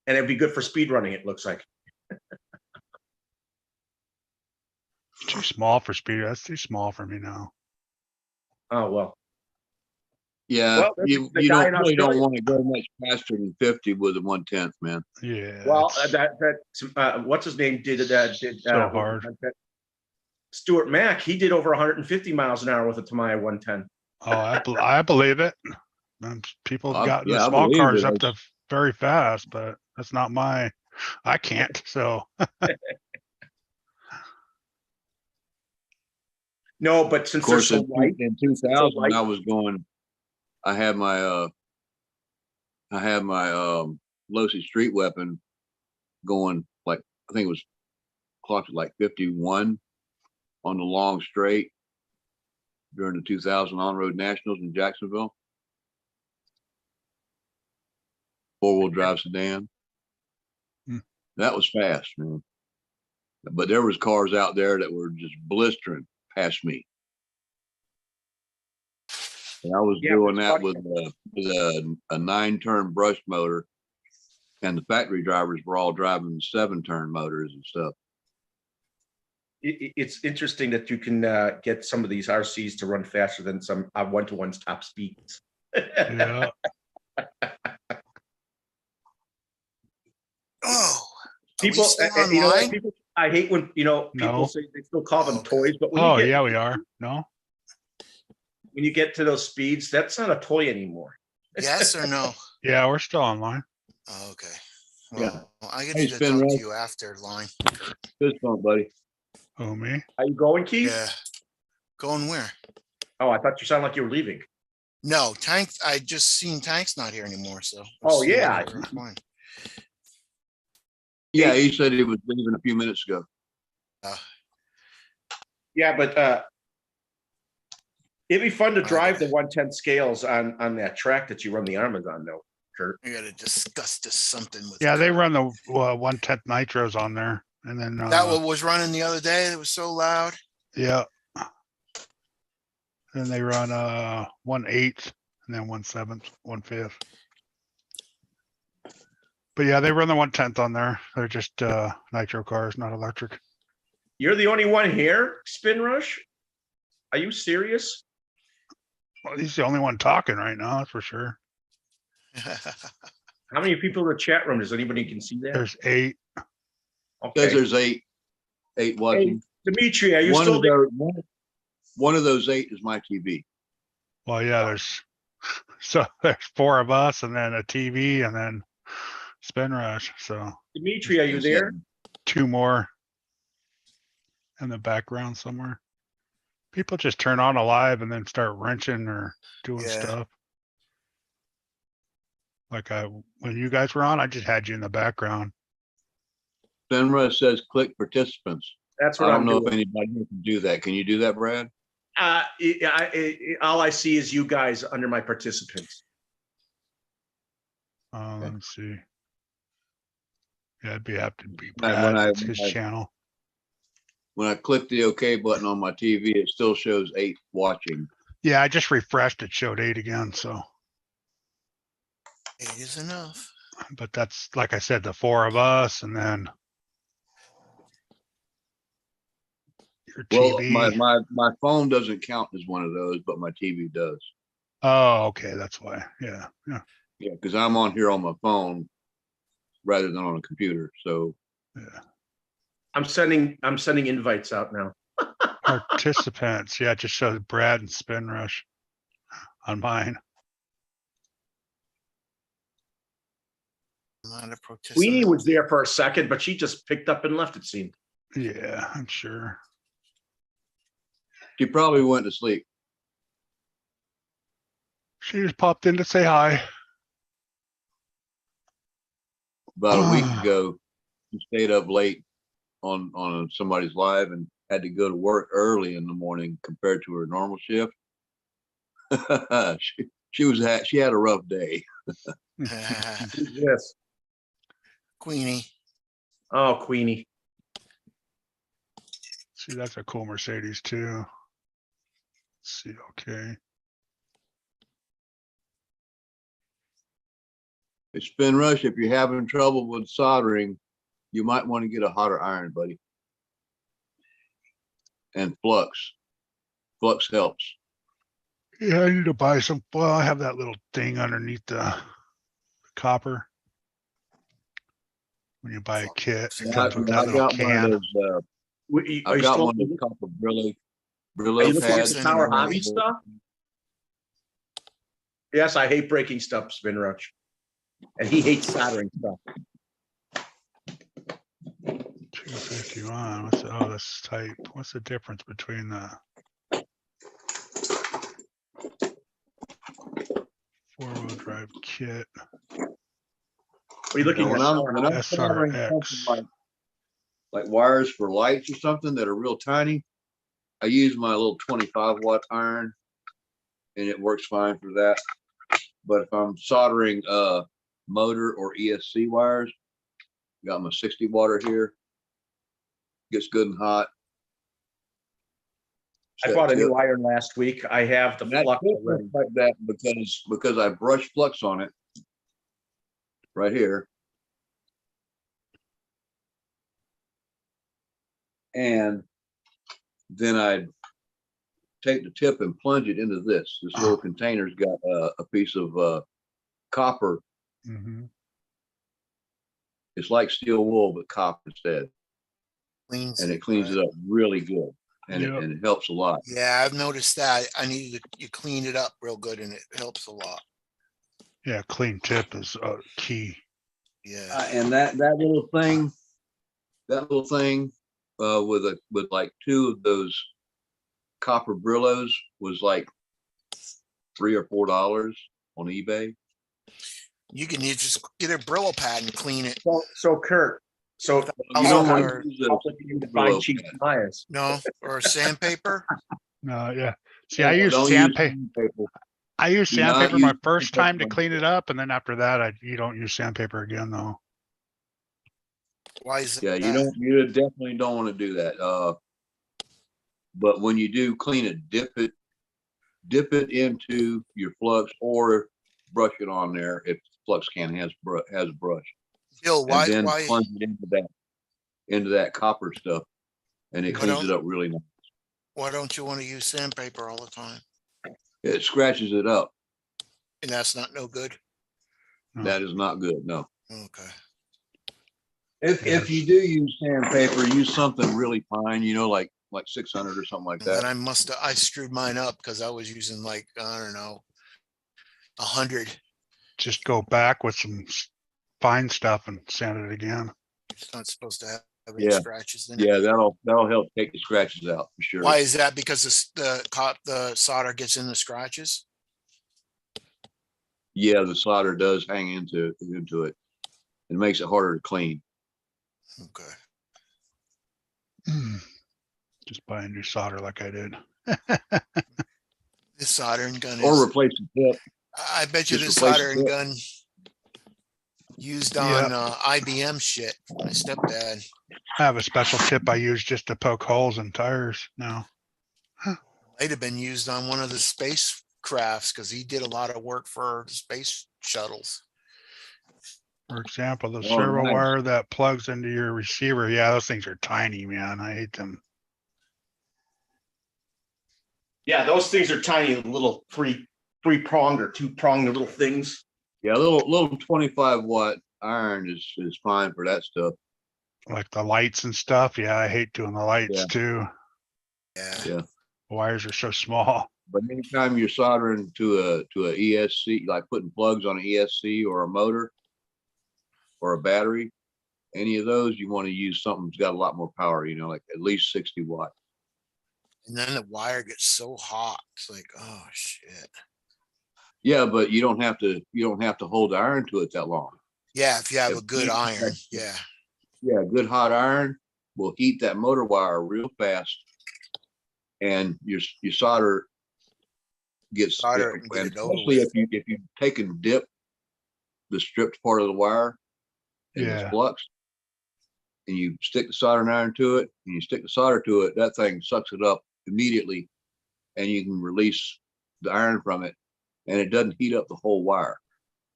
And it'd be good for speed running, it looks like. Too small for speed. That's too small for me now. Oh well. Yeah, Well, you the guy in really don't Australia- want to go much faster than 50 with a 1/10, man. Yeah. Well, it's what's his name did so hard. Stuart Mack, he did over 150 miles an hour with a Tamiya 110. Oh, I believe it. People have gotten Yeah, the I small believe cars it. up to very fast, but that's not I can't. So No, but since Of course, they're so light, in 2000, light. I was going. I had my Losi Street Weapon going like I think it was clocked at like 51 on the long straight during the 2000 on-road nationals in Jacksonville. Four-wheel drive sedan. Hmm. That was fast, man. But there was cars out there that were just blistering past me. And I was doing that with a 9-turn brush motor, and the factory drivers were all driving 7-turn motors and stuff. It's interesting that you can get some of these RCs to run faster than some 1-to-1's top speeds. yeah. Oh, People, people, I hate when people No. say they still call them toys, but when Oh you get, yeah, we are. No. when you get to those speeds, that's not a toy anymore. Yes or no? Yeah, we're still online. Oh, okay. Yeah. Well, I get Hey, to Spin talk Ray. to you after line. Good song, buddy. Oh me. Are you going, Keith? Yeah. Going where? Oh, I thought you sounded like you were leaving. No, Tank. I just seen Tank's not here anymore. So. I Oh, was yeah. wondering where mine. Yeah, he said he was leaving a few minutes ago. Yeah, but it'd be fun to drive the 110 scales on that track that you run the Armas on, though, Kurt. We got to discuss this something with. Yeah, they Kurt. run the 1/10 nitros on there, and then That one was running the other day. It was so loud. yeah. Then they run 1/8 and then 1/7, 1/5. But yeah, they run the 1/10 on there. They're just nitro cars, not electric. You're the only one here, Spin Rush? Are you serious? Well, he's the only one talking right now, that's for sure. How many people in the chat room? Does anybody can see that? There's 8. Says Okay. there's eight watching. Dimitri, are you One still of there? one of those 8 is my TV. Well, yeah, there's 4 of us and then a TV and then Spin Rush. So Dimitri, are you there? 2 more in the background somewhere. People just turn on a live and then start wrenching or doing Yeah. stuff. Like when you guys were on, I just had you in the background. Benra says click participants. That's I what don't I'm know doing. if anybody here can do that. Can you do that, Brad? All I see is you guys under my participants. Let me see. Yeah, it'd have to be When Brad. I- It's his when I- channel. When I click the OK button on my TV, it still shows 8 watching. Yeah, I just refreshed. It showed 8 again. So, 8 is enough. but that's like I said, the 4 of us, and then your Well, TV. my phone doesn't count as one of those, but my TV does. Oh, okay, that's why. Yeah, yeah, Yeah, because I'm on here on my phone rather than on a computer. So yeah. I'm sending invites out now. Participants. Yeah, it just shows Brad and Spin Rush on mine. I'm not a Queenie participant. was there for a second, but she just picked up and left, it seemed. Yeah, I'm sure. she probably went to sleep. She just popped in to say hi. About a week ago, she stayed up late on somebody's live and had to go to work early in the morning compared to her normal shift. she had a rough day. Yes. Queenie. Oh, Queenie. See, that's a cool Mercedes too. Let's see, okay. Hey, Spin Rush, if you're having trouble with soldering, you might want to get a hotter iron, buddy. And flux. Flux helps. Yeah, I need to buy some. Well, I have that little thing underneath the copper. When you buy a kit, it comes with that I little got one of can. those. Are I've you got still, one of those copper Brillo are you looking at pads. the Tower Hobby stuff? Yes, I hate breaking stuff, Spin Rush. And he hates soldering stuff. 251. Oh, that's type. What's the difference between the 4-wheel drive kit? Are you looking When at I'm Tower Hobby? soldering SRX. something like wires for lights or something that are real tiny, I use my little 25-watt iron, and it works fine for that. But if I'm soldering motor or ESC wires, got my 60-watter here. Gets good and hot. I bought a new iron last week. I have the And that flux tip already. looks like that because I brushed flux on it right here. And then I'd take the tip and plunge it into this. This little container's got a piece of copper. Mhm. It's like steel wool, but copper instead. And it cleans it up really good. And Yep. it helps a lot. Yeah, I've noticed that. I need you clean it up real good and it helps a lot. Yeah, clean tip is key. Yeah. And that little thing with like 2 of those copper Brillos was like $3 or $4 on eBay. You can just get a Brillo pad and clean it. So Kurt, so I'll You don't have want her- to use I'll put you to find cheap pliers. No, or sandpaper. No, yeah. See, I use don't sandpaper. sandpaper. I use Do not sandpaper my use first time to sandpaper. clean it up, and then after that, you don't use sandpaper again, though. Why is Yeah, that? you definitely don't want to do that. But when you do clean it, dip it into your flux or brush it on there if the flux can has a brush. Bill, why? And then Why? plunge it into that copper stuff, and it Why cleans don't- it up really nice. Why don't you want to use sandpaper all the time? It scratches it up. And that's not no good. No. That is not good. No. Okay. If you do use sandpaper, use something really fine, you know, like 600 or something like And then that. I screwed mine up because I was using like, I don't know, 100. Just go back with some fine stuff and sand it again. It's not supposed to have any Yeah. scratches in it. Yeah, that'll help take the scratches out for sure. Why is that? Because the solder gets in the scratches? Yeah, the solder does hang into it. It makes it harder to clean. Okay. Just buy a new solder like I did. This soldering gun Or is, replace the tip. I bet you just this replace the soldering tip. gun used Yep. on IBM shit. My stepdad. I have a special tip I use just to poke holes in tires now. Might have been used on one of the spacecrafts because he did a lot of work for space shuttles. For example, the Oh, servo nice. wire that plugs into your receiver. Yeah, those things are tiny, man. I hate them. Yeah, those things are tiny, little three-pronged or two-pronged little things. Yeah, a little 25-watt iron is fine for that stuff. Like the lights and stuff. Yeah, I hate doing the lights Yeah. too. Yeah. Yeah. The wires are so small. But anytime you're soldering to a ESC, like putting plugs on an ESC or a motor or a battery, any of those, you want to use something that's got a lot more power, you know, like at least 60 watt. And then the wire gets so hot. It's like, oh shit. Yeah, but you don't have to hold the iron to it that long. Yeah, if you have If a good you- iron. Yeah. Yeah, good hot iron will heat that motor wire real fast, and your solder gets, Solder it and get and it over especially with. if you take and dip the stripped part of the wire in this Yeah. flux, and you stick the soldering iron to it, and you stick the solder to it, that thing sucks it up immediately, and you can release the iron from it, and it doesn't heat up the whole wire.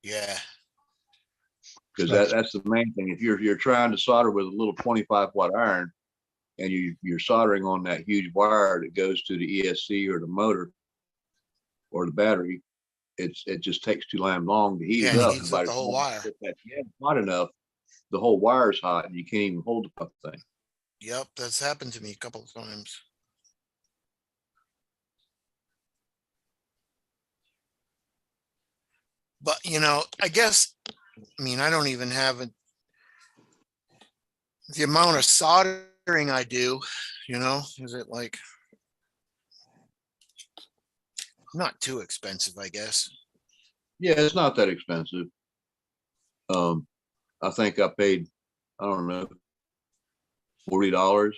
Yeah. Because That's- that's the main thing. If you're trying to solder with a little 25-watt iron, and you're soldering on that huge wire that goes to the ESC or the motor or the battery, it just takes too damn long to heat Yeah, it and it up. heats And by up the whole time wire. you get that jam hot enough, the whole wire's hot, and you can't even hold the fucking thing. Yep. That's happened to me a couple of times. But I guess, I don't even have the amount of soldering I do, is it like not too expensive, I guess. Yeah, it's not that expensive. I think I paid, I don't know, $40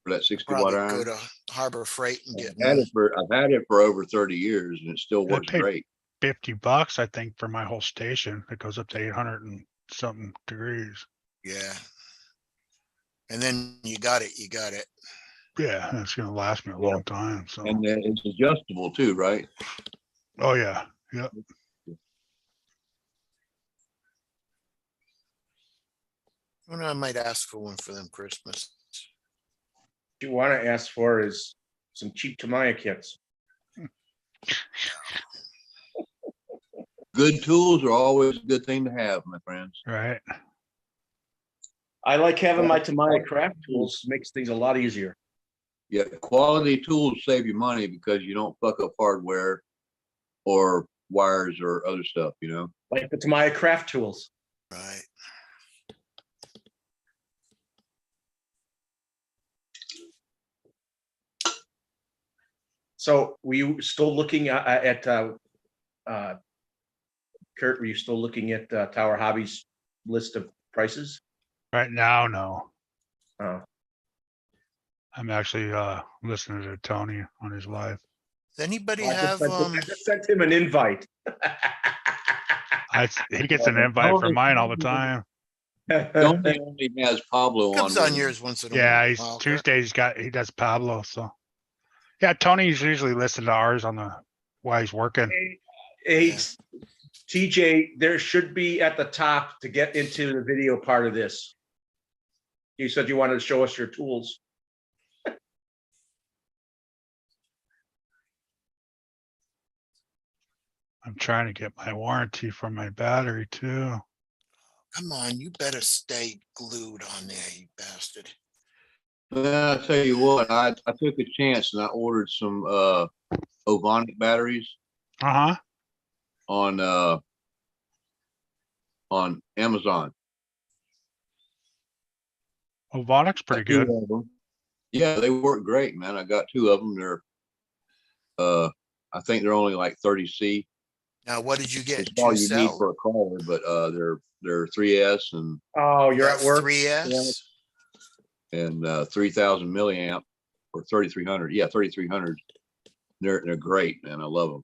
for that 60-watt Probably iron. go to Harbor Freight and get I've one. had it for over 30 years, and it still works paid- great. $50, I think, for my whole station. It goes up to 800 and something degrees. Yeah. And then you got it. Yeah, it's gonna last me a long time. So, And then it's adjustable too, right? oh yeah, yep. I might ask for one for them Christmas. What you want to ask for is some cheap Tamiya kits. Good tools are always a good thing to have, my friends. Right. I like having my Tamiya craft tools. Makes things a lot easier. Yeah, quality tools save you money because you don't fuck up hardware or wires or other stuff, you know? Like the Tamiya craft tools. Right. So were you still looking at Kurt, were you still looking at Tower Hobby's list of prices? Right now, no. Oh, I'm actually listening to Tony on his live. Does anybody I have just sent him an invite. He gets an invite from mine all the time. Tony only has Pablo on. comes with on him. yours once in a Yeah, while? he's Okay. Tuesdays. He does Pablo. So, yeah, Tony's usually listening to ours on the while he's working. Hey, Yeah. TJ, there should be at the top to get into the video part of this. You said you wanted to show us your tools. I'm trying to get my warranty for my battery too. Come on, you better stay glued on there, you bastard. Well, I tell you what, I took a chance and I ordered some Ovonic batteries Uh-huh. on Amazon. Ovonic's pretty Got two good. of them. Yeah, they work great, man. I got two of them. They're I think they're only like 30C. Now, what did you get? It's all True you need cell? for a caller, but they're 3S and Oh, you're at work? 3S? 3000 milliamp or 3300. Yeah, 3300. They're great, man. I love them.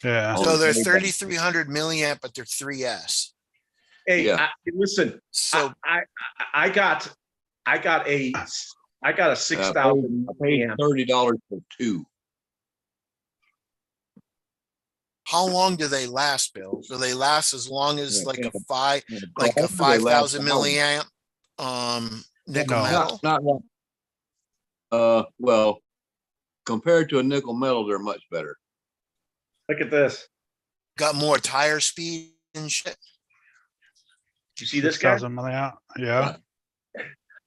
Yeah. So they're Only 3300 milliamp, but they're 3S. Hey, Yeah. listen, So I got a 6,000 I paid amp. $30 for two. how long do they last, Bill? Do they last as long as Yeah, like a yeah. 5,000 They last milliamp nickel No. metal? Not long. Well, compared to a nickel metal, they're much better. Look at this. Got more tire speed and shit. You see this guy? 6,000 milliamp. Yeah.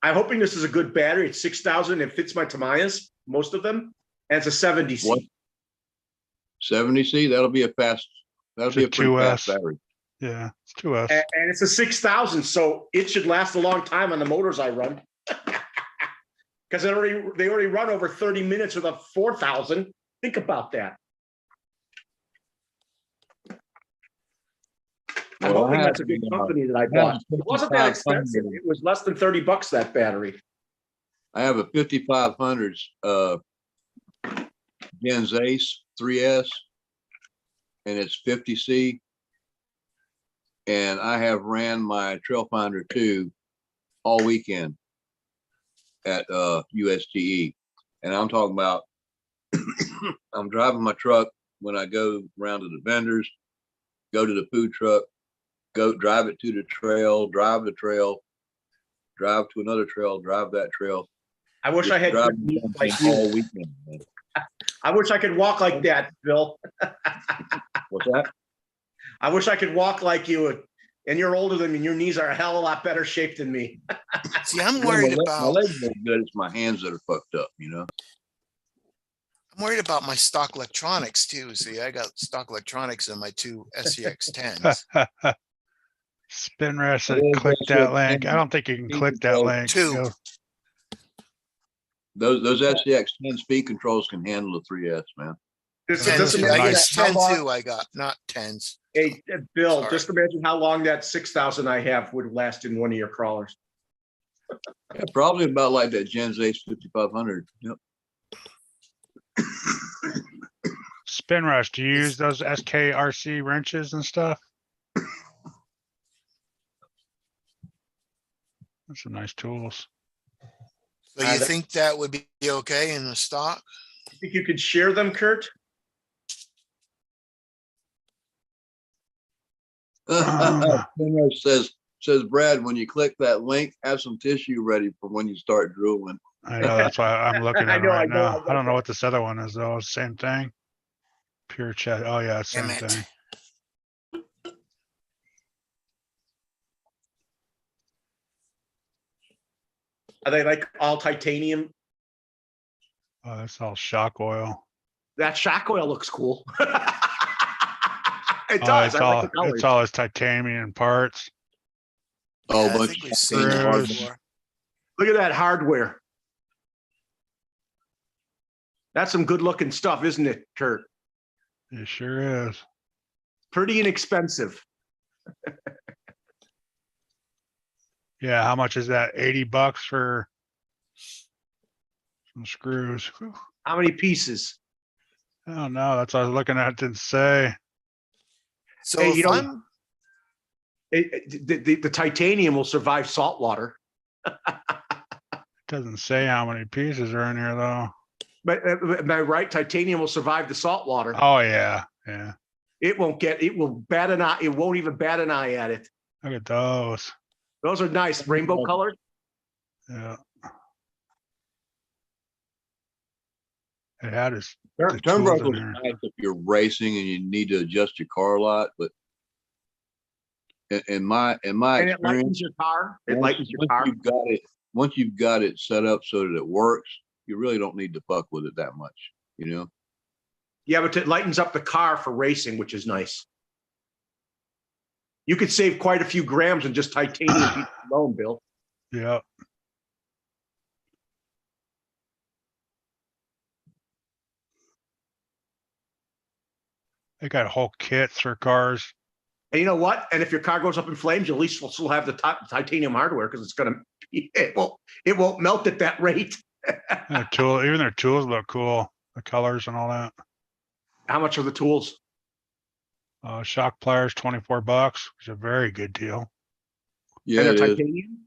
I'm hoping this is a good battery. It's 6,000. It fits my Tamayas, most of them. And it's a 70C. What? 70C, that'll be a fast, that'll It's be a a pretty fast 2S. battery. Yeah. It's 2S. And it's a 6,000. So it should last a long time on the motors I run. Because they already run over 30 minutes with a 4,000. Think about that. I'm Well, hoping I that's a had, good uh, company that I I have bought. a It wasn't that 5500. expensive. It was less than 30 bucks, that battery. I have a 5500 Gens Ace 3S, and it's 50C. And I have ran my Trail Finder 2 all weekend at USTE. And I'm talking about I'm driving my truck when I go around to the vendors, go to the food truck, go drive it to the trail, drive the trail, drive to another trail, drive that trail. I wish I had Drive good knees something like you. all weekend, man. I wish I could walk like that, Bill. What's that? I wish I could walk like you. And you're older than me, and your knees are a hell of a lot better shape than me. See, I'm Yeah, worried my about legs are good. It's my hands that are fucked up, you know. I'm worried about my stock electronics too. See, I got stock electronics in my two SEX 10s. Spinrest said Yeah, click that's that it. link. I don't think you can Speed click that control. link. Two. Go- Those SCX 10 speed controls can handle the 3S, man. Just, Ten just is imagine nice. how 10 long, two I got, not 10s. hey, Bill, Sorry. just imagine how long that 6,000 I have would last in one of your crawlers. Yeah, probably about like that Gens Ace 5500. Yep. Spinrest, do you use those SKRC wrenches and stuff? That's some nice tools. So you think that would be okay in the stock? You think you could share them, Kurt? says Brad, when you click that link, have some tissue ready for when you start drooling. I know, that's why I'm looking I at it know, right I know, now. I I don't know know. what this other one is though. Same thing. Pure chat. Oh yeah, same Damn it. thing. Are they like all titanium? Oh, that's all shock oil. That shock oil looks cool. It Oh, does. it's I like all the colors. it's all his titanium parts. Oh, Yeah, I but think we've seen that screws. before. Look at that hardware. That's some good looking stuff, isn't it, Kurt? It sure is. Pretty inexpensive. Yeah, how much is that? 80 bucks for some screws. Whew. How many pieces? I don't know. That's what I was looking at. It didn't say. So Hey, if you know, I'm, The titanium will survive salt water. It doesn't say how many pieces are in here though. But am I right? Titanium will survive the salt water. Oh yeah, yeah. It won't get. It will bat an eye. It won't even bat an eye at it. Look at those. Those are nice, rainbow colored. Yeah. It had its the tools turnbuckles in are there. nice if you're racing and you need to adjust your car a lot, but in my And it experience, lightens your car. It lightens your car. once you've got it set up so that it works, you really don't need to fuck with it that much, you know? Yeah, but it lightens up the car for racing, which is nice. You could save quite a few grams in just titanium pieces alone, Bill. Yeah. They got whole kits for cars. And you know what? And if your car goes up in flames, you at least will still have the titanium hardware because it's gonna it won't melt at that rate. Their tool, even their tools look cool. The colors and all that. How much are the tools? Shock pliers, $24, which is a very good deal. Yeah, And it they're is. titanium?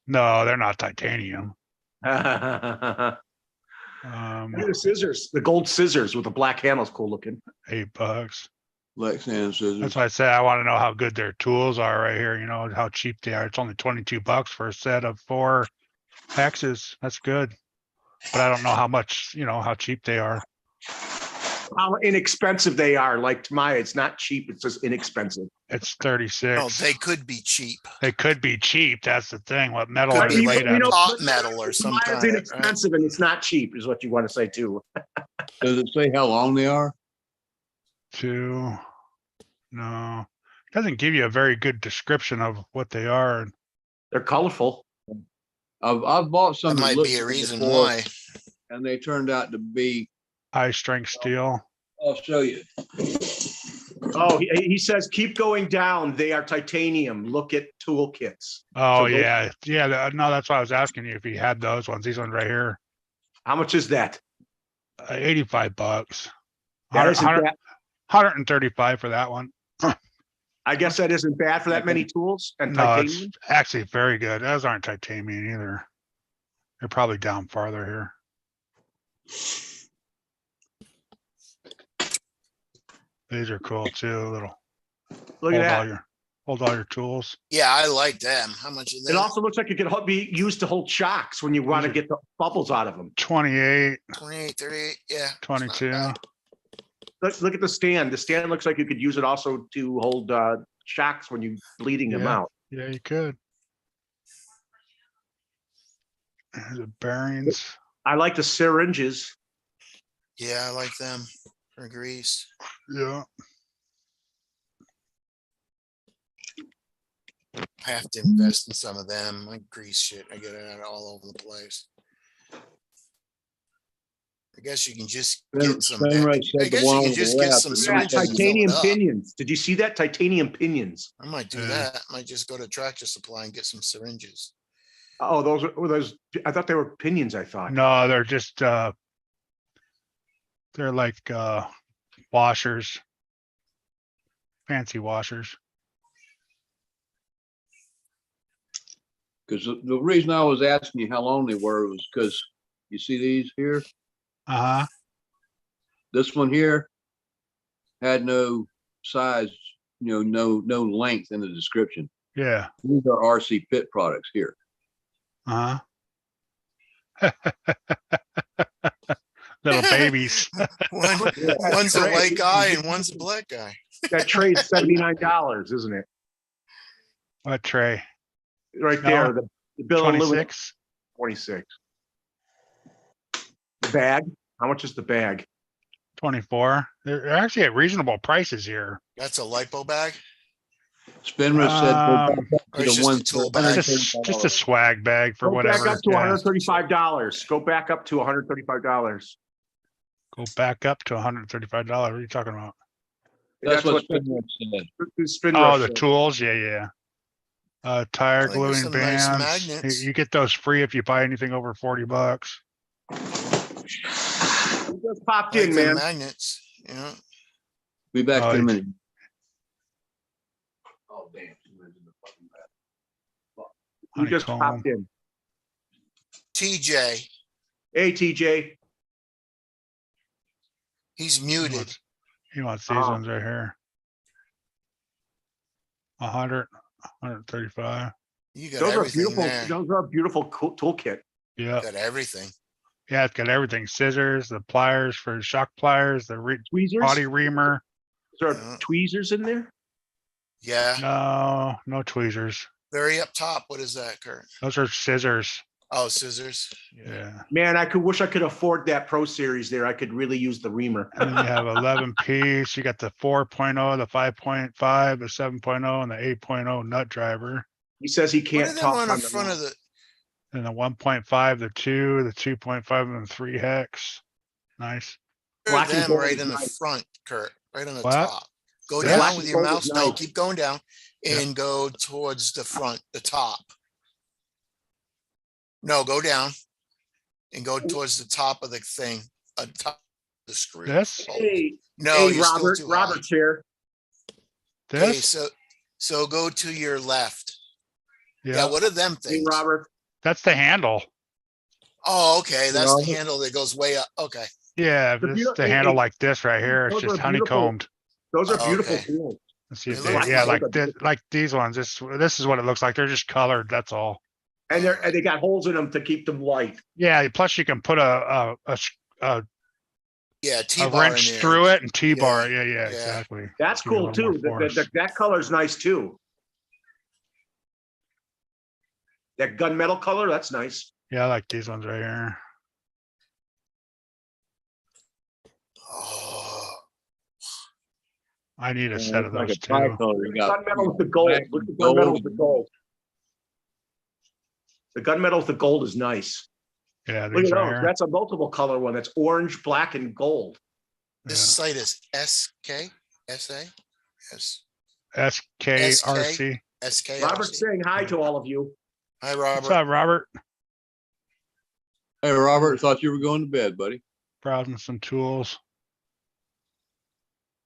No, they're not titanium. Look at the scissors. The gold scissors with the black handles, cool looking. $8. Lexan scissors. That's why I say I want to know how good their tools are right here. You know, how cheap they are. It's only $22 for a set of 4 hexes. That's good. But I don't know how much, you know, how cheap they are. How inexpensive they are. Like to my, it's not cheap. It's just inexpensive. It's 36. No, they could be cheap. They could be cheap. That's the thing. What metal Could are be they like made out of? hot metal or some Mine's kind. Right? inexpensive and it's not cheap, is what you want to say too. Does it say how long they are? 2. No, doesn't give you a very good description of what they are. They're colorful. I've bought some. That might looked be a like reason before, why. and they turned out to be. High strength steel. I'll show you. Oh, he says, keep going down. They are titanium. Look at toolkits. Oh So those- yeah, yeah. No, that's why I was asking you if you had those ones. These ones right here, How much is that? $85. That isn't 100 bad. 135 for that one. I guess that isn't bad for that many tools and No, it's titanium. actually very good. Those aren't titanium either. They're probably down farther here. These are cool too. Little Look at that. hold all your tools. Yeah, I like them. How much is It that? also looks like it could be used to hold shocks when you want to get the bubbles out of them. 28, 28, 38. Yeah. 22. Look at the stand. The stand looks like you could use it also to hold shocks when you're bleeding them Yeah. out. Yeah, you could. There's the bearings. I like the syringes. Yeah, I like them for grease. Yeah. I have to invest in some of them. My grease shit, I get it out all over the place. I guess you can just get some. Spenrose I said the guess one you on can the just get left some is Look at that, syringes and fill titanium it up. pinions. Did you see that? Titanium pinions. I might do Yeah. that. I might just go to Tractor Supply and get some syringes. Oh, those. I thought they were pinions. I thought. No, they're just they're like washers. Fancy washers. Because the reason I was asking you how long they were was because you see these here. Uh-huh. This one here had no size, you know, no length in the description. Yeah. These are RC Pit products here. Uh-huh. Little babies. One's a white guy and one's a black guy. That trade's $79, isn't it? What tray? Right No. there. The bill of lading, 26? 26. The bag. How much is the bag? 24. They're actually at reasonable prices here. That's a lipo bag. Spinrich said go Um, back up or to it's the just a one tool for bag. Just a swag bag for Go whatever. back up to Yeah. $135. Go back up to $135. Go back up to $135. What are you talking about? That's what Spin Oh, Rush the said. tools. Yeah, yeah. Tire Well, there's gluing some nice bands. magnets. You get those free if you buy anything over $40. You just popped Like in, the man. magnets. Yeah. Be back Oh, in a it's- minute. Oh, damn. You just Honeycomb. popped in. TJ, Hey, TJ. he's He muted. wants, he wants these Oh. ones right here. 100, 135. You got Those are everything beautiful. there. Those are a beautiful toolkit. Yeah. Got everything. Yeah, it's got everything. Scissors, the pliers for shock pliers, the Tweezers. body reamer. Is there Yeah. tweezers in there? Yeah, No tweezers. very up top. What is that, Kurt? Those are scissors. Oh, scissors. Yeah. Man, wish I could afford that Pro Series there. I could really use the reamer. And then you have 11 piece. You got the 4.0, the 5.5, the 7.0, and the 8.0 nut driver. He says he What are can't them talk on the on front of the? And the 1.5, the 2, the 2.5, and the 3 hex. Nice. Black and Them gold right is in the nice. front, Kurt. Right on the What? top. Go This? down with your Black and gold mouse. is No, nice. keep going down Yeah. and go towards the front, the top. No, go down and go towards the top of the thing, top of the screen. This? Oh, Hey, no, hey, you're still Robert, too high. Robert's here. Okay, This? so go to your left. Yeah, Yeah. what are them Hey, things? Robert. That's the handle. Oh, okay, that's the Robert? handle that goes way up. Okay. Yeah, The this is beautiful- the hey, handle hey, like this right here. It's those just are beautiful. honeycombed. Those are Oh, beautiful okay. tools. Let's see if It they, looks yeah, like- like these ones. This is what it looks like. They're just colored. That's all. And they got holes in them to keep them light. Yeah. Plus, you can put a Yeah, T-bar in wrench there. through it and T-bar. Yeah, Yeah, yeah. exactly. That's Give it a cool little more too. force. That color's nice too. That gunmetal color, that's nice. Yeah, I like these ones right here. Oh, I need a Yeah, set it's of like those a too. tricolor. You got Gunmetal with the gold. black Look at the and gunmetal gold with the and- gold. The gunmetal with the gold is nice. Yeah, Look these at right those. here. That's a multiple color one. That's orange, black, and gold. this site is SK, SA, S, SKRC. SK. Robert's saying hi to all of you. Hi, What's Robert. up, Robert? Hey, Robert, thought you were going to bed, buddy. Browsing some tools.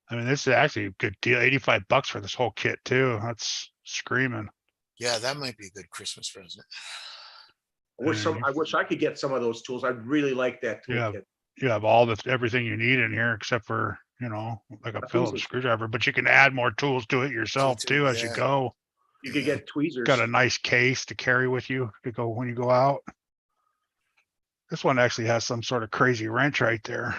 I mean, this is actually a good deal. $85 for this whole kit too. That's screaming. Yeah, that might be a good Christmas present. I wish I could get some of those tools. I'd really like that Yeah. toolkit. You have everything you need in here except for, like a That's Phillips easy. screwdriver, but you can add more tools to it yourself too as you yeah. go. You could get tweezers. Got a nice case to carry with you to go when you go out. This one actually has some sort of crazy wrench right there.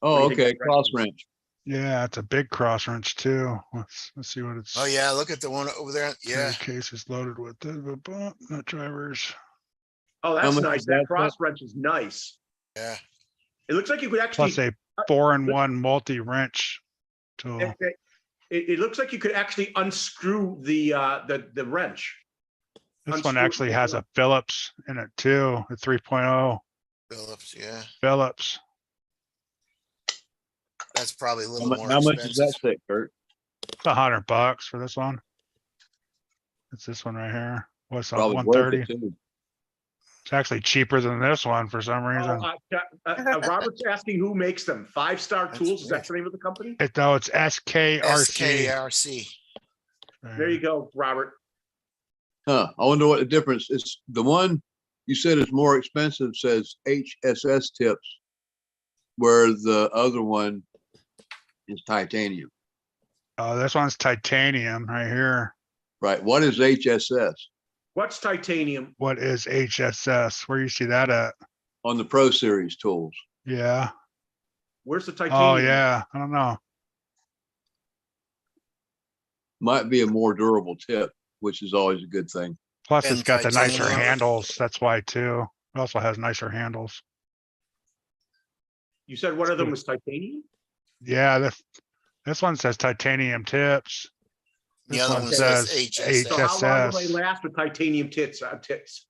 Oh, What do you okay, think? cross wrench. Yeah, it's a big cross wrench too. Let's see what it's. Oh, yeah, look at the one over there. Yeah. The case is loaded with nut drivers. Oh, How that's much nice. is That that, cross wrench is nice. Yeah. It looks like you could actually. Plus a 4-in-1 multi wrench tool. It looks like you could actually unscrew the wrench. This one unscrew actually the has a wrench. Phillips in it too, a 3.0 Phillips, yeah. Phillips. That's probably a little more How much is that expensive. stick, Kurt? It's $100 for this one. It's this one right here. What's up? Probably worth 130. it too. It's actually cheaper than this one for some reason. Robert's asking who makes them. 5-Star That's Tools. Is weird. that the name of the company? No, it's SKRC. SKRC. There you go, Robert. Huh, I wonder what the difference is. The one you said is more expensive says HSS tips, where the other one is titanium. Oh, this one's titanium right here. Right, what is HSS What's titanium? What is HSS? Where you see that at? on the Pro Series tools? Yeah. Where's the titanium? Oh, yeah. I don't know. Might be a more durable tip, which is always a good thing. Plus, it's And got the nicer titanium. handles. That's why too. It also has nicer handles. You said one of them was titanium? Yeah, this one says titanium tips. The This other one one says says HSS. So how long will they HSS. last with titanium tits? Tits.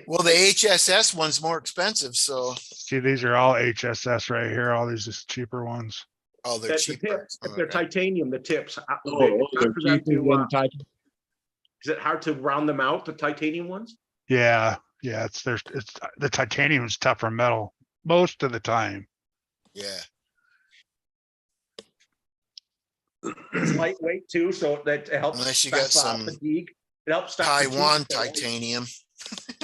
Well, the HSS one's more expensive, so, See, these are all HSS right here. All these is cheaper ones. oh, they're That's the cheaper. tips. If they're Okay. titanium, the tips. Oh, It's they're hard for them cheaper to, than titanium. is it hard to round them out, the titanium ones? Yeah, it's the titanium is tougher metal most of the time. Yeah. It's lightweight too, so that helps. Unless you got stop, some fatigue. It helps stop fatigue. Taiwan titanium.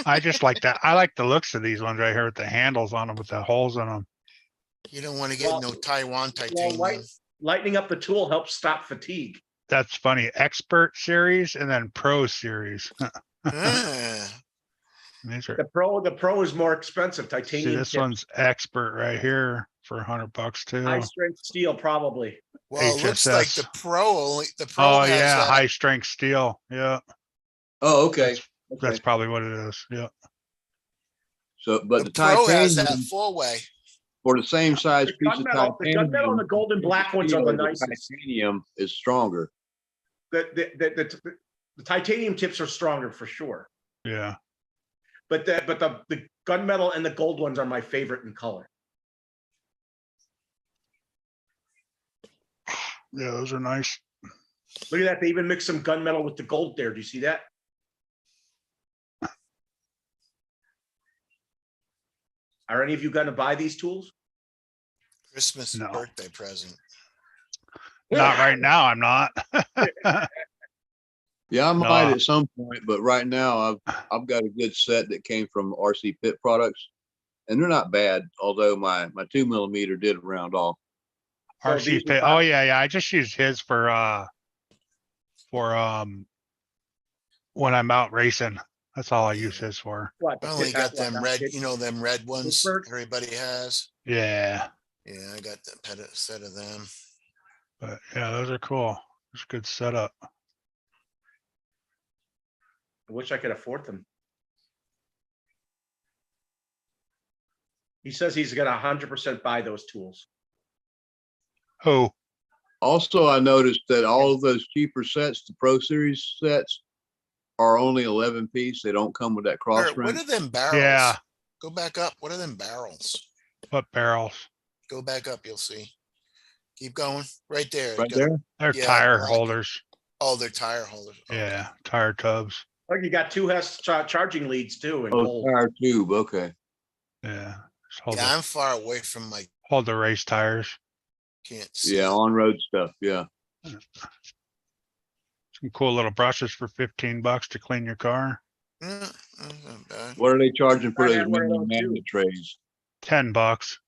I just like that. I like the looks of these ones right here with the handles on them, with the holes in them. You don't want to get Well- no Taiwan titanium. Lightening up the tool helps stop fatigue. That's funny. Expert series and then Pro series. Ah, These are, The pro is more expensive. see, Titanium. this tips. one's expert right here for $100 too. High strength steel, probably. Well, it looks like the HSS. Pro Oh has yeah, that. high strength steel. Yeah, Oh, okay. that's Okay. probably what it is. Yeah. So, but The the Pro has that titanium full way. for the same size The piece of gunmetal and the titanium, golden black ones are the the nicest. titanium is stronger. The titanium tips are stronger for sure. Yeah. But the gunmetal and the gold ones are my favorite in color. Yeah, those are nice. Look at that. They even mix some gunmetal with the gold there. Do you see that? Are any of you going to buy these tools? Christmas No. birthday present. Not right now. I'm not. Yeah, I might No. at some point, but right now I've got a good set that came from RC Pit Products, and they're not bad. Although my 2mm did round off. So these RC Pit. Oh yeah, yeah. I just use his for when I'm out racing. That's all I use his for. What? I only got them red, It- you know, them red ones Pittsburgh? everybody has. Yeah. Yeah, I got the set of them. But yeah, those are cool. It's a good setup. I wish I could afford them. He says he's going to 100% buy those tools. Oh, Also, I noticed that all of those cheaper sets, the Pro Series sets, are only 11 piece. They don't come with that cross What wrench. are them barrels? yeah. Go back up. What are them barrels? What barrels? Go back up, you'll see. Keep going. Right there. Right Got- there. They're Yeah, tire black. holders. Oh, they're tire holders. Okay. Yeah, tire tubs. Look, you got two charging leads too in Oh, gold. tire tube. Okay. Yeah. Just hold, Yeah, I'm far away from my hold the race tires. can't see. Yeah, on road stuff. Yeah. Some cool little brushes for $15 to clean your car. Yeah, that's not bad. What are they charging for I those had one of mini those, too. magnet trays? $10.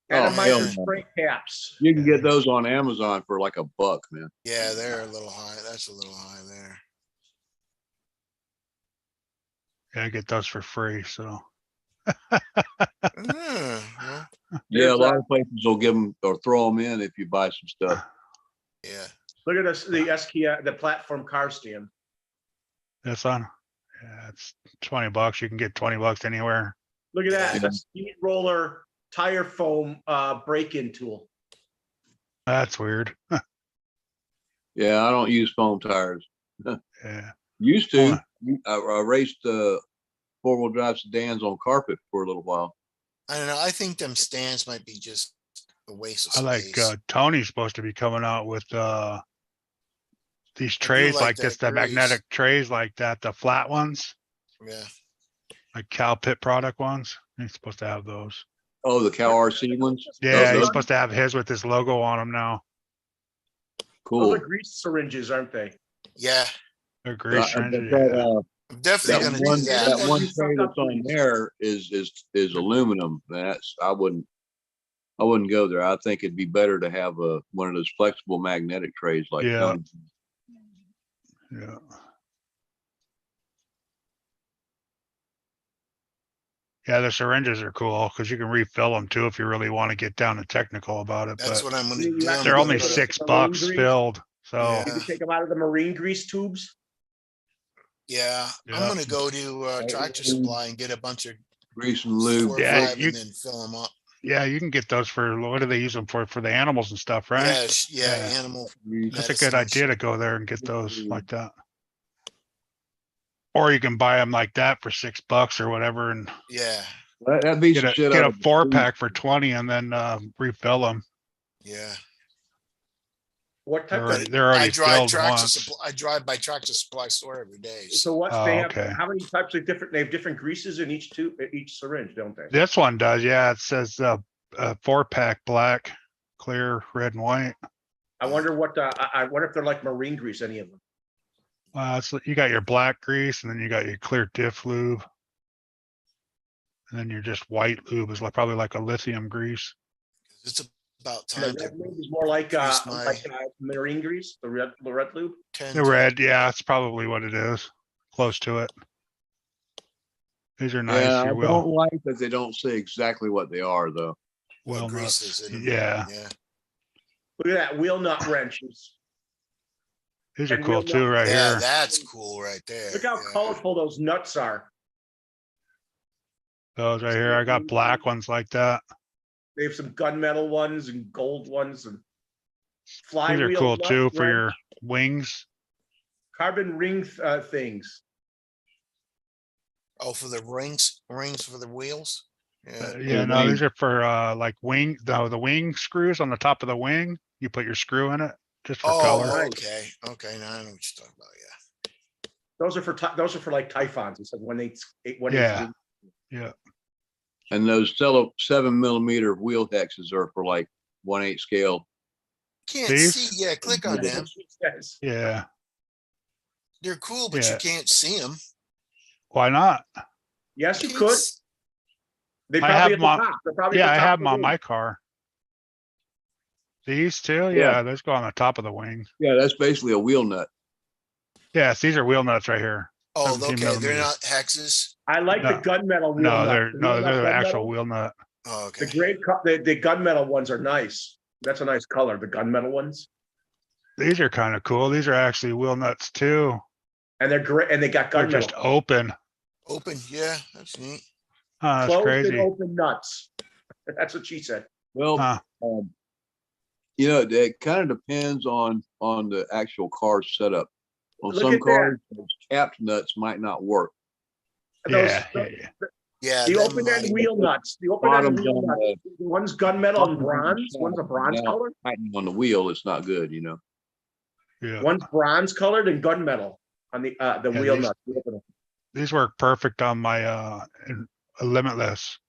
And Oh, a hell micro no. spray caps. You can get those on Amazon for like $1, man. Yeah, they're a little high. That's a little high there. Yeah, I get those for free. So Well, Yeah, a There's, lot of places will give them or throw them in if you buy some stuff. yeah. Look at this, the platform car stand. that's on. Yeah, it's $20. You can get $20 anywhere. Look at that. Yeah. It's a speed roller tire foam break-in tool. That's weird. Yeah, I don't use foam tires. Yeah. Used to. Oh. I raced 4-wheel drive sedans on carpet for a little while. I don't know. I think them stands might be just a waste of I like space. Tony's supposed to be coming out with these I do trays like like that this, the grease. magnetic trays like that, the flat ones, Yeah. like Cal Pit product ones. He's supposed to have those. Oh, the Cal RC ones. Yeah, those he's are supposed to have his with his logo on them now. cool. Those are grease syringes, aren't they? Yeah. They're grease syringes. But Yeah. I'm definitely that gonna one, do that. that one You tray suck up that's on grease. there is aluminum. I wouldn't go there. I think it'd be better to have one of those flexible magnetic trays like Yeah. Tony. Yeah. Yeah, the syringes are cool because you can refill them too if you really want to get down and technical about it. That's But what I'm gonna You do. have I'm to they're gonna only go to- $6 grease. filled. So Yeah. You can take them out of the marine grease tubes. Yeah, I'm Yeah. gonna go to Tractor Supply and get a bunch of Grease and 4 lube. or Yeah, 5 you- and then fill them up. yeah, you can get those for what do they use them for? For the animals and stuff, right? Yes, yeah, Yeah. animal. That's a good medicines. idea to go there and get those like that. Or you can buy them like that for $6 or whatever and Yeah, That beats get the a shit get out a of 4-pack for 20 and then refill them. yeah. What type They're of? already, they're already I drive filled Tractor once. Supply. I drive by Tractor Supply store every day. So what Oh, they have? okay. How many types of different? They have different greases in each tube, each syringe, don't they? This one does, yeah. It says 4-pack black, clear, red, and white. I wonder what. I wonder if they're like marine grease. Any of them? So you got your black grease, and then you got your clear diff lube, and then your just white lube is like probably like a lithium grease. It's about And the time to red lube is more like grease my- marine grease. The red lube. tend The red, yeah, that's probably what it is. Close to it. These are nice. Yeah, I You will. don't like that they don't say exactly what they are though. what Will grease nuts. is in them. Yeah. Yeah. Look at that wheel nut wrenches. These are And cool wheel too, nut. right Yeah, here. that's cool right there. Look how Yeah. colorful those nuts are. Those right here. I got black ones like that. They have some gunmetal ones and gold ones and These flywheel. are cool nut too for wrench, your wings. carbon ring things. Oh, for the rings for the wheels. Yeah. Yeah, no, these are for like wing, the wing screws on the top of the wing. You put your screw in it just for color. Oh, Nice. okay. Okay, now I know what you're talking about. Yeah. Those are for like Typhons. It said when they Yeah. Yeah. And those 7mm wheel hexes are for like 1/8 scale. Can't These? see. Yeah, click on them. Yeah. They're cool, but Yeah. you can't see them. Why not? Yes, you could. They I probably have at the them on- top. They're probably Yeah, at I the top have of them the on wing. my car. These two? Yeah. Yeah, those go on the top of the wing. Yeah, that's basically a wheel nut. Yes, these are wheel nuts right here. Oh, 17 okay. They're millimeters. not hexes. I like the No. gunmetal wheel No, nut. they're Wheel nut the actual gunmetal. wheel nut. Oh, The okay. great the gunmetal ones are nice. That's a nice color. The gunmetal ones, These are kind of cool. These are actually wheel nuts too. and they're great. And they got They're gunmetal. just open. Open. Yeah, that's neat. That's Closed crazy. and open nuts. That's what she said. Well, Huh. you know, it kind of depends on the actual car setup. On Look some at that. cars, those capped nuts might not work. Those, Yeah, yeah, yeah. Yeah, the them open end might- wheel nuts. The open end Bottoms wheel on nuts. One's gunmetal and bronze. One's a bronze Now, color. tightening on the wheel, it's not good, you know. Yeah. One's bronze colored and gunmetal on the Yeah, wheel these- nut. the opening. These work perfect on my Limitless.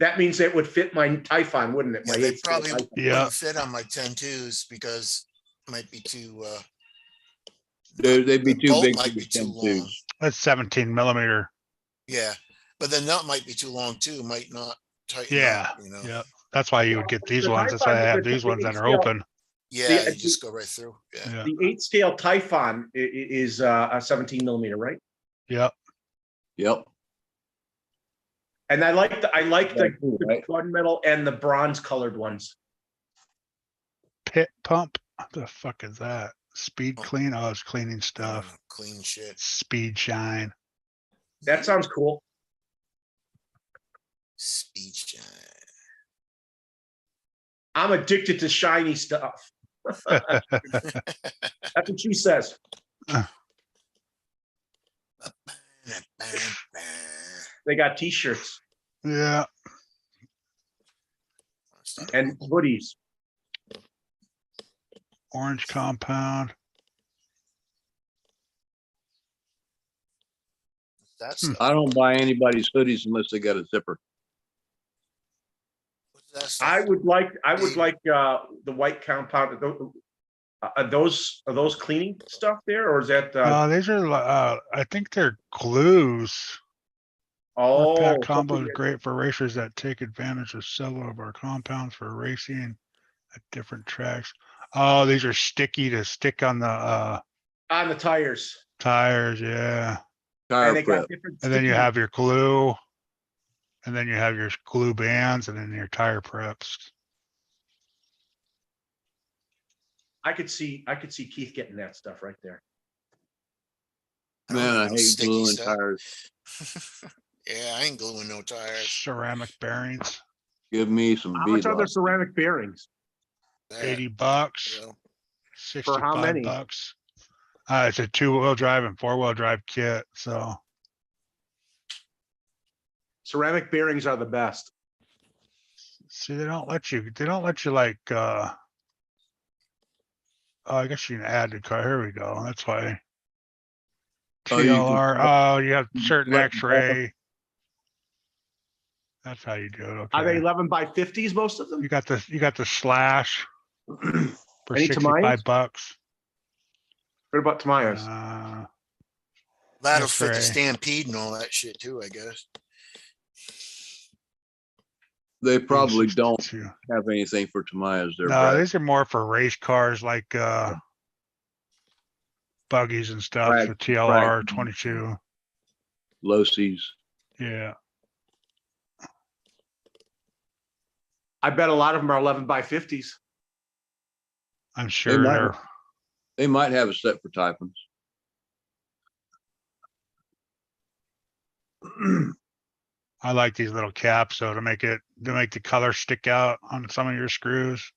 That means it would fit my Typhon, wouldn't it? Yeah, My they 8-scale probably Typhon. Yeah. wouldn't fit on my 10-2s because it might be too. They'd be the too bolt big might for be the too 10-2s. long. That's 17 millimeter. Yeah, but the nut might be too long too. Might not tighten Yeah. up. You know. Yeah. That's why you would get these The ones. That's why I Typhon, have the these ones that are 8-scale open. Yeah, The- you just go right through. Yeah. Yeah. The 8-scale Typhon is a 17 millimeter, right? Yep. Yep. And I like the Right. gunmetal and the bronze colored ones. Pit pump. What the fuck is that? Speed clean. Oh, it's cleaning stuff. Clean shit. Speed shine. That sounds cool. Speed shine. I'm addicted to shiny stuff. That's what she says. They got t-shirts Yeah. and hoodies. Orange compound. That's I don't buy anybody's hoodies unless they got a zipper. I would like the white compound. Are those cleaning stuff there, or is that These are I think they're glues. Our pack combo is great for racers that take advantage of several of our compounds for racing at different tracks. Oh, these are sticky to stick on the tires? tires. Yeah. Tire And they prep. got different. And then you sticky- have your glue. And then you have your glue bands and then your tire preps. I could see Keith getting that stuff right there. Man, I hate sticky gluing stuff. tires. Yeah, I ain't gluing no tires. Ceramic bearings. Give me some How much are their beadlock. ceramic bearings? That, 80 bucks. you know, 65 many? bucks. It's a 2-wheel drive and 4-wheel drive kit. So Ceramic bearings are the best. see, they don't let you like oh, I guess you can add the car. Here we go. That's why. Oh, you can- TLR. Oh, you have certain let- X-ray. That's how you do it. Okay. Are they 11 by 50s? Most of them. You got the slash for Any 65 Tamayas? bucks. What about Tamayas? that'll fit the X-ray. Stampede and all that shit too, I guess. They probably don't 62. have anything for Tamiya's there, No, Brad. these are more for race cars like buggies and stuff. Right, The TLR right. 22. Losi's. Yeah. I bet a lot of them are 11 by 50s. I'm sure might- they're, They might have a set for Typhons. I like these little caps, so to make the color stick out on some of your screws.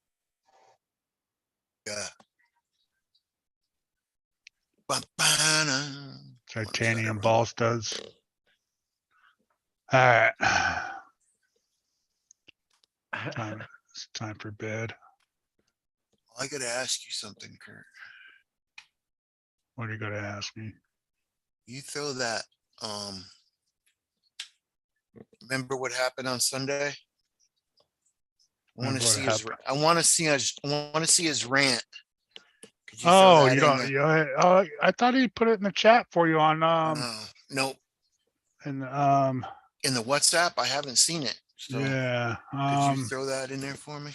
Yeah. Ba-ba-na. Titanium ball studs. All right. It's time for bed. I gotta ask you something, Kurt. What are you gonna ask me? You throw that, remember what happened on Sunday? I want Remember to what see his, happened? I want to see his rant. Could you throw Oh, that you in don't, there? I thought he put it in the chat for you on, No, and, in the WhatsApp, I haven't seen it. So yeah, could you throw that in there for me?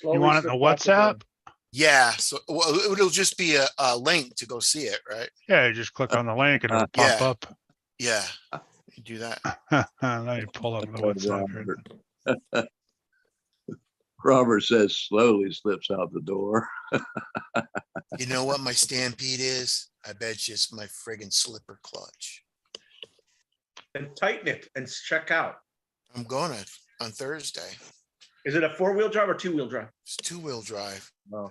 you want it in the WhatsApp? Yeah, so well, it'll just be a link to go see it, right? Yeah, you just click on the link and it'll pop Yeah. up. Yeah, you do that. Let me pull up the WhatsApp here. Robert says slowly slips out the door. You know what my stampede is? I bet you it's my friggin' slipper clutch. And tighten it and check out. I'm gonna on Thursday. Is it a 4-wheel drive or 2-wheel drive? It's 2-wheel drive. Oh.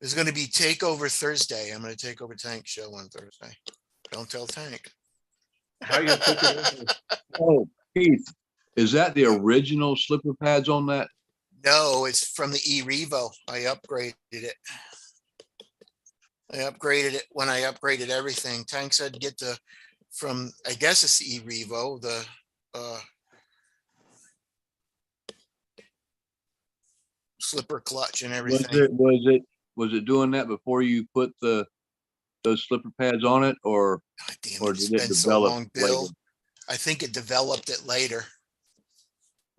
There's gonna be takeover Thursday. I'm gonna take over Tank show on Thursday. Don't tell Tank. How are you gonna take it over? Oh, Keith, is that the original slipper pads on that? No, it's from the E-Revo. I upgraded it. I upgraded it when I upgraded everything. Tank said get the from, I guess it's the E-Revo, the slipper clutch and everything. Was it doing that before you put those slipper pads on it, or God damn or it, it's did it been so develop long, Bill. later? I think it developed it later.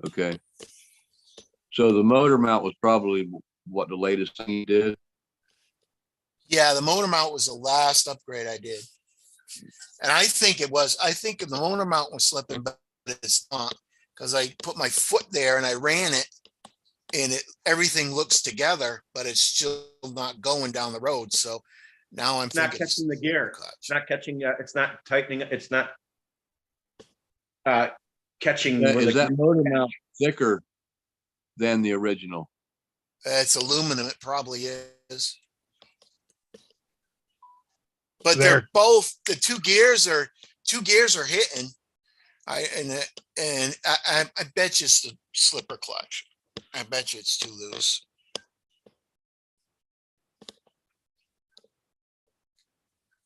Okay. So the motor mount was probably what the latest thing you did. Yeah, the motor mount was the last upgrade I did. And I think the motor mount was slipping, but it's not. Because I put my foot there and I ran it and everything looks together, but it's still not going down the road. So now I'm It's not thinking catching the gear. clutch. It's not catching, it's not tightening, it's not catching. Is where the- that motor mount thicker than the original? It's aluminum. It probably is. But There. they're both, the two gears are hitting. I bet you it's the slipper clutch. I bet you it's too loose.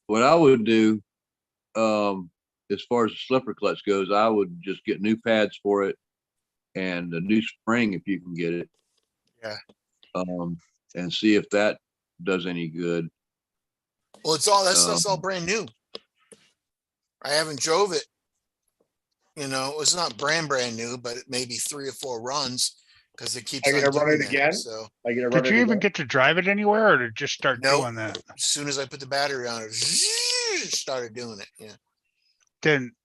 What I would do, as far as the slipper clutch goes, I would just get new pads for it and a new spring if you can get it. Yeah. And see if that does any good. Well, it's all that stuff's all brand new. I haven't drove it. You know, it's not brand new, but it may be 3 or 4 runs because it keeps Are you on gonna run doing it that. again? So Are you gonna run Did it you even again? get to drive it anywhere or did it just start Nope. doing that? as soon as I put the battery on it, started doing it. Yeah. Then,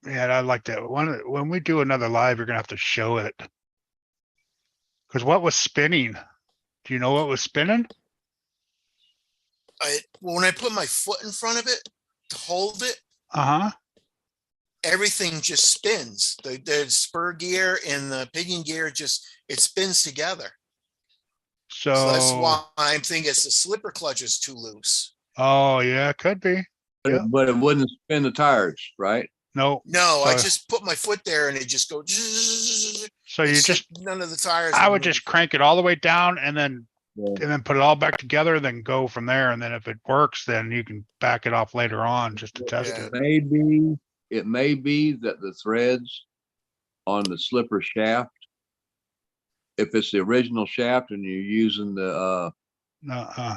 yeah, I like that. When we do another live, you're gonna have to show it. Because what was spinning? Do you know what was spinning? When I put my foot in front of it to hold it, Uh-huh. everything just spins. The spur gear and the pinion gear it spins together. So that's why I'm thinking it's the slipper clutch is too loose. Oh yeah, could be. Yeah. But it wouldn't spin the tires, right? No. No, I So- just put my foot there and it just go. So you just, none of the tires. I would would move. just crank it all the way down and then Yeah. put it all back together and then go from there. And then if it works, then you can back it off later on just to test Yeah. it. It may be that the threads on the slipper shaft, if it's the original shaft and you're using the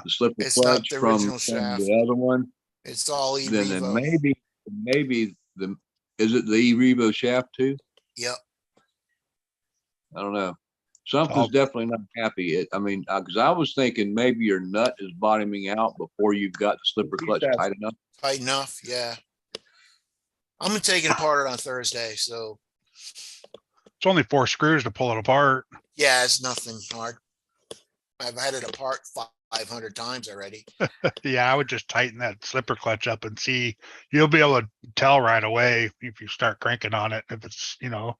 slipper It's not clutch the from original shaft. the other one, It's all then E-Revo. maybe is it the E-Revo shaft too? Yep. I don't know. Something's definitely not happy. Because I was thinking maybe your nut is bottoming out before you've got the slipper clutch tight enough. Tight enough. Yeah. I'm gonna take it apart on Thursday. So It's only 4 screws to pull it apart. yeah, it's nothing hard. I've had it apart 500 times already. Yeah, I would just tighten that slipper clutch up and see. You'll be able to tell right away if you start cranking on it. If it's, Yeah.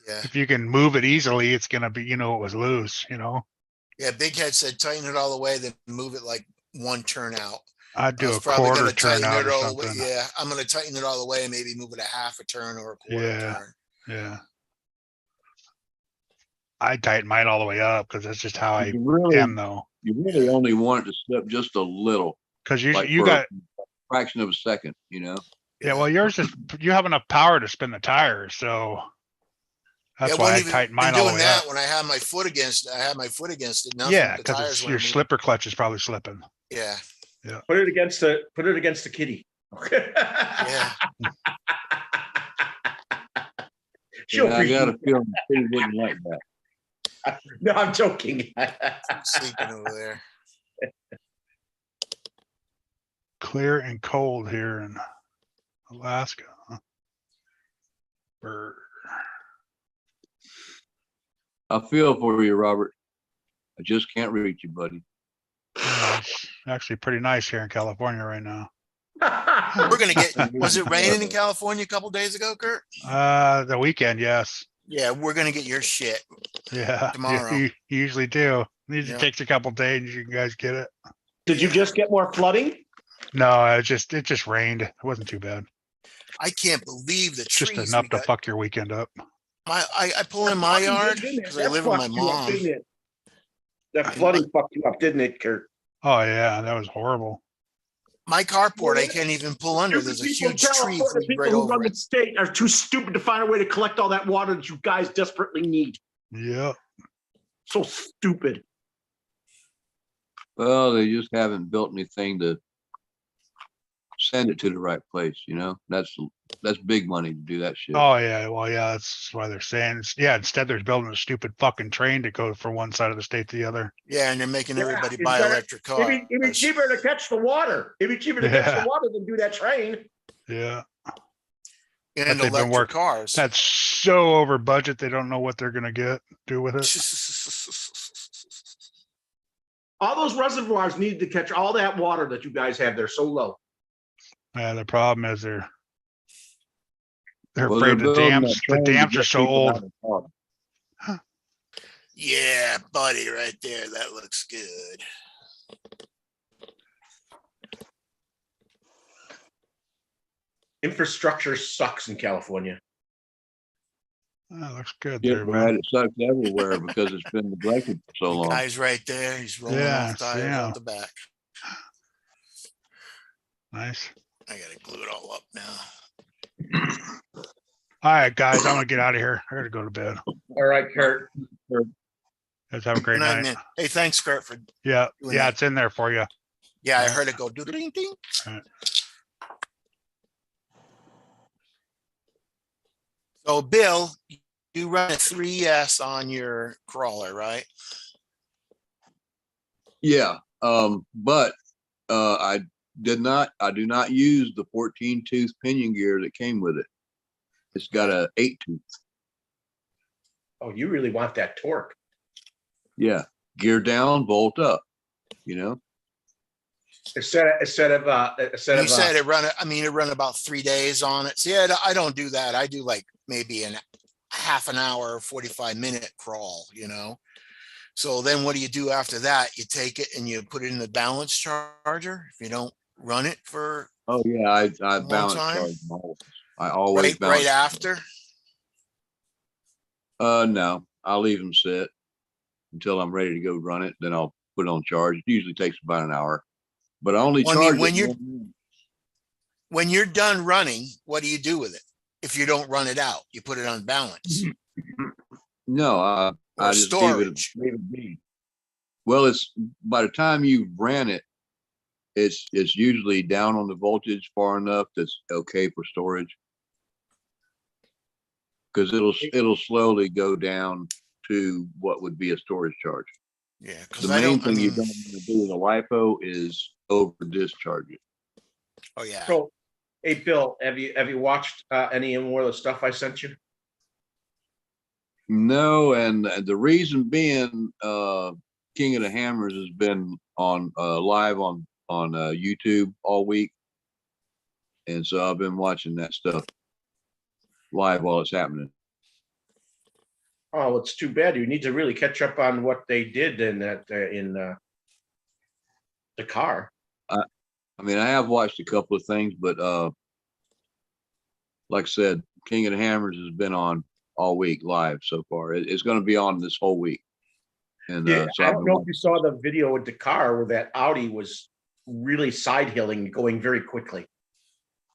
if you can move it easily, it's gonna be, it was loose. Yeah. Big Head said tighten it all the way, then move it like one turn out. I'd I do was a probably quarter going to turn tighten out it or all the way. something. Yeah. I'm going to tighten it all the way and maybe move it a half a turn or a quarter Yeah. turn. Yeah. I tighten mine all the way up because that's just how I You really, am though. you really Yeah. only want it to slip just a little, Because you like you for got a fraction of a second, yeah, well yours is you have enough power to spin the tires, so Yeah, that's I why I wouldn't even tighten been mine all the doing way that up. when I had my foot against it. Nothing. Yeah, The because tires it's weren't your moving. slipper clutch is probably slipping. Yeah. Put it against the kitty. Yeah. She'll Yeah, I got a appreciate feeling he wouldn't like that. that. No, I'm joking. Sleeping over there. Clear and cold here in Alaska. Huh? Brr. I feel for you, Robert. I just can't reach you, buddy. Yeah, it's actually pretty nice here in California right now. We're gonna get. Was it raining in California a couple days ago, Kurt? The weekend, yes. Yeah, we're gonna get your shit. Yeah, Tomorrow. you usually do. It usually Yep. takes a couple days. You guys get it. Did you just get more flooding? No, it just rained. It wasn't too bad. I can't believe the Just trees enough we to got. fuck your weekend up. I pull in my yard because I live with my mom. That flooding fucked you up, didn't it, Kurt? Oh yeah, that was horrible. My carport, I can't even pull under. There's a huge tree The people right who over run it. the state are too stupid to find a way to collect all that water that you guys desperately need. Yeah. So stupid. Well, they just haven't built anything to send it to the right place, That's big money to do that shit. Oh yeah. Well, yeah. That's why they're saying. Yeah. Instead, they're building a stupid fucking train to go from one side of the state to the other. Yeah, and they're making everybody you buy gotta- electric cars. It'd be cheaper to catch the water. It'd be cheaper to catch the Yeah. water than do that train. Yeah. And But they've been electric working- cars. That's so over budget. They don't know what they're gonna do with it. All those reservoirs need to catch all that water that you guys have. They're so low. Yeah. The problem is they're Well, afraid they're the building dams. that The train to dams are get so people old. out of town. Yeah, buddy, right there. That looks good. Infrastructure sucks in California. That looks good Yeah, there, Brad, man. it sucks everywhere because it's been neglected for so The long. guy's right there. He's rolling Yeah, off tires yeah. out the back. Nice. I gotta glue it all up now. All right, guys. I'm gonna get out of here. I gotta go to bed. All right, Kurt. Guys, have a great Good night, night. man. Hey, thanks, Kurt, for Yeah. doing Yeah. that. It's in there for you. Yeah, I Alright. heard it go ding ding ding. Alright. So, Bill, you run a 3S on your crawler, right? Yeah, but I do not use the 14 tooth pinion gear that came with it. It's got a 8 tooth. Oh, you really want that torque. Yeah, gear down, bolt up. Instead of You said it run about 3 days on it. See, I don't do that. I do like maybe an half an hour, 45-minute crawl, So then what do you do after that? You take it and you put it in the balance charger. If you don't run it for Oh yeah, I balance time? charge them always. I always right balance. after. No, I'll leave them sit until I'm ready to go run it. Then I'll put it on charge. It usually takes about an hour, but I only Well, I mean, charge when you're done running, what do you do with it? If you don't run it out, you put it on balance. No, I Or just storage. leave it be. Well, it's by the time you ran it, it's usually down on the voltage far enough that's okay for storage. Because it'll slowly go down to what would be a storage charge. Yeah, The because main thing you don't want to do with a LiPo is over discharge it. Oh yeah. So, hey, Bill, have you watched any more of the stuff I sent you? No, and the reason being, King of the Hammers has been on live on YouTube all week, and so I've been watching that stuff live while it's happening. Oh, it's too bad. You need to really catch up on what they did in that the car. I mean, I have watched a couple of things, but like I said, King of the Hammers has been on all week live so far. It's going to be on this whole week. And Yeah, so I I've don't been know if you saw the video with the car where that Audi was really side hilling, going very quickly.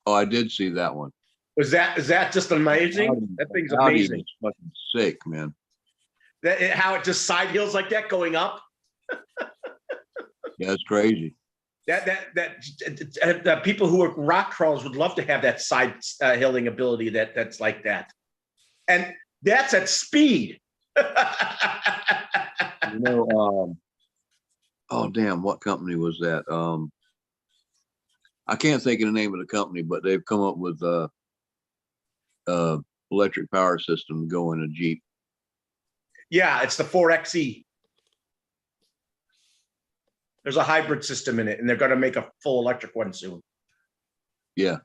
Oh, I did see that one. Is that just amazing? Audi- That thing's Audi amazing. is fucking sick, man. How it just side hills like that going up. Yeah, it's crazy. That people who are rock crawlers would love to have that side hilling ability that's like that, and that's at speed. You know, oh damn, what company was that? I can't think of the name of the company, but they've come up with electric power system to go in a Jeep. Yeah, it's the 4xe. There's a hybrid system in it, and they're going to make a full electric one soon. Yeah,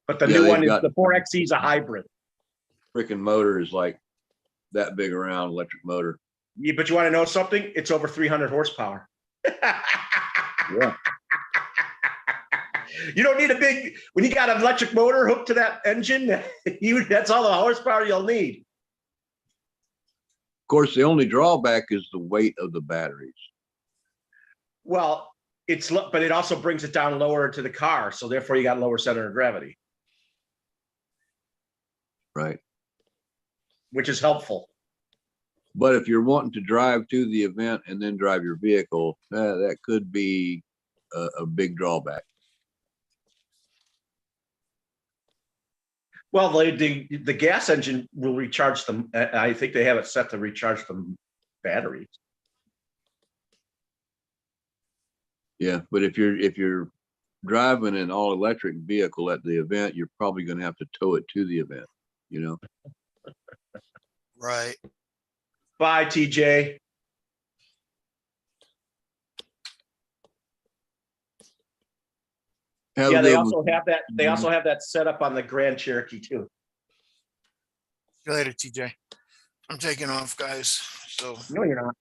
But the Yeah, new they've one is got- the 4xe is a hybrid. freaking motor is like that big around, electric motor. Yeah, but you want to know something? It's over 300 horsepower. Yeah. You don't need a big, when you got an electric motor hooked to that engine, that's all the horsepower you'll need. Of course, the only drawback is the weight of the batteries. Well, but it also brings it down lower to the car. So therefore you got lower center of gravity, Right. which is helpful. But if you're wanting to drive to the event and then drive your vehicle, that could be a big drawback. Well, the gas engine will recharge them. I think they have it set to recharge the batteries. Yeah, but if you're driving an all electric vehicle at the event, you're probably going to have to tow it to the event. You know. Right. Bye, TJ. Have a Yeah, they good also one. have that. They also have that set up on the Grand Cherokee too. See you later, TJ. I'm taking off, guys. So No, you're not.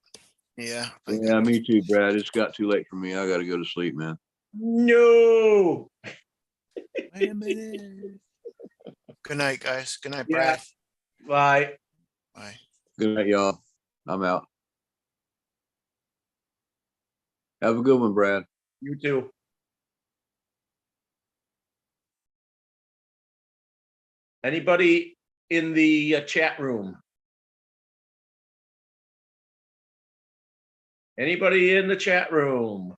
yeah. Yeah, me too, Brad. It's got too late for me. I got to go to sleep, man. No. Wait a minute. Good night, guys. Good night, Yeah. Brad. Bye. Bye. Good night, y'all. I'm out. Have a good one, Brad. You too. Anybody in the chat room? Anybody in the chat room?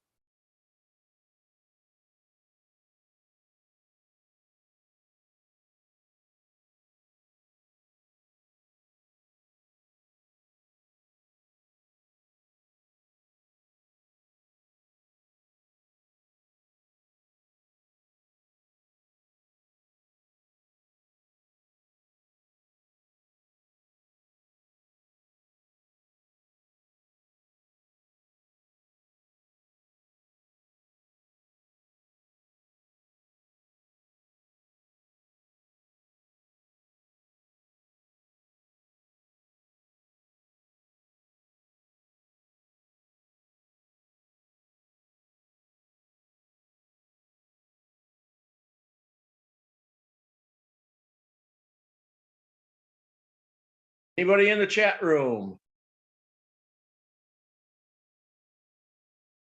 Anybody in the chat room?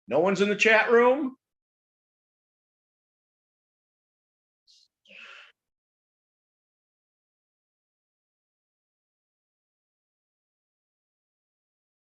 No one's in the chat room?